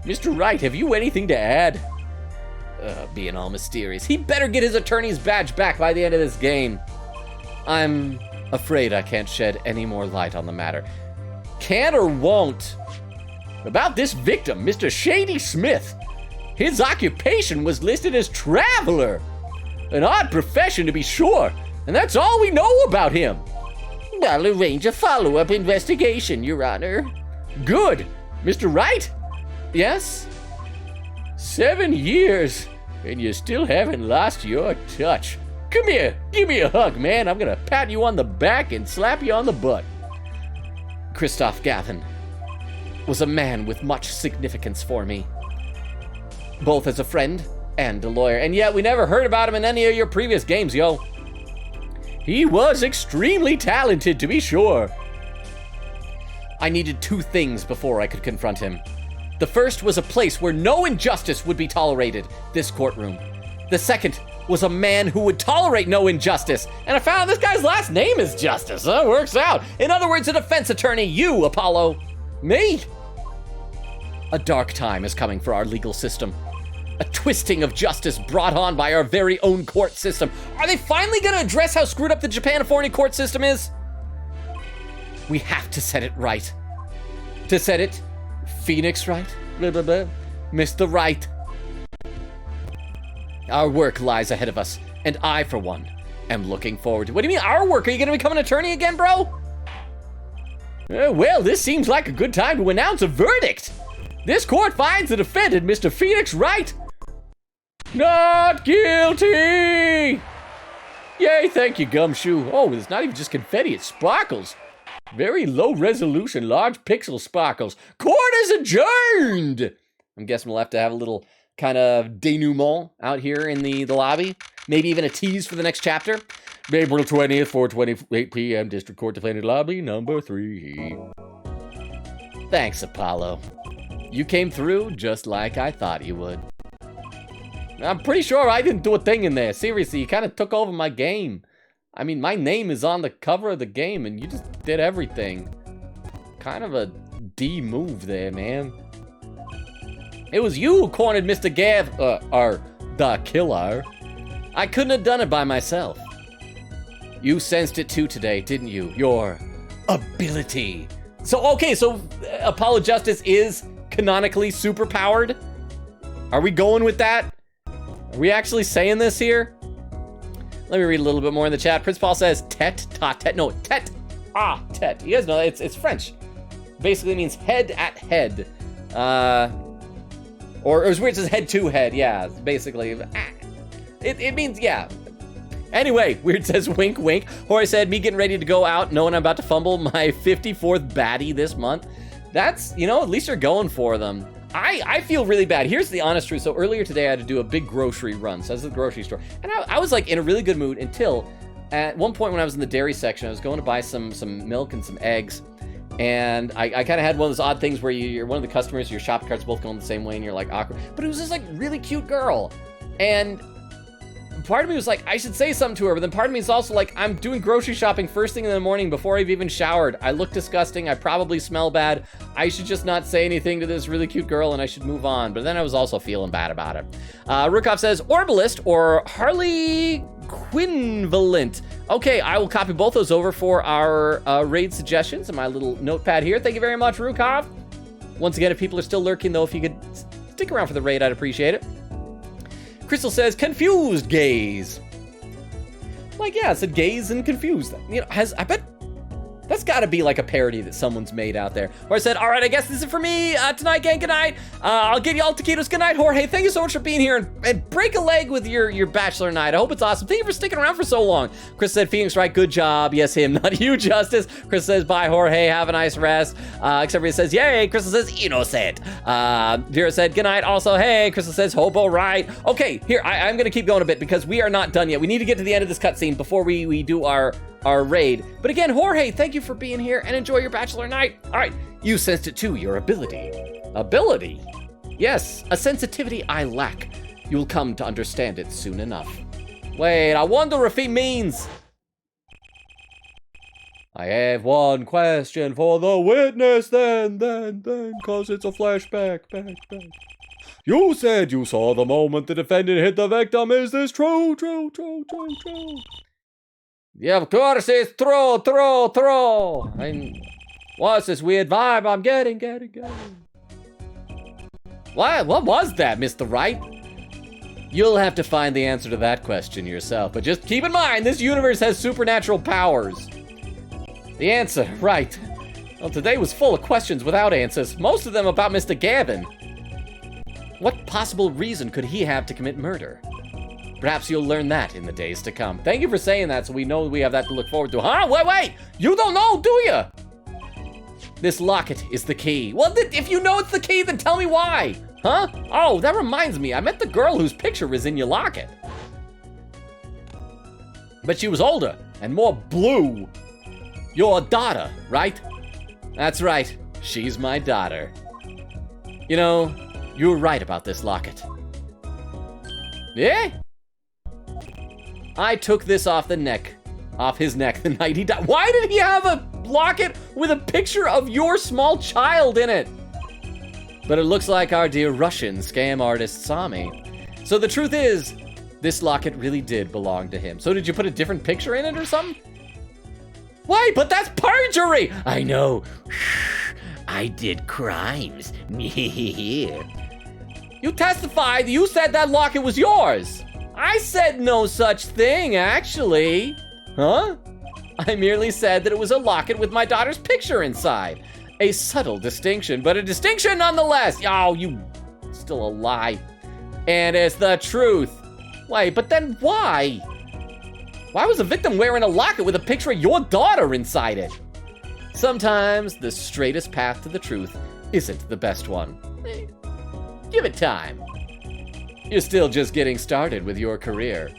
Mr. Wright, have you anything to add? Being all mysterious. He better get his attorney's badge back by the end of this game. I'm afraid I can't shed any more light on the matter. Can't or won't. About this victim, Mr. Shady Smith. His occupation was listed as traveler. An odd profession to be sure, and that's all we know about him. I'll arrange a follow-up investigation, Your Honor. Good. Mr. Wright? Yes? 7 years, and you still haven't lost your touch. Come here, give me a hug, man. I'm gonna pat you on the back and slap you on the butt. Christoph Gavin was a man with much significance for me, both as a friend and a lawyer, and yet we never heard about him in any of your previous games, yo. He was extremely talented, to be sure. I needed 2 things before I could confront him. The first was a place where no injustice would be tolerated, this courtroom. The second was a man who would tolerate no injustice. And I found out this guy's last name is Justice. Huh? Works out. In other words, a defense attorney. You, Apollo. Me. A dark time is coming for our legal system. A twisting of justice brought on by our very own court system. Are they finally going to address how screwed up the Japanifornia court system is? We have to set it right. To set it, Phoenix Wright? Blah, blah, blah. Mr. Wright. Our work lies ahead of us, and I, for one, am looking forward to... What do you mean, our work? Are you going to become an attorney again, bro? Well, this seems like a good time to announce a verdict. This court finds the defendant, Mr. Phoenix Wright, not guilty! Yay, thank you, Gumshoe. Oh, it's not even just confetti, it sparkles. Very low resolution, large pixel sparkles. Court is adjourned! I'm guessing we'll have to have a little kind of denouement out here in the lobby. Maybe even a tease for the next chapter. April 20th, 4:28 p.m. District Court Defendant Lobby, number 3. Thanks, Apollo. You came through just like I thought you would. I'm pretty sure I didn't do a thing in there. Seriously, you kind of took over my game. I mean, my name is on the cover of the game, and you just did everything. Kind of a D move there, man. It was you who cornered Mr. the killer. I couldn't have done it by myself. You sensed it too today, didn't you? Your ability. So, okay, so Apollo Justice is canonically superpowered? Are we going with that? Are we actually saying this here? Let me read a little bit more in the chat. Prince Paul says, tete, ta, tete, no, tete, tete. You guys know, it's French. Basically means head at head. Or it's weird, it says head to head, yeah, basically. It means, yeah. Anyway, Weird says wink, wink. Jorge said, me getting ready to go out, knowing I'm about to fumble my 54th baddie this month. That's, you know, at least you're going for them. I feel really bad. Here's the honest truth. So earlier today, I had to do a big grocery run. So I was at the grocery store. And I was like in a really good mood until at one point when I was in the dairy section, I was going to buy some milk and some eggs. And I kind of had one of those odd things where you're one of the customers, your shopping cart's both going the same way and you're like awkward. But it was this like really cute girl. And part of me was like, I should say something to her, but then part of me is also like, I'm doing grocery shopping first thing in the morning before I've even showered. I look disgusting. I probably smell bad. I should just not say anything to this really cute girl and I should move on. But then I was also feeling bad about it. Rukov says, Orbalist or Harley Quinvalent. Okay, I will copy both those over for our raid suggestions in my little notepad here. Thank you very much, Rukov. Once again, if people are still lurking though, if you could stick around for the raid, I'd appreciate it. Crystal says, confused gaze. Like, yeah, it said gaze and confused. You know, I bet that's gotta be like a parody that someone's made out there. Or I said, all right, I guess this is it for me tonight, gang, good night. I'll give you all taquitos, good night. Jorge, thank you so much for being here and break a leg with your bachelor night. I hope it's awesome. Thank you for sticking around for so long. Chris said, Phoenix, right, good job. Yes, him, not you, Justice. Chris says, bye, Jorge, have a nice rest. Everybody says, yay. Crystal says, innocent. Vera said, good night. Also, hey. Crystal says, hobo, right. Okay, here, I'm gonna keep going a bit because we are not done yet. We need to get to the end of this cutscene before we do our raid. But again, Jorge, thank you for being here and enjoy your bachelor night. All right, you sensed it too, your ability. Ability? Yes, a sensitivity I lack. You'll come to understand it soon enough. Wait, I wonder if he means... I have one question for the witness then, cause it's a flashback, back. You said you saw the moment the defendant hit the victim. Is this true? Yeah, of course it's true. What's this weird vibe I'm getting? What was that, Mr. Wright? You'll have to find the answer to that question yourself, but just keep in mind, this universe has supernatural powers. The answer, right. Well, today was full of questions without answers, most of them about Mr. Gavin. What possible reason could he have to commit murder? Perhaps you'll learn that in the days to come. Thank you for saying that, so we know we have that to look forward to. Huh? Wait! You don't know, do you? This locket is the key. Well, if you know it's the key, then tell me why. Huh? Oh, that reminds me. I met the girl whose picture was in your locket. But she was older and more blue. Your daughter, right? That's right. She's my daughter. You know, you were right about this locket. Yeah? I took this off his neck the night he died. Why did he have a locket with a picture of your small child in it? But it looks like our dear Russian scam artist saw me. So the truth is, this locket really did belong to him. So did you put a different picture in it or something? Wait, but that's perjury! I know. I did crimes. You testified. You said that locket was yours. I said no such thing, actually. Huh? I merely said that it was a locket with my daughter's picture inside. A subtle distinction, but a distinction nonetheless. Oh, you... Still a lie. And it's the truth. Wait, but then why? Why was the victim wearing a locket with a picture of your daughter inside it? Sometimes the straightest path to the truth isn't the best one. Give it time. You're still just getting started with your career.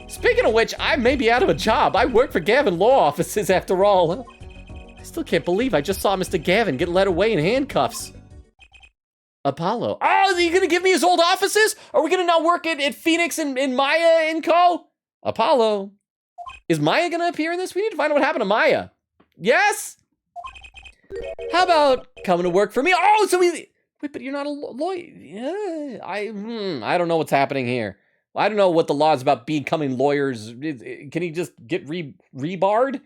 Speaking of which, I may be out of a job. I work for Gavin Law Offices after all. I still can't believe I just saw Mr. Gavin get led away in handcuffs. Apollo. Oh, are you gonna give me his old offices? Are we gonna now work at Phoenix and Maya and Co? Apollo. Is Maya gonna appear in this? We need to find out what happened to Maya. Yes? How about coming to work for me? Oh, so we... Wait, but you're not a lawyer. Yeah, I don't know what's happening here. I don't know what the laws about becoming lawyers. Can he just get rebarred?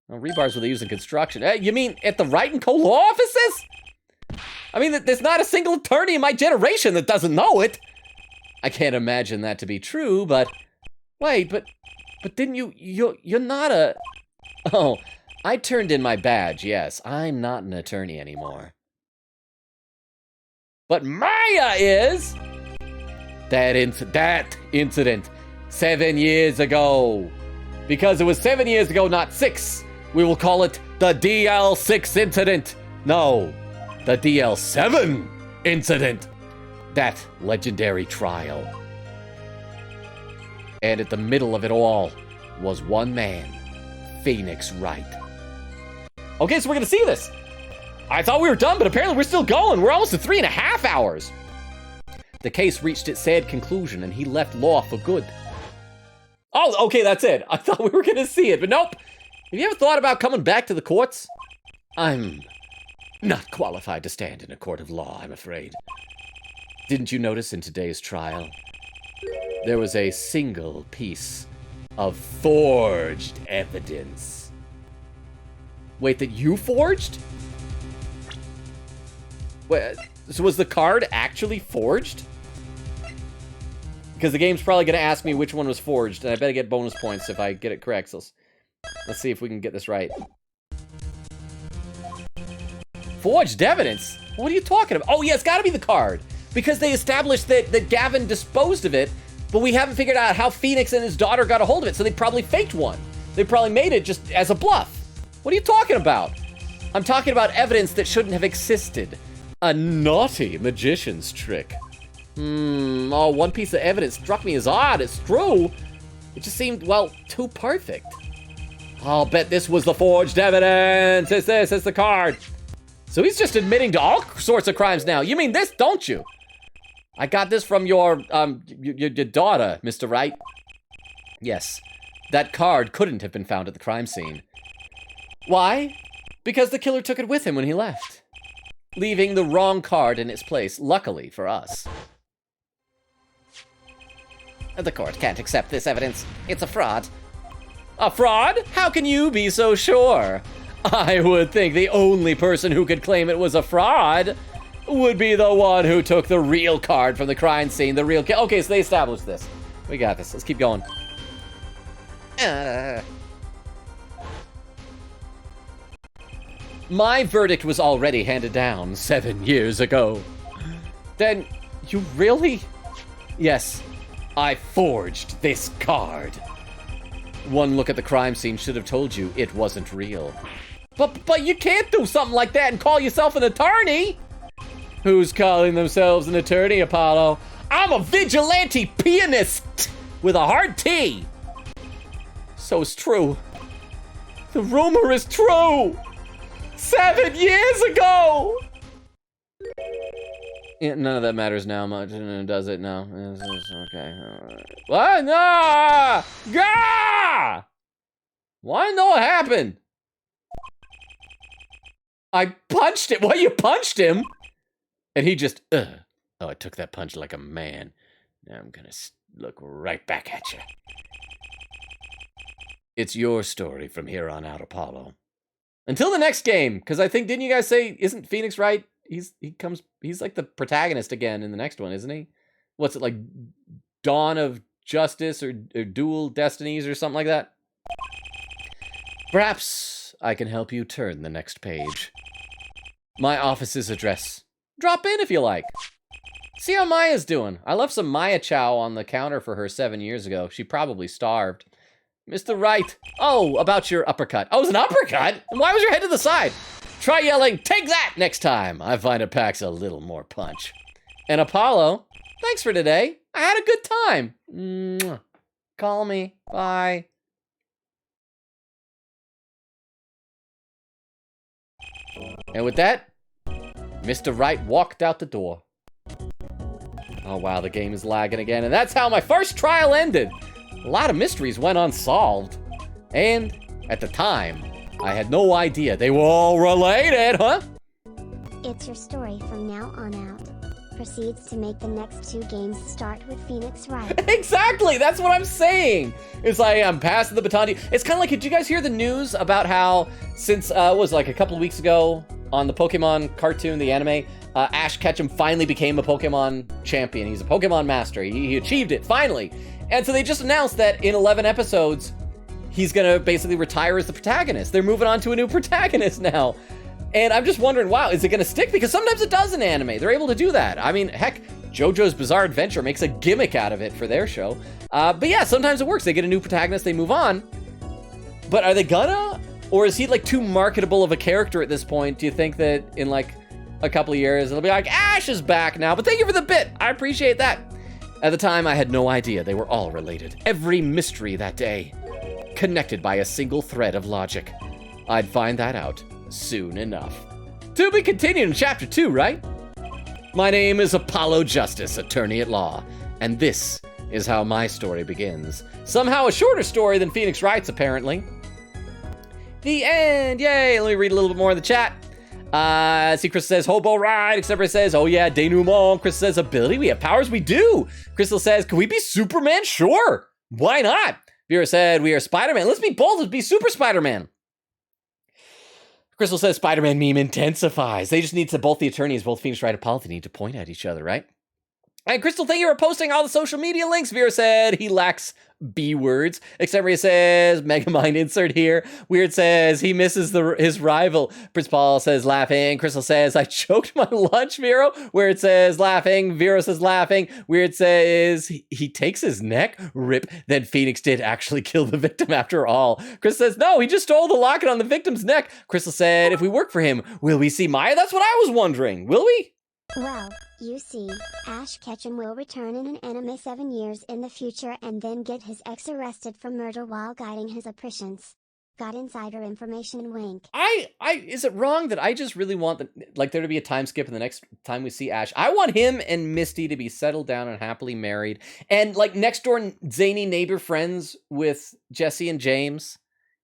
Well, rebar's what they use in construction. You mean at the Wright and Co. law offices? I mean, there's not a single attorney in my generation that doesn't know it. I can't imagine that to be true, but... Wait, but didn't you're not a... Oh, I turned in my badge, yes. I'm not an attorney anymore. But Maya is... That incident 7 years ago. Because it was 7 years ago, not 6. We will call it the DL6 incident. No, the DL7 incident. That legendary trial. And at the middle of it all was one man, Phoenix Wright. Okay, so we're gonna see this. I thought we were done, but apparently we're still going. We're almost at 3.5 hours. The case reached its sad conclusion, and he left law for good. Oh, okay, that's it. I thought we were going to see it, but nope. Have you ever thought about coming back to the courts? I'm not qualified to stand in a court of law, I'm afraid. Didn't you notice in today's trial? There was a single piece of forged evidence. Wait, that you forged? Wait, so was the card actually forged? Because the game's probably going to ask me which one was forged, and I bet I get bonus points if I get it correct. So let's see if we can get this right. Forged evidence? What are you talking about? Oh, yeah, it's got to be the card. Because they established that Gavin disposed of it, but we haven't figured out how Phoenix and his daughter got a hold of it, so they probably faked one. They probably made it just as a bluff. What are you talking about? I'm talking about evidence that shouldn't have existed. A naughty magician's trick. Oh, one piece of evidence struck me as odd. It's true. It just seemed, well, too perfect. I'll bet this was the forged evidence. It's this, it's the card. So he's just admitting to all sorts of crimes now. You mean this, don't you? I got this from your daughter, Mr. Wright. Yes, that card couldn't have been found at the crime scene. Why? Because the killer took it with him when he left, leaving the wrong card in its place, luckily for us. The court can't accept this evidence. It's a fraud. A fraud? How can you be so sure? I would think the only person who could claim it was a fraud would be the one who took the real card from the crime scene, the real... Okay, so they established this. We got this. Let's keep going. My verdict was already handed down 7 years ago. Then, you really? Yes, I forged this card. One look at the crime scene should have told you it wasn't real. But you can't do something like that and call yourself an attorney! Who's calling themselves an attorney, Apollo? I'm a vigilante pianist with a hard T. So it's true. The rumor is true! 7 years ago! Yeah, none of that matters now much, does it? No. Okay. What? No! Gah! Why know what happened? I punched him. What, you punched him? And he just, Oh, I took that punch like a man. Now I'm gonna look right back at you. It's your story from here on out, Apollo. Until the next game, because I think, didn't you guys say, isn't Phoenix right? He's like the protagonist again in the next one, isn't he? What's it, like Dawn of Justice or Dual Destinies or something like that? Perhaps I can help you turn the next page. My office's address. Drop in if you like. See how Maya's doing. I left some Maya chow on the counter for her 7 years ago. She probably starved. Mr. Wright. Oh, about your uppercut. Oh, it was an uppercut? And why was your head to the side? Try yelling, "Take that!" next time. I find it packs a little more punch. And Apollo, thanks for today. I had a good time. Mwah. Call me. Bye. And with that, Mr. Wright walked out the door. Oh wow, the game is lagging again. And that's how my first trial ended. A lot of mysteries went unsolved. And at the time, I had no idea they were all related, huh? It's your story from now on out. proceeds to make the next 2 games start with Phoenix Wright. Exactly, that's what I'm saying. It's like, I'm passing the baton to you. It's kind of like, did you guys hear the news about how, since, it was like a couple of weeks ago on the Pokemon cartoon, the anime, Ash Ketchum finally became a Pokemon champion. He's a Pokemon master. He achieved it, finally. And so they just announced that in 11 episodes, he's gonna basically retire as the protagonist. They're moving on to a new protagonist now. And I'm just wondering, wow, is it gonna stick? Because sometimes it does in anime. They're able to do that. I mean, heck, JoJo's Bizarre Adventure makes a gimmick out of it for their show. But yeah, sometimes it works. They get a new protagonist, they move on. But are they gonna? Or is he like too marketable of a character at this point? Do you think that in like a couple of years, it'll be like, Ash is back now, but thank you for the bit. I appreciate that. At the time, I had no idea they were all related. Every mystery that day, connected by a single thread of logic. I'd find that out soon enough. To be continued in chapter 2, right? My name is Apollo Justice, attorney at law, and this is how my story begins. Somehow a shorter story than Phoenix Wright's, apparently. The end, yay! Let me read a little bit more in the chat. See, Chris says, hobo ride. Except says, oh yeah, denouement. Chris says, ability, we have powers, we do. Crystal says, can we be Superman? Sure, why not? Vera said, we are Spider-Man. Let's be bold, let's be Super Spider-Man. Crystal says, Spider-Man meme intensifies. They just need to, both the attorneys, both Phoenix Wright and Apollo, they need to point at each other, right? And Crystal, thank you for posting all the social media links. Vera said he lacks B words. Except says, Megamind insert here. Weird says he misses his rival. Prince Paul says laughing. Crystal says, I choked my lunch, Vero. Weird says laughing. Vera says laughing. Weird says he takes his neck. Rip. Then Phoenix did actually kill the victim after all. Chris says, no, he just stole the locket on the victim's neck. Crystal said, if we work for him, will we see Maya? That's what I was wondering. Will we? Well, you see, Ash Ketchum will return in an anime 7 years in the future and then get his ex arrested for murder while guiding his operations. Got insider information, wink. Is it wrong that I just really want there to be a time skip in the next time we see Ash? I want him and Misty to be settled down and happily married and like next door zany neighbor friends with Jesse and James.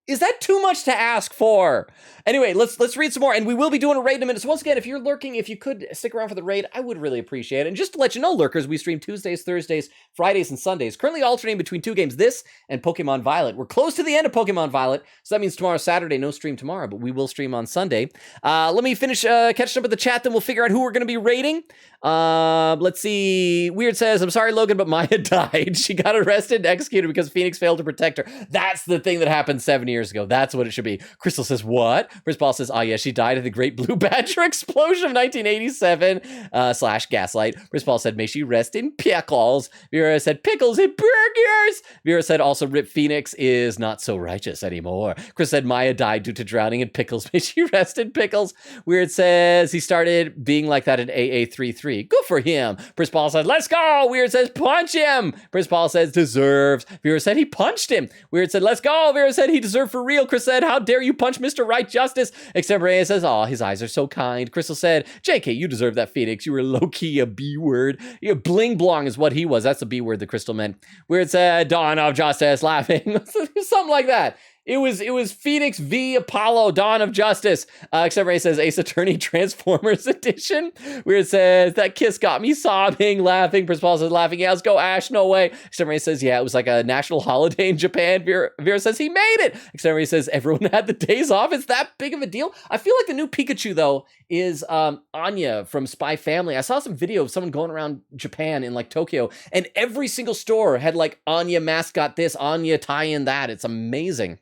Is that too much to ask for? Anyway, let's read some more, and we will be doing a raid in a minute. So once again, if you're lurking, if you could stick around for the raid, I would really appreciate it. And just to let you know, lurkers, we stream Tuesdays, Thursdays, Fridays, and Sundays. Currently alternating between 2 games, this and Pokemon Violet. We're close to the end of Pokemon Violet, so that means tomorrow, Saturday, no stream tomorrow, but we will stream on Sunday. Let me finish catching up with the chat, then we'll figure out who we're going to be raiding. Let's see. Weird says, I'm sorry, Logan, but Maya died. She got arrested and executed because Phoenix failed to protect her. That's the thing that happened 7 years ago. That's what it should be. Crystal says, what? Chris Paul says, yeah, she died in the Great Blue Badger explosion of 1987 / Gaslight. Chris Paul said, may she rest in pickles. Vera said, pickles and burgers. Vera said, also, Rip Phoenix is not so righteous anymore. Chris said, Maya died due to drowning in pickles. May she rest in pickles. Weird says, he started being like that in AA33. Good for him. Chris Paul said, let's go. Weird says, punch him. Chris Paul says, deserves. Vera said, he punched him. Weird said, let's go. Vera said, he deserved for real. Chris said, how dare you punch Mr. Right Justice? Except Reyes says, oh, his eyes are so kind. Crystal said, JK, you deserve that, Phoenix. You were low-key a B word. Yeah, bling blong is what he was. That's the B word that Crystal meant. Weird said, Dawn of Justice, laughing. Something like that. It was Phoenix v Apollo, Dawn of Justice. Except Ray says Ace Attorney Transformers Edition. Weird says, that kiss got me sobbing, laughing. Prince Paul says, laughing. Yeah, let's go, Ash, no way. Except Ray says, yeah, it was like a national holiday in Japan. Vera says, he made it. Except Ray says, everyone had the days off. It's that big of a deal. I feel like the new Pikachu, though, is Anya from Spy Family. I saw some video of someone going around Japan in like Tokyo, and every single store had like Anya mascot this, Anya tie-in that. It's amazing.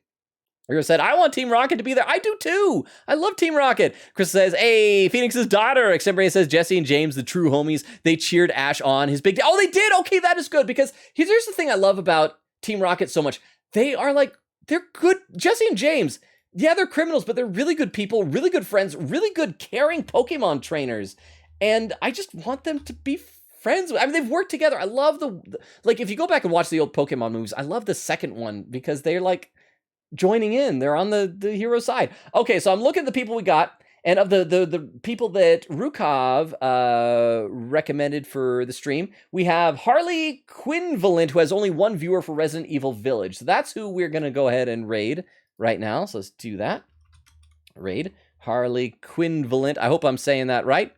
Rio said, I want Team Rocket to be there. I do too. I love Team Rocket. Chris says, hey, Phoenix's daughter. Except Ray says, Jesse and James, the true homies, they cheered Ash on his big day. Oh, they did? Okay, that is good. Because here's the thing I love about Team Rocket so much. They are like, they're good. Jesse and James, yeah, they're criminals, but they're really good people, really good friends, really good caring Pokemon trainers. And I just want them to be friends. I mean, they've worked together. I love like, if you go back and watch the old Pokemon movies, I love the second one because they're like, joining in. They're on the hero side. Okay, so I'm looking at the people we got, and of the people that Rukov recommended for the stream, we have Harley Quinvalent, who has only 1 viewer for Resident Evil Village. So that's who we're going to go ahead and raid right now. So let's do that. Raid Harley Quinvalent. I hope I'm saying that right.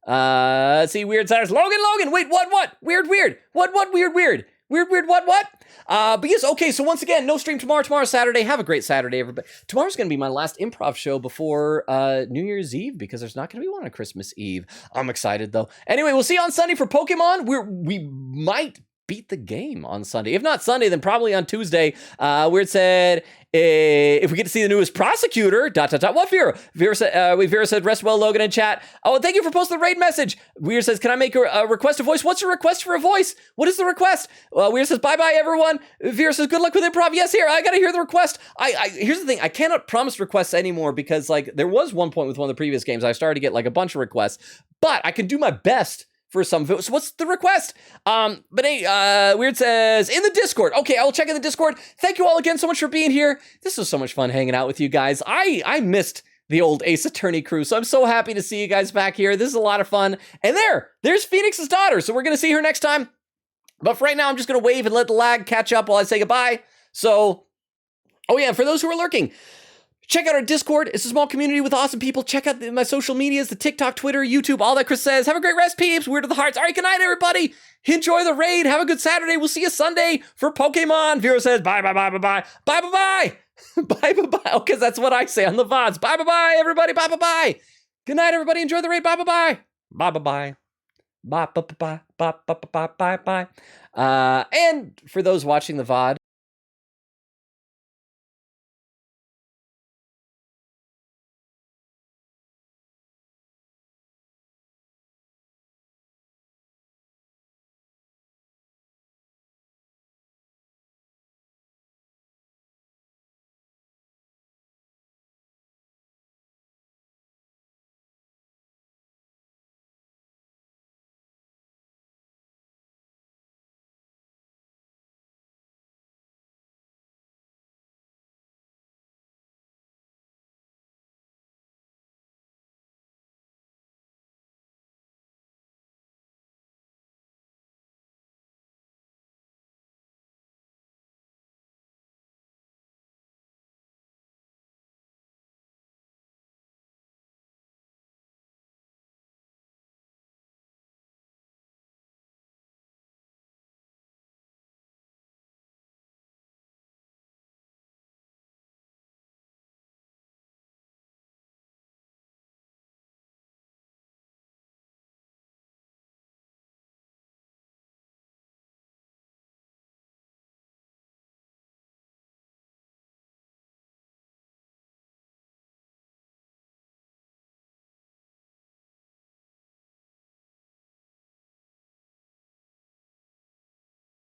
Let's see, weird stars. Logan, wait, what? Weird. What, weird? Weird, what? But yes, okay, so once again, no stream tomorrow. Tomorrow's Saturday. Have a great Saturday, everybody. Tomorrow's going to be my last improv show before New Year's Eve because there's not going to be one on Christmas Eve. I'm excited, though. Anyway, we'll see you on Sunday for Pokemon. We might beat the game on Sunday. If not Sunday, then probably on Tuesday. Weird said, if we get to see the newest prosecutor, ... What, Vera? Vera said, rest well, Logan, in chat. Oh, thank you for posting the raid message. Weird says, can I make a request a voice? What's your request for a voice? What is the request? Weird says, bye-bye, everyone. Vera says, good luck with improv. Yes, here, I gotta hear the request. Here's the thing, I cannot promise requests anymore because, like, there was one point with one of the previous games, I started to get, like, a bunch of requests, but I can do my best for some of it. So what's the request? But hey, Weird says, in the Discord. Okay, I will check in the Discord. Thank you all again so much for being here. This was so much fun hanging out with you guys. I missed the old Ace Attorney crew, so I'm so happy to see you guys back here. This is a lot of fun. And there's Phoenix's daughter, so we're gonna see her next time. But for right now, I'm just gonna wave and let the lag catch up while I say goodbye. So, oh yeah, for those who are lurking, check out our Discord. It's a small community with awesome people. Check out my social medias, the TikTok, Twitter, YouTube, all that Chris says. Have a great rest, peeps. Weird to the hearts. All right, good night, everybody. Enjoy the raid. Have a good Saturday. We'll see you Sunday for Pokemon. Vero says, bye. Bye. Oh, because that's what I say on the VODs. Bye, everybody. Bye. Good night, everybody. Enjoy the raid. Bye. Bye. Bye. And for those watching the VOD,